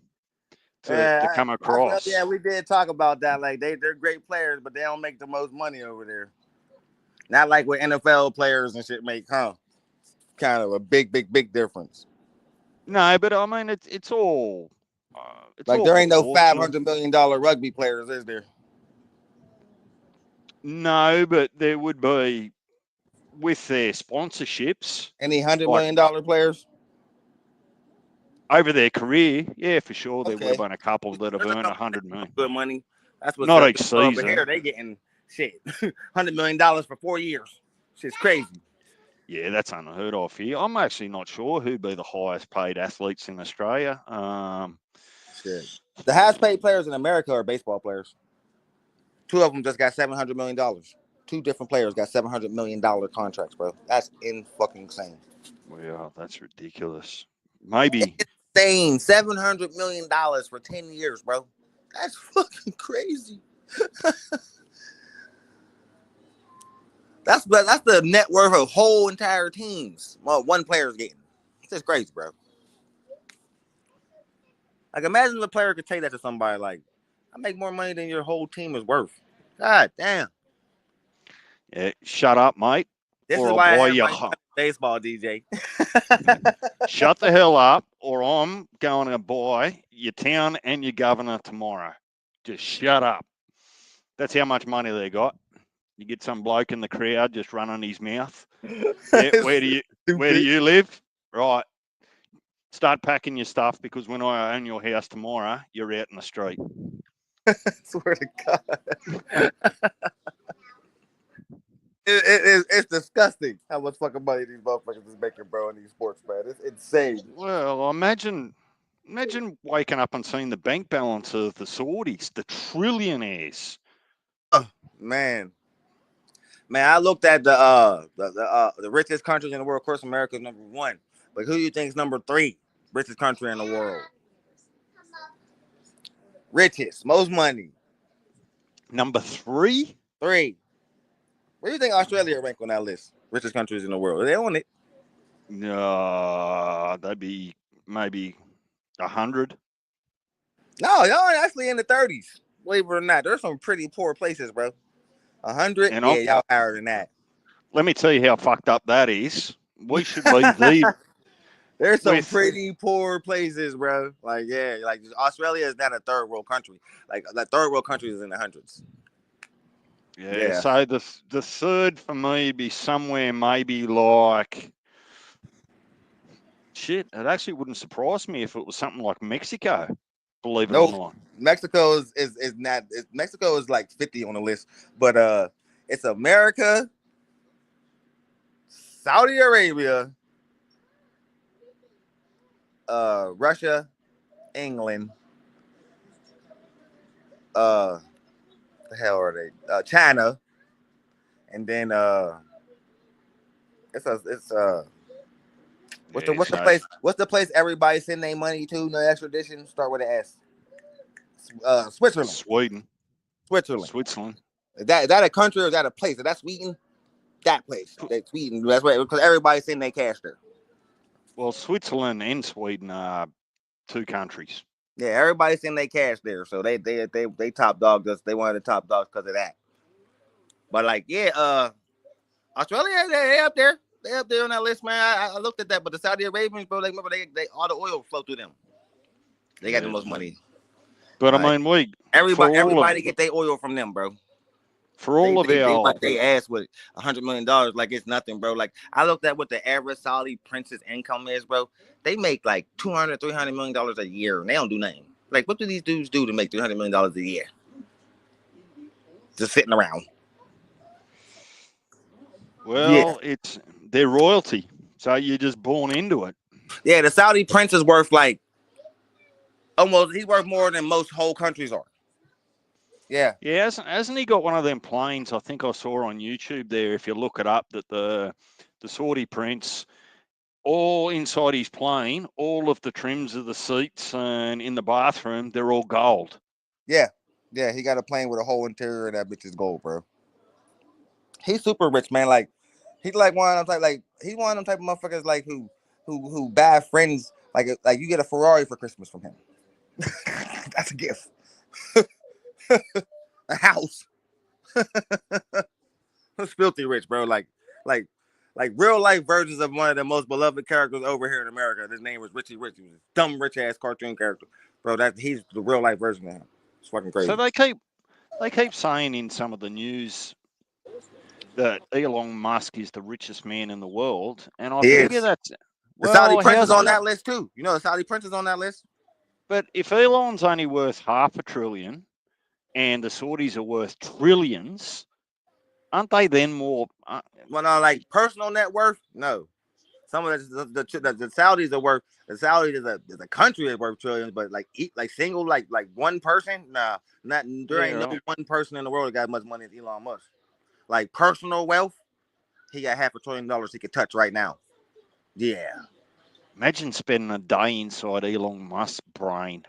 I feel, across. yeah, we did talk about that. Like they're great players, but they don't make the most money over there. Not like what NFL players and shit make, huh? Kind of a big difference. No, but I mean it's all Like there ain't no proportional. $500 million rugby players, is there? No, but there would be with their sponsorships, Any $100 like million players? over their career. Yeah, for sure, there would have Okay, been a couple that have there's a earned couple 100 million. good money. That's what's Not up. each Over season. here, they getting shit $100 million for 4 years. Shit's crazy. Yeah, that's unheard of here. I'm actually not sure who'd be the highest paid athletes in Australia. Shit. The highest paid players in America are baseball players. 2 of them just got $700 million. 2 different players got $700 million contracts, bro. That's fucking insane. Well, that's ridiculous. Maybe. Insane. $700 million for 10 years, bro. That's fucking crazy. That's the net worth of whole entire teams. Well, one player's getting. It's just crazy, bro. Like, imagine the player could take that to somebody like, I make more money than your whole team is worth. God damn. Yeah, shut up, mate. This Or is I'll why buy you. everybody baseball, DJ. Shut the hell up, or I'm going to buy your town and your governor tomorrow. Just shut up. That's how much money they got. You get some bloke in the crowd just running his mouth. Yeah, where do you live? Right. Start packing your stuff because when I own your house tomorrow, you're out in the street. Swear to God. It's disgusting how much fucking money these motherfuckers is making, bro, in these sports, man. It's insane. Well, imagine waking up and seeing the bank balance of the Saudis, the trillionaires. Oh, man, I looked at the richest countries in the world. Of course, America is number 1, but who do you think is number 3 richest country in the world? Richest, most money. Number 3? 3. Where do you think Australia rank on that list? Richest countries in the world. Are they on it? No, they'd be maybe 100. No, y'all ain't actually in the 30s. Believe it or not, there's some pretty poor places, bro. 100, And yeah, y'all higher than that. let me tell you how fucked up that is. We should be the There's some with pretty poor places, bro. Like, yeah, like Australia is not a third world country. Like, the third world country is in the hundreds. yeah. So the third for me be somewhere maybe like shit. It actually wouldn't surprise me if it was something like Mexico. Believe it or Nope. not. Mexico is not. Mexico is like 50 on the list, but it's America, Saudi Arabia, Russia, England. The hell are they? China, and then it's what's the place? What's the place everybody send their money to? No extradition. Start with an S. Switzerland. Switzerland. Is that a country or is that a place? Is that Sweden? That place. That's Sweden. That's right. Because everybody's sending their cash there. Well, Switzerland and Sweden are two countries. Yeah, everybody's sending their cash there. So they top dog us. They one of the top dogs because of that. But like, yeah, Australia, they up there. They up there on that list, man. I looked at that, but the Saudi Arabians, bro, remember they all the oil flow through them. They got the most money. But I mean, everybody get their oil from them, bro. For all of our, they ass with $100 million like it's nothing, bro. Like I looked at what the average Saudi prince's income is, bro. They make like $200-300 million a year, and they don't do nothing. Like, what do these dudes do to make $300 million a year? Just sitting around. Well, it's their royalty, so you're just born into it. Yeah, the Saudi prince is worth like he's worth more than most whole countries are. Yeah. Yeah, hasn't he got one of them planes? I think I saw on YouTube there. If you look it up, that the Saudi prince, all inside his plane, all of the trims of the seats and in the bathroom, they're all gold. Yeah, he got a plane with a whole interior, and that bitch is gold, bro. He's super rich, man. Like he's like one of them type, he's one of them type of motherfuckers like who bad friends. Like you get a Ferrari for Christmas from him. That's a gift. A house. Who's filthy rich, bro? Like real life versions of one of the most beloved characters over here in America. His name was Richie Rich. He was a dumb rich ass cartoon character, bro. He's the real life version of him. It's fucking crazy. So they keep saying in some of the news that Elon Musk is the richest man in the world, and I figure that's the Saudi prince is on that list too. You know, the Saudi prince is on that list. But if Elon's only worth $500 billion and the Saudis are worth trillions, aren't they then more? Well, no, like personal net worth, no. Some of the Saudis are worth. The Saudis is a country that's worth trillions, but like single like one person, nah, there ain't no one person in the world that got as much money as Elon Musk. Like personal wealth, he got $500 billion he could touch right now. Yeah. Imagine spending a day inside Elon Musk's brain.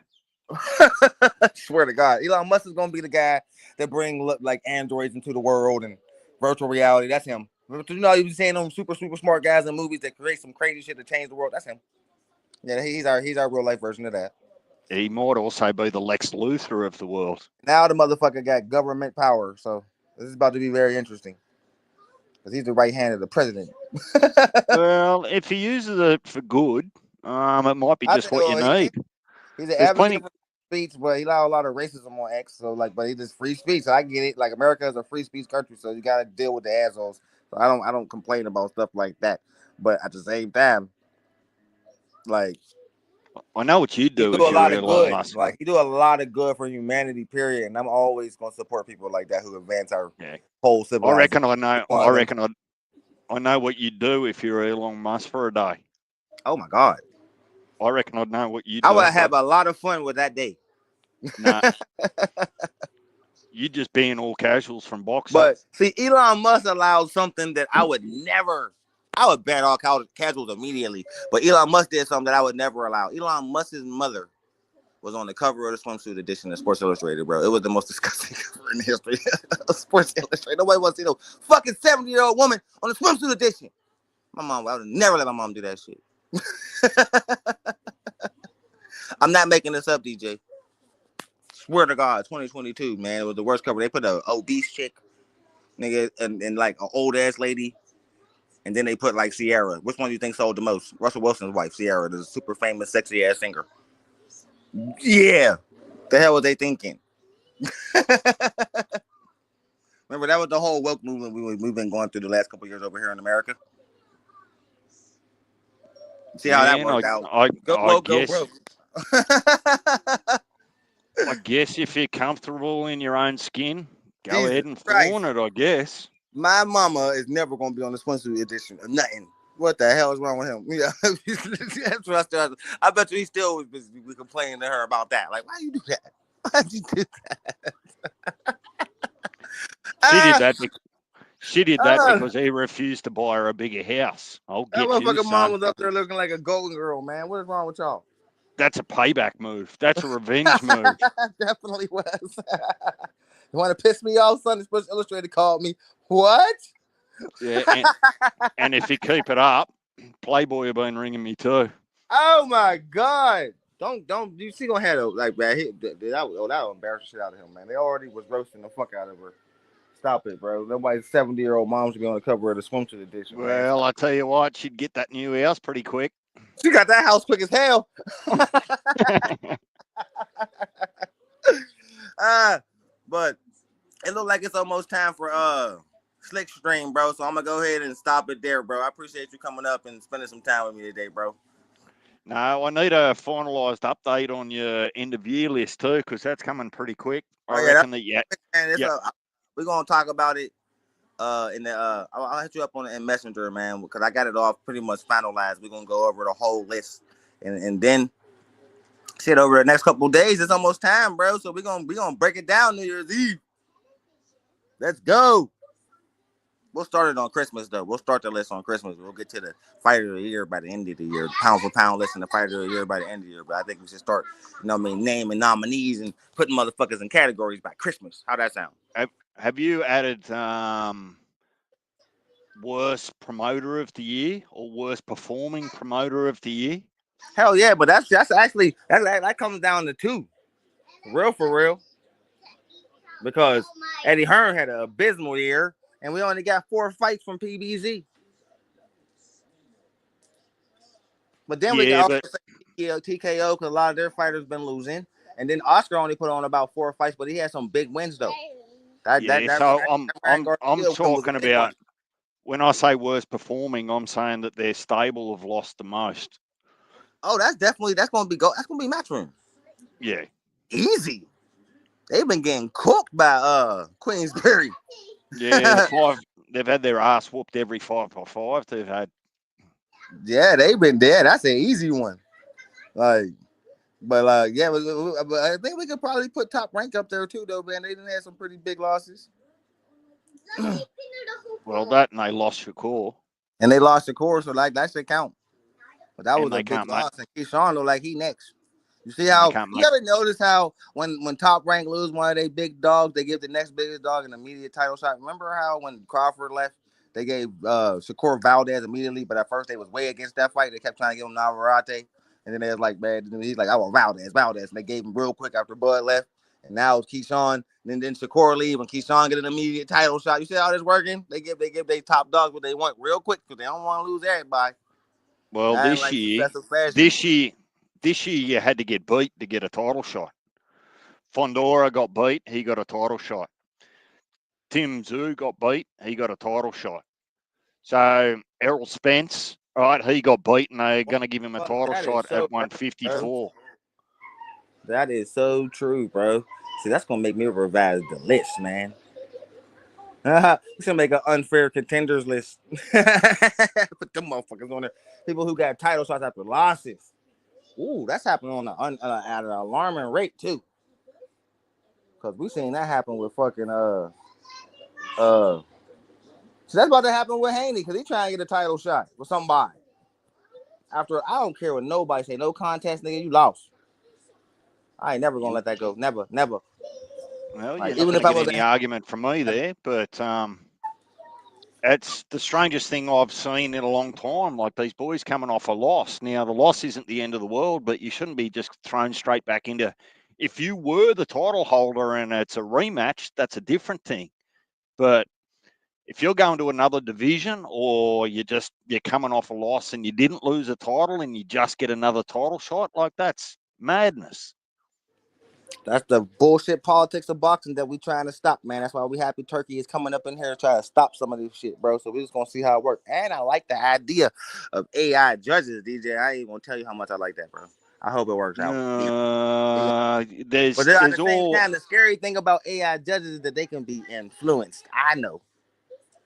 I swear to God, Elon Musk is gonna be the guy that bring like androids into the world and virtual reality. That's him. You know, you be saying them super smart guys in movies that create some crazy shit to change the world. That's him. Yeah, he's our real life version of that. He might also be the Lex Luthor of the world. Now the motherfucker got government power, so this is about to be very interesting. Because he's the right hand of the president. Well, if he uses it for good, it might be just what you need. He's an advocate for speech, but he allowed a lot of racism on X. So but he just free speech. So I get it. Like America is a free speech country, so you gotta deal with the assholes. So I don't complain about stuff like that. But at the same time, like I know what you do. He do a lot of good. Like he do a lot of good for humanity. Period. And I'm always gonna support people like that who advance our whole civilization. I know what you'd do if you're Elon Musk for a day. Oh my God. I reckon I'd know what you do. I would have a lot of fun with that day. Nah. You just being all casuals from boxing. But see, Elon Musk allowed something that I would never. I would ban all casuals immediately. But Elon Musk did something that I would never allow. Elon Musk's mother was on the cover of the swimsuit edition of Sports Illustrated, bro. It was the most disgusting cover in the history of Sports Illustrated. Nobody wants to see no fucking 70-year-old woman on the swimsuit edition. I would never let my mom do that shit. I'm not making this up, DJ. Swear to God, 2022, man, it was the worst cover. They put a obese chick, nigga, and like an old ass lady, and then they put like Sierra. Which one do you think sold the most? Russell Wilson's wife, Sierra, the super famous, sexy ass singer. Yeah, the hell was they thinking? Remember that was the whole woke movement we've been going through the last couple of years over here in America. See how that Man, worked out? Go I woke, go guess broke. I guess if you're comfortable in your own skin, go Jesus ahead and Christ. flaunt it, I guess. My mama is never gonna be on the swimsuit edition of nothing. What the hell is wrong with him? Yeah, that's what I started. I bet you he still was busy complaining to her about that. Like, why you do that? Why'd you do that? She did that because he refused to buy her a bigger house. I'll That get you, motherfucking mom son. was up there looking like a golden girl, man. What is wrong with y'all? That's a payback move. That's a revenge move. Definitely was. You want to piss me off, son? Sports Illustrated called me. What? Yeah, and if you keep it up, Playboy have been ringing me too. Oh my God! Don't you see gonna have like man? That will embarrass the shit out of him, man. They already was roasting the fuck out of her. Stop it, bro. Nobody's 70-year-old mom should be on the cover of the swimsuit edition. Well, I tell you what, she'd get that new house pretty quick. She got that house quick as hell. But it looked like it's almost time for Slick Stream, bro. So I'm gonna go ahead and stop it there, bro. I appreciate you coming up and spending some time with me today, bro. No, I need a finalised update on your end of year list too, because that's coming pretty quick. I reckon that we're gonna talk about it. I'll hit you up on it in Messenger, man, because I got it all pretty much finalized. We're gonna go over the whole list, and then shit over the next couple of days. It's almost time, bro. So we're gonna break it down New Year's Eve. Let's go. We'll start it on Christmas though. We'll start the list on Christmas. We'll get to the fighter of the year by the end of the year, pound for pound list and the fighter of the year by the end of the year. But I think we should start, naming nominees and putting motherfuckers in categories by Christmas. How that sound? Have you added worst promoter of the year or worst performing promoter of the year? Hell yeah, but that's actually that comes down to two, for real. Because Eddie Hearn had an abysmal year, and we only got 4 fights from PBZ. But then we can also say TKO because a lot of their fighters been losing, and then Oscar only put on about 4 fights, but he had some big wins though. I'm talking about when I say worst performing, I'm saying that their stable have lost the most. Oh, that's gonna be Matchroom. Yeah, easy. They've been getting cooked by Queensberry. Yeah, they've had their ass whooped every 5x5 they've had. Yeah, they've been dead. That's an easy one. But I think we could probably put Top Rank up there too, though, man. They didn't have some pretty big losses. Well, that and they lost Shakur. And they lost Shakur, so like that should count. But that was a big loss, and Keyshawn looked like he next. You see how you ever notice how when Top Rank lose one of their big dogs, they give the next biggest dog an immediate title shot. Remember how when Crawford left, they gave Shakur Valdez immediately, but at first they was way against that fight. They kept trying to give him Navarrete, and then they was like, man, he's like, I want Valdez, and they gave him real quick after Bud left. And now it's Keyshawn, and then Shakur leave, and Keyshawn get an immediate title shot. You see how this working? They give their top dogs what they want real quick because they don't want to lose everybody. Well, this year you had to get beat to get a title shot. Fondora got beat, he got a title shot. Tim Tszyu got beat, he got a title shot. So Errol Spence, right, he got beat, and they're going to give him a title shot at 154. That is so true, bro. See, that's going to make me revise the list, man. We're gonna make an unfair contenders list. Put them motherfuckers on there. People who got title shots after losses. Ooh, that's happening at an alarming rate too. Cause we seen that happen with fucking So that's about to happen with Haney because he's trying to get a title shot with somebody. After I don't care what nobody say, no contest, nigga, you lost. I ain't never gonna let that go. Never. Well, you're not even if I was any argument from me there, but It's the strangest thing I've seen in a long time. Like these boys coming off a loss. Now the loss isn't the end of the world, but you shouldn't be just thrown straight back into. If you were the title holder and it's a rematch, that's a different thing. But if you're going to another division or you're coming off a loss and you didn't lose a title and you just get another title shot, like that's madness. That's the bullshit politics of boxing that we trying to stop, man. That's why we happy Turkey is coming up in here to try to stop some of this shit, bro. So we just gonna see how it works. And I like the idea of AI judges, DJ. I ain't gonna tell you how much I like that, bro. I hope it works out. But at There's the same all time, the scary thing about AI judges is that they can be influenced. I know.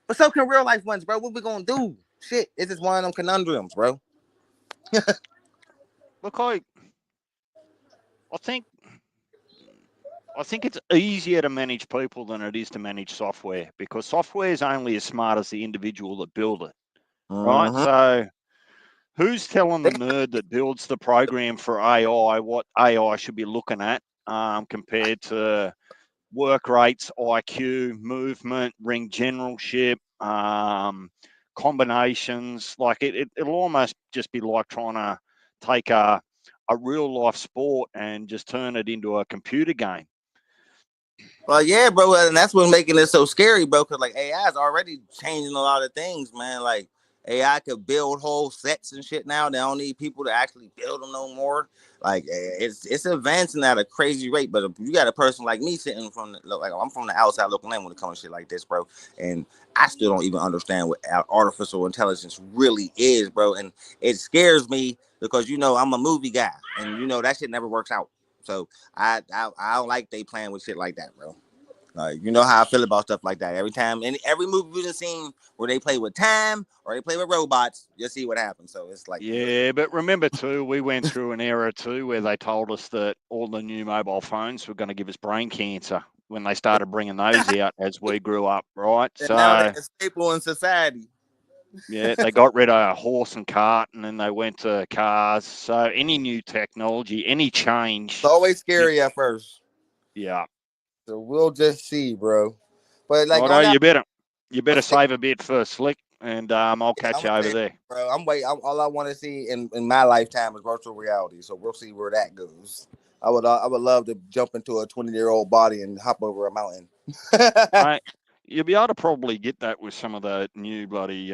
But so can real life ones, bro. What we gonna do? Shit, it's just one of them conundrums, bro. look. I think it's easier to manage people than it is to manage software because software is only as smart as the individual that build it, right? Mm-hmm. So who's telling the nerd that builds the program for AI what AI should be looking at compared to work rates, IQ, movement, ring generalship, combinations? Like it'll almost just be like trying to take a real life sport and just turn it into a computer game. Well, yeah, bro, and that's what's making it so scary, bro. Because like AI is already changing a lot of things, man. Like AI could build whole sets and shit now. They don't need people to actually build them no more. Like it's advancing at a crazy rate. But if you got a person like me sitting from like I'm from the outside looking in when it comes to shit like this, bro, and I still don't even understand what artificial intelligence really is, bro. And it scares me because I'm a movie guy, and that shit never works out. So I don't like they playing with shit like that, bro. Like you know how I feel about stuff like that. Every time, and every movie we've just seen where they play with time or they play with robots, you'll see what happens. So it's like, Yeah, but remember too, we went through an era too where they told us that all the new mobile phones were going to give us brain cancer when they started bringing those out as we grew up, right? and now they're So a staple in society. yeah, they got rid of horse and cart, and then they went to cars. So any new technology, any It's change, always scary at first. yeah. So we'll just see, bro. But like Righto, on that, you better save a bit for Slick, and I'll yeah, catch I'm you gonna over say, there. bro, I'm waiting. All I want to see in my lifetime is virtual reality. So we'll see where that goes. I would love to jump into a 20-year-old body and hop over a mountain. Mate, you'll be able to probably get that with some of the new bloody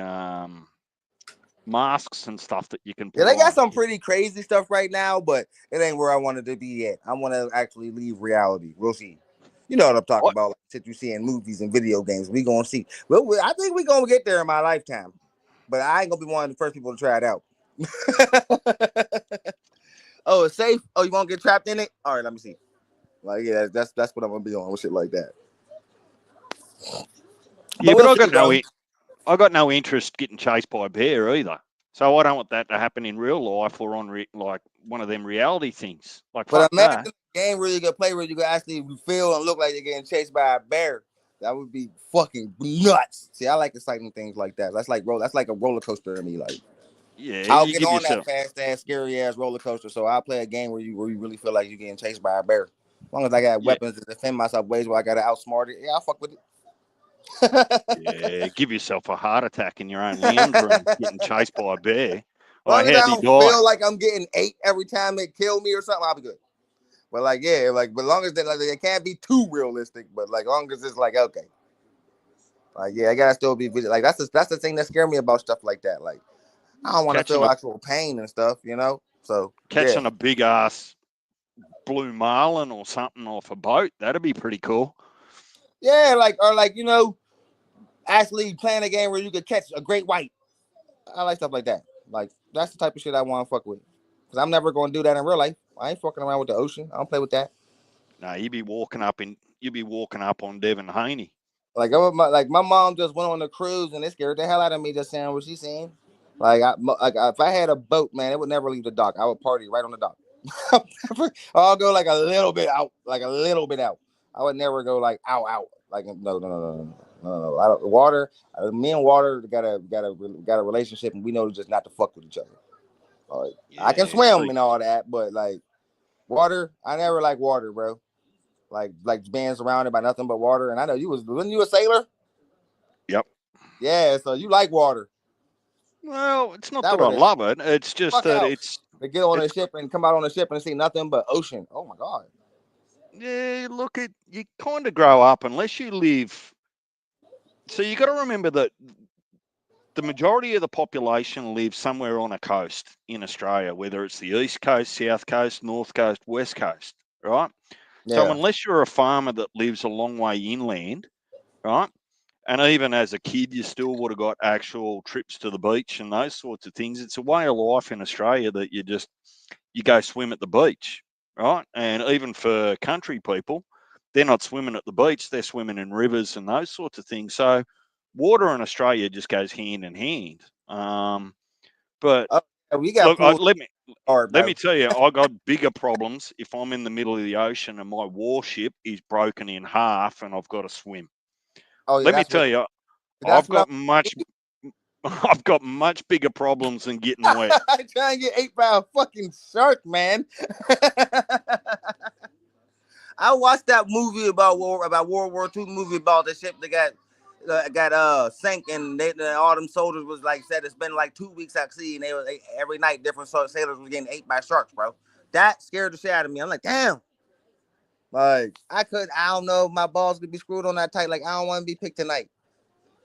masks and stuff that you can Yeah, put they got on. some pretty crazy stuff right now, but it ain't where I wanted to be yet. I want to actually leave reality. We'll see. You know what I'm talking What? about? Like shit you see in movies and video games. We gonna see. Well, I think we gonna get there in my lifetime, but I ain't gonna be one of the first people to try it out. Oh, it's safe. Oh, you won't get trapped in it. All right, let me see. Like, yeah, that's what I'm gonna be on with shit like that. Yeah, But but we'll see, bro. I got no interest getting chased by a bear either. So I don't want that to happen in real life or on like one of them reality things. Like But fuck imagine that. a game where you can play where you can actually feel and look like you're getting chased by a bear. That would be fucking nuts. See, I like exciting things like that. That's like a roller coaster to me. Like Yeah, I'll you get give on that yourself. fast ass, scary ass roller coaster. So I'll play a game where you really feel like you're getting chased by a bear. As long as I got Yeah, weapons to defend myself, ways where I gotta outsmart it. Yeah, I'll fuck with it. yeah, give yourself a heart attack in your own lounge room getting chased by a bear. As long Like as I how'd he don't die? feel like I'm getting ate every time they kill me or something, I'll be good. But like, yeah, like, but as long as it can't be too realistic, but like, long as it's like, okay, like, yeah, I gotta still be like, that's the thing that scares me about stuff like that. Like, I don't want to Catching feel a actual pain and stuff, you know. So yeah, catching a big ass blue marlin or something off a boat. That'd be pretty cool. yeah, like or like actually playing a game where you could catch a great white. I like stuff like that. Like that's the type of shit I want to fuck with. Cause I'm never gonna do that in real life. I ain't fucking around with the ocean. I don't play with that. No, you'd be walking up on Devon Haney. Like my mom just went on a cruise and it scared the hell out of me just saying what she seen. If I had a boat, man, it would never leave the dock. I would party right on the dock. I'll go like a little bit out, like a little bit out. I would never go like out. Like no. I don't, water. Me and water got a relationship, and we know just not to fuck with each other. Like, I can Yeah, swim see, and all that, but like water, I never like water, bro. Like being surrounded by nothing but water. And I know wasn't you a sailor? yep. Yeah, so you like water. Well, it's not That that I would have love it. It's just fuck that out. it's To get on a it's ship and come out on a ship and see nothing but ocean. Oh my god. yeah. Look, you kind of grow up unless you live. So you got to remember that the majority of the population lives somewhere on a coast in Australia, whether it's the east coast, south coast, north coast, west coast, right? So Yeah. unless you're a farmer that lives a long way inland, right? And even as a kid, you still would have got actual trips to the beach and those sorts of things. It's a way of life in Australia that you go swim at the beach, right? And even for country people, they're not swimming at the beach; they're swimming in rivers and those sorts of things. So water in Australia just goes hand in hand. But Oh, yeah, we got look, pools hard, let me bro. tell you, I got bigger problems if I'm in the middle of the ocean and my warship is broken in half and I've got to swim. Oh yeah, Let me that's what tell you, that's I've what got much I've got much bigger problems than getting wet. I try and get ate by a fucking shark, man. I watched that movie about World War II movie about the ship that got sank and all them soldiers was like said it's been like 2 weeks at sea and every night different sailors were getting ate by sharks, bro. That scared the shit out of me. I'm like, damn. Like I don't know if my balls could be screwed on that tight. Like I don't want to be picked tonight.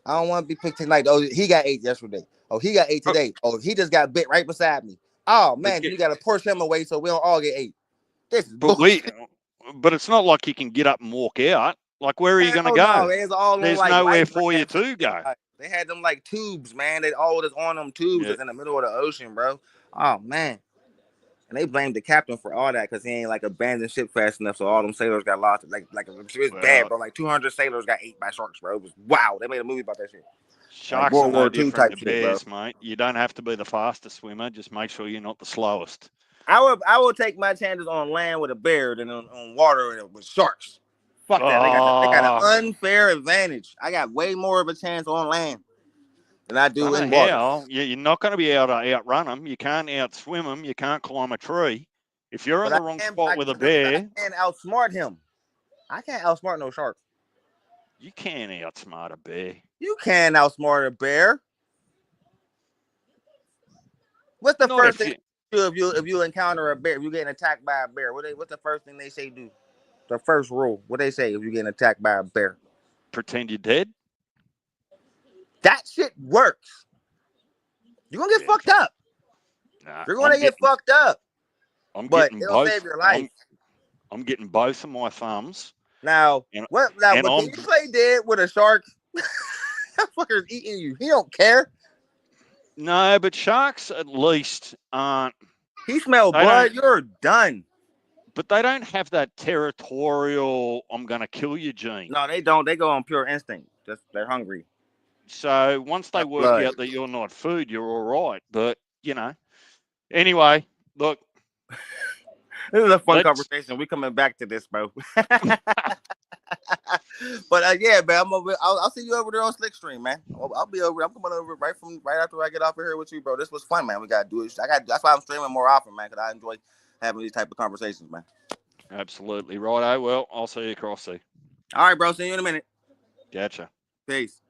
I don't want to be picked tonight. Oh, he got ate yesterday. Oh, he got ate But, today. Oh, he just got bit right beside me. Oh but, man, then get, you got to push him away so we don't all get ate. This is but we, bullshit. but it's not like you can get up and walk out. Like, where are you going to Hell go? no, it's all on There's like nowhere life for you rafts and to shit. go. Like, they had them like tubes, man. They all just on them tubes Yeah. that's in the middle of the ocean, bro. Oh man. And they blamed the captain for all that because he ain't like abandoned ship fast enough, so all them sailors got lost. Like it was bad, Well, bro. Like 200 sailors got ate by sharks, bro. It was wow. They made a movie about that shit, like sharks are World no War II different type to shit, bro. bears, mate. You don't have to be the fastest swimmer. Just make sure you're not the slowest. I would take my chances on land with a bear than on water with sharks. Fuck that. They got an Oh, unfair advantage. I got way more of a chance on land than I don't do know in water. how. You're not going to be able to outrun them. You can't outswim them. You can't climb a tree. If you're in But I the wrong can spot I with a can I bear, can outsmart him. I can't outsmart no shark. you can outsmart a bear. You can outsmart a bear. What's the Not first if thing you. you do if you encounter a bear? If you getting attacked by a bear, what's the first thing they say do? The first rule. What they say if you getting attacked by a bear? Pretend you're dead. That shit works. You're gonna get Yeah, fucked up. nah. You're gonna get fucked up, I'm but getting it'll save both. your life. I'm getting both of my thumbs, Now, and what? Now, and but can I'm you play dead with a shark? That fucker's eating you. He don't care. no, but sharks at least aren't. He smell They don't. blood. You're done. But they don't have that territorial "I'm going to kill you" gene. No, they don't. They go on pure instinct. Just they're hungry. So once they work Blood. out that you're not food, you're all right. But anyway, look, This is a fun let's. conversation. We coming back to this, bro. But yeah, man, I'll see you over there on Slickstream, man. I'll be over. I'm coming over right after I get off of here with you, bro. This was fun, man. We gotta do it. That's why I'm streaming more often, man, because I enjoy having these type of conversations, man. Absolutely righto. Well, I'll see you across there. All right, bro. See you in a minute. Gotcha. Peace.